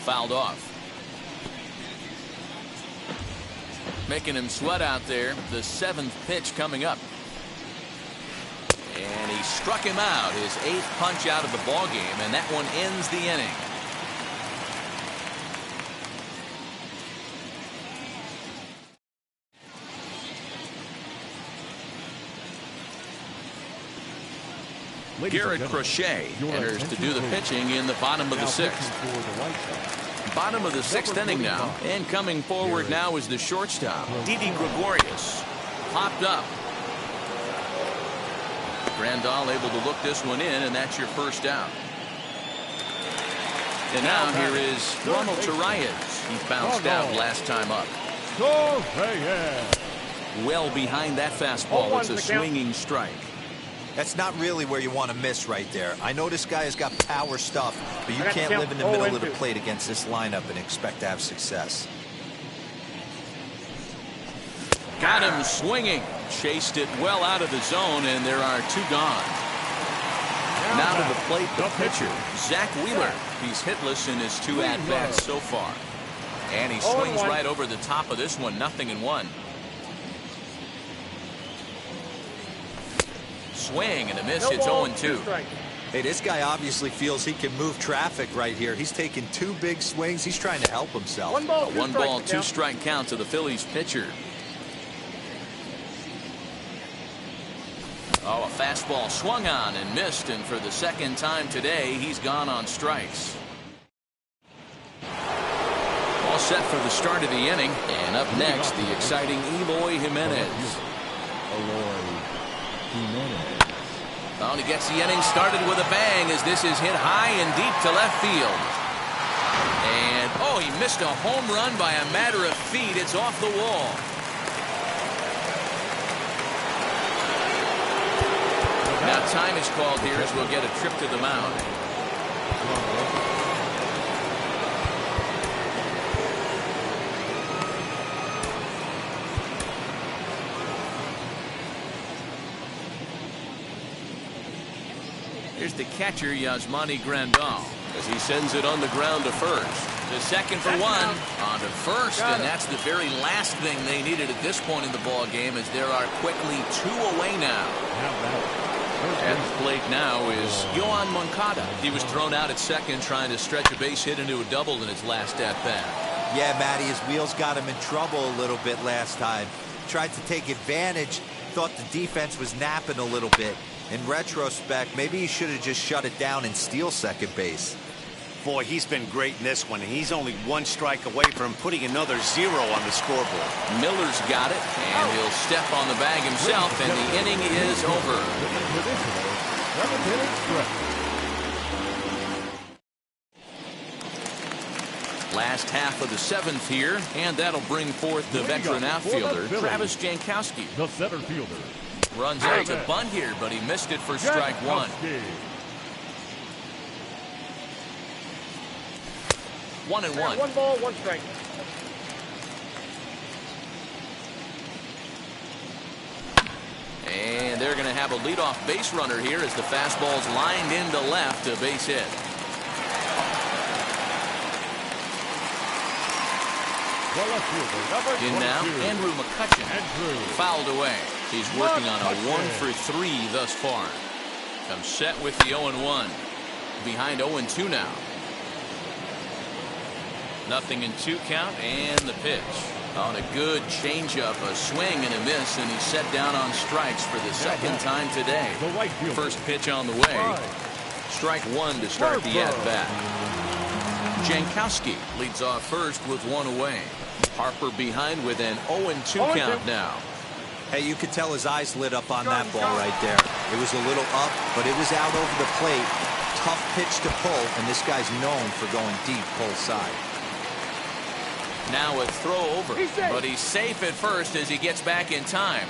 Fouled off. Making him sweat out there. The 7th pitch coming up. And he struck him out. His 8th punch out of the ball game, and that one ends the inning. Garrett Crochet enters to do the pitching in the bottom of the 6th. Bottom of the 6th inning now, and coming forward now is the shortstop, Didi Gregorius. Popped up. Grandal able to look this one in, and that's your first out. And now here is Ronald Torreyes. He bounced out last time up. Well behind that fastball. It's a swinging strike. That's not really where you want to miss right there. I know this guy has got power stuff, but you can't live in the middle of the plate against this lineup and expect to have success. Got him swinging. Chased it well out of the zone, and there are 2 gone. Now to the plate, the pitcher, Zach Wheeler. He's hitless in his 2 at-bats so far. And he swings right over the top of this one, 0-1. Swing and a miss. It's 0-2. Hey, this guy obviously feels he can move traffic right here. He's taking 2 big swings. He's trying to help himself. 1 ball, 2 strike count to the Phillies pitcher. Oh, a fastball swung on and missed, and for the 2nd time today, he's gone on strikes. All set for the start of the inning, and up next, the exciting Eloy Jimenez. Oh, and he gets the inning started with a bang as this is hit high and deep to left field. And, oh, he missed a home run by a matter of feet. It's off the wall. Now time is called here as we'll get a trip to the mound. Here's the catcher, Yasmani Grandal, as he sends it on the ground to first. The second for 1 on to first, and that's the very last thing they needed at this point in the ball game, as there are quickly 2 away now. At the plate now is Yohan Moncada. He was thrown out at second trying to stretch a base hit into a double in his last at-bat. Yeah, Matty, his wheels got him in trouble a little bit last time. Tried to take advantage, thought the defense was napping a little bit. In retrospect, maybe he should have just shut it down and steal second base. Boy, he's been great in this one, and he's only 1 strike away from putting another 0 on the scoreboard. Miller's got it, and he'll step on the bag himself, and the inning is over. Last half of the 7th here, and that'll bring forth the veteran outfielder, Travis Jankowski. The center fielder. Runs out to bunt here, but he missed it for strike 1. 1-1. 1 ball, 1 strike. And they're going to have a leadoff base runner here as the fastball's lined into left, a base hit. In now, Andrew McCutchen. Fouled away. He's working on a 1 for 3 thus far. Comes set with the 0-1. Behind 0-2 now. 0-2 count, and the pitch. On a good changeup, a swing and a miss, and he's set down on strikes for the 2nd time today. First pitch on the way. Strike 1 to start the at-bat. Jankowski leads off first with 1 away. Harper behind with an 0-2 count now. Hey, you could tell his eyes lit up on that ball right there. It was a little up, but it was out over the plate. Tough pitch to pull, and this guy's known for going deep pull side. Now a throw over, but he's safe at first as he gets back in time.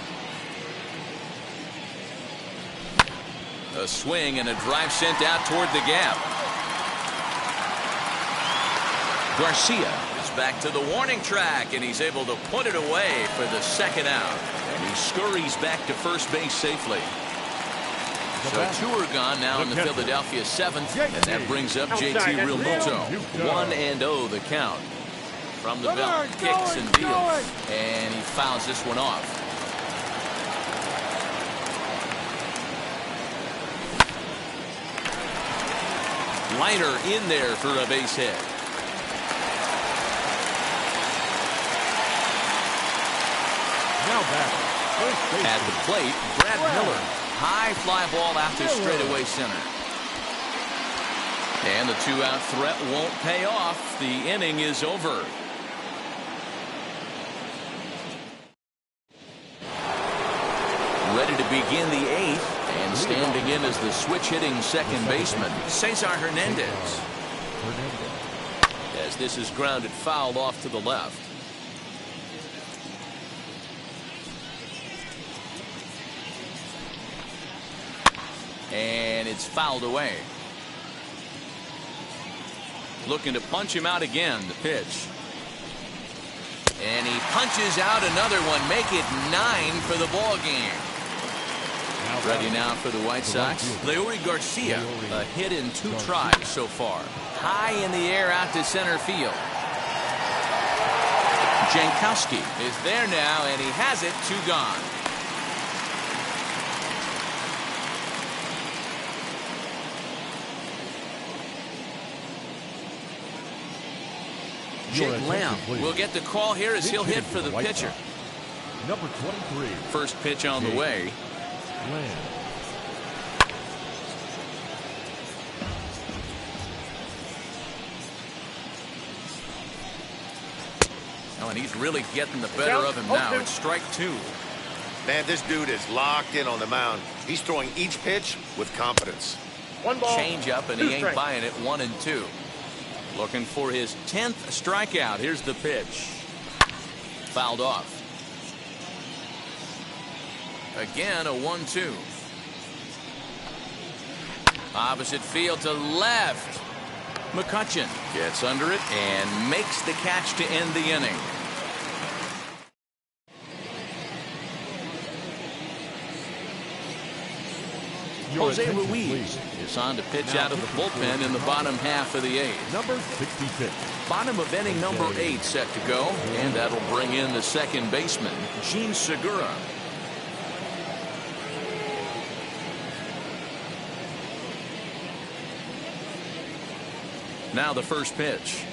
A swing and a drive sent out toward the gap. Garcia is back to the warning track, and he's able to put it away for the second out. And he scurries back to first base safely. So 2 are gone now in the Philadelphia 7th, and that brings up JT Realmuto. 1-0 the count. From the belt, kicks and deals, and he fouls this one off. Liner in there for a base hit. Now back. At the plate, Brad Miller. High fly ball out to straightaway center. And the 2-out threat won't pay off. The inning is over. Ready to begin the 8th, and standing in as the switch-hitting second baseman, Cesar Hernandez. As this is grounded foul off to the left. And it's fouled away. Looking to punch him out again, the pitch. And he punches out another one, make it 9 for the ball game. Ready now for the White Sox. Leury Garcia, a hit in 2 tries so far. High in the air out to center field. Jankowski is there now, and he has it. 2 gone. Jake Lamb will get the call here as he'll hit for the pitcher. Number 23. First pitch on the way. Lamb. Oh, and he's really getting the better of him now. It's strike 2. Man, this dude is locked in on the mound. He's throwing each pitch with confidence. 1 ball. Change up, and he ain't buying it. 1-2. Looking for his 10th strikeout. Here's the pitch. Fouled off. Again, a 1-2. Opposite field to left. McCutchen gets under it and makes the catch to end the inning. Jose Ruiz is on to pitch out of the bullpen in the bottom half of the 8th. Number 66. Bottom of inning number 8 set to go, and that'll bring in the second baseman, Gene Segura. Now the first pitch.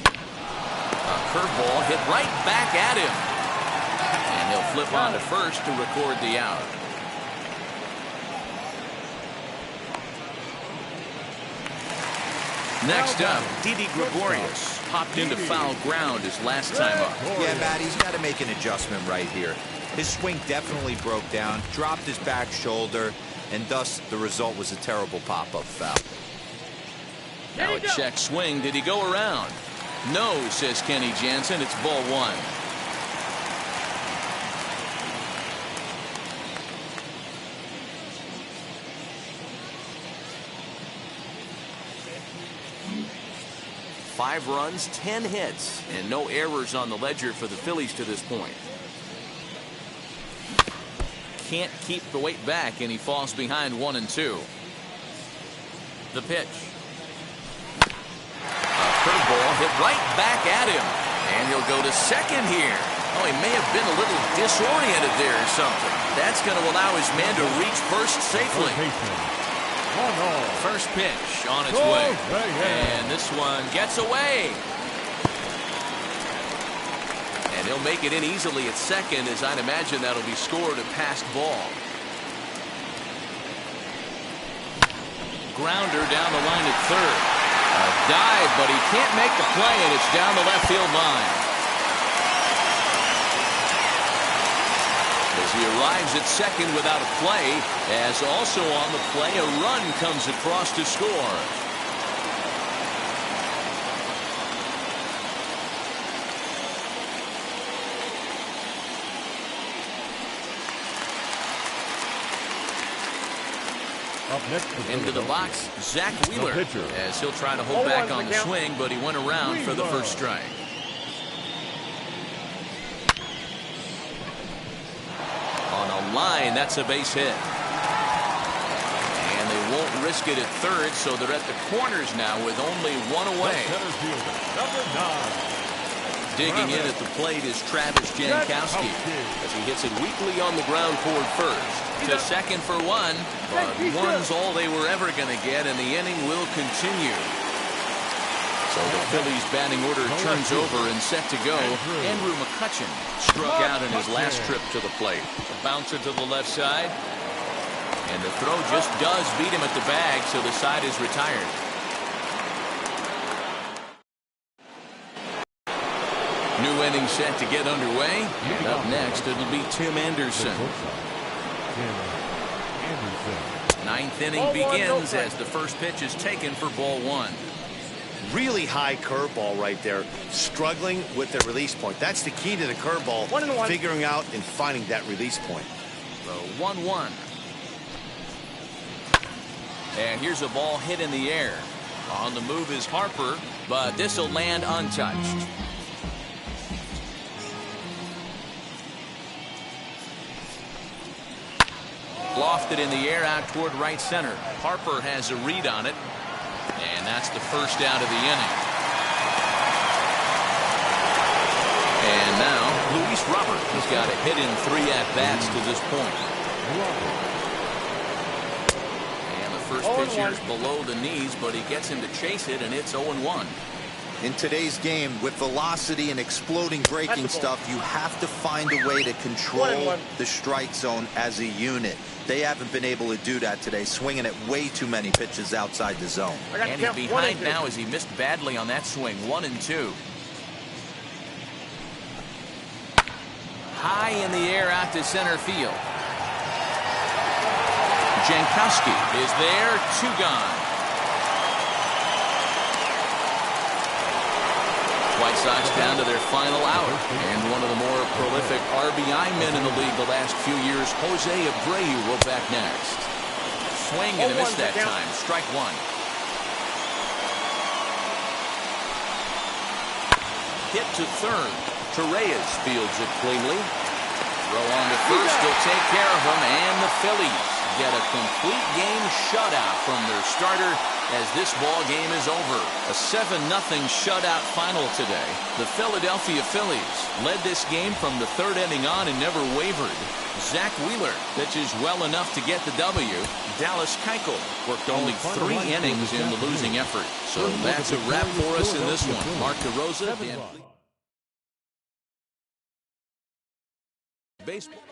A curveball hit right back at him. And he'll flip on to first to record the out. Next up, Didi Gregorius popped into foul ground his last time up. Yeah, Matt, he's got to make an adjustment right here. His swing definitely broke down, dropped his back shoulder, and thus the result was a terrible pop-up foul. Now a check swing. Did he go around? No, says Kenny Jansen. It's ball 1. Five runs, 10 hits, and no errors on the ledger for the Phillies to this point. Can't keep the weight back, and he falls behind 1-2. The pitch. A curveball hit right back at him, and he'll go to second here. Oh, he may have been a little disoriented there or something. That's going to allow his man to reach first safely. First pitch on its way. And this one gets away. And he'll make it in easily at second, as I'd imagine that'll be scored a passed ball. Grounder down the line at third. A dive, but he can't make the play, and it's down the left field line. The as he arrives at second without a play, as also on the play, a run comes across to score. Up next into the box, Zach Wheeler, as he'll try to hold back on the swing, but he went around for the first strike. On a line, that's a base hit. And they won't risk it at third, so they're at the corners now with only one away. Number 9. Digging in at the plate is Travis Jankowski, as he hits it weakly on the ground toward first. To second for one, but one's all they were ever going to get, and the inning will continue. So the Phillies batting order turns over and set to go. Andrew McCutchen struck out in his last trip to the plate. A bouncer to the left side, and the throw just does beat him at the bag, so the side is retired. New inning set to get underway. And up next, it'll be Tim Anderson. Ninth inning begins as the first pitch is taken for ball one. Really high curveball right there. Struggling with the release point. That's the key to the curveball. Figuring out and finding that release point. So 1-1. And here's a ball hit in the air. On the move is Harper, but this will land untouched. Lofted in the air out toward right center. Harper has a read on it, and that's the first out of the inning. And now Luis Robert has got a hit in 3 at-bats to this point. And the first pitch here is below the knees, but he gets him to chase it, and it's 0-1. In today's game, with velocity and exploding breaking stuff, you have to find a way to control the strike zone as a unit. They haven't been able to do that today, swinging at way too many pitches outside the zone. And he's behind now as he missed badly on that swing. 1-2. High in the air out to center field. Jankowski is there, 2 gone. White Sox down to their final out, and one of the more prolific RBI men in the league the last few years, Jose Abreu, will back next. Swing and a miss that time. Strike one. Hit to third. Torreyes fields it cleanly. Throw on to first. He'll take care of him, and the Phillies get a complete game shutout from their starter as this ball game is over. A 7-0 shutout final today. The Philadelphia Phillies led this game from the 3rd inning on and never wavered. Zach Wheeler pitches well enough to get the W. Dallas Keuchel worked only 3 innings in the losing effort. So that's a wrap for us in this one. Mark DeRosa, Dan Baseball.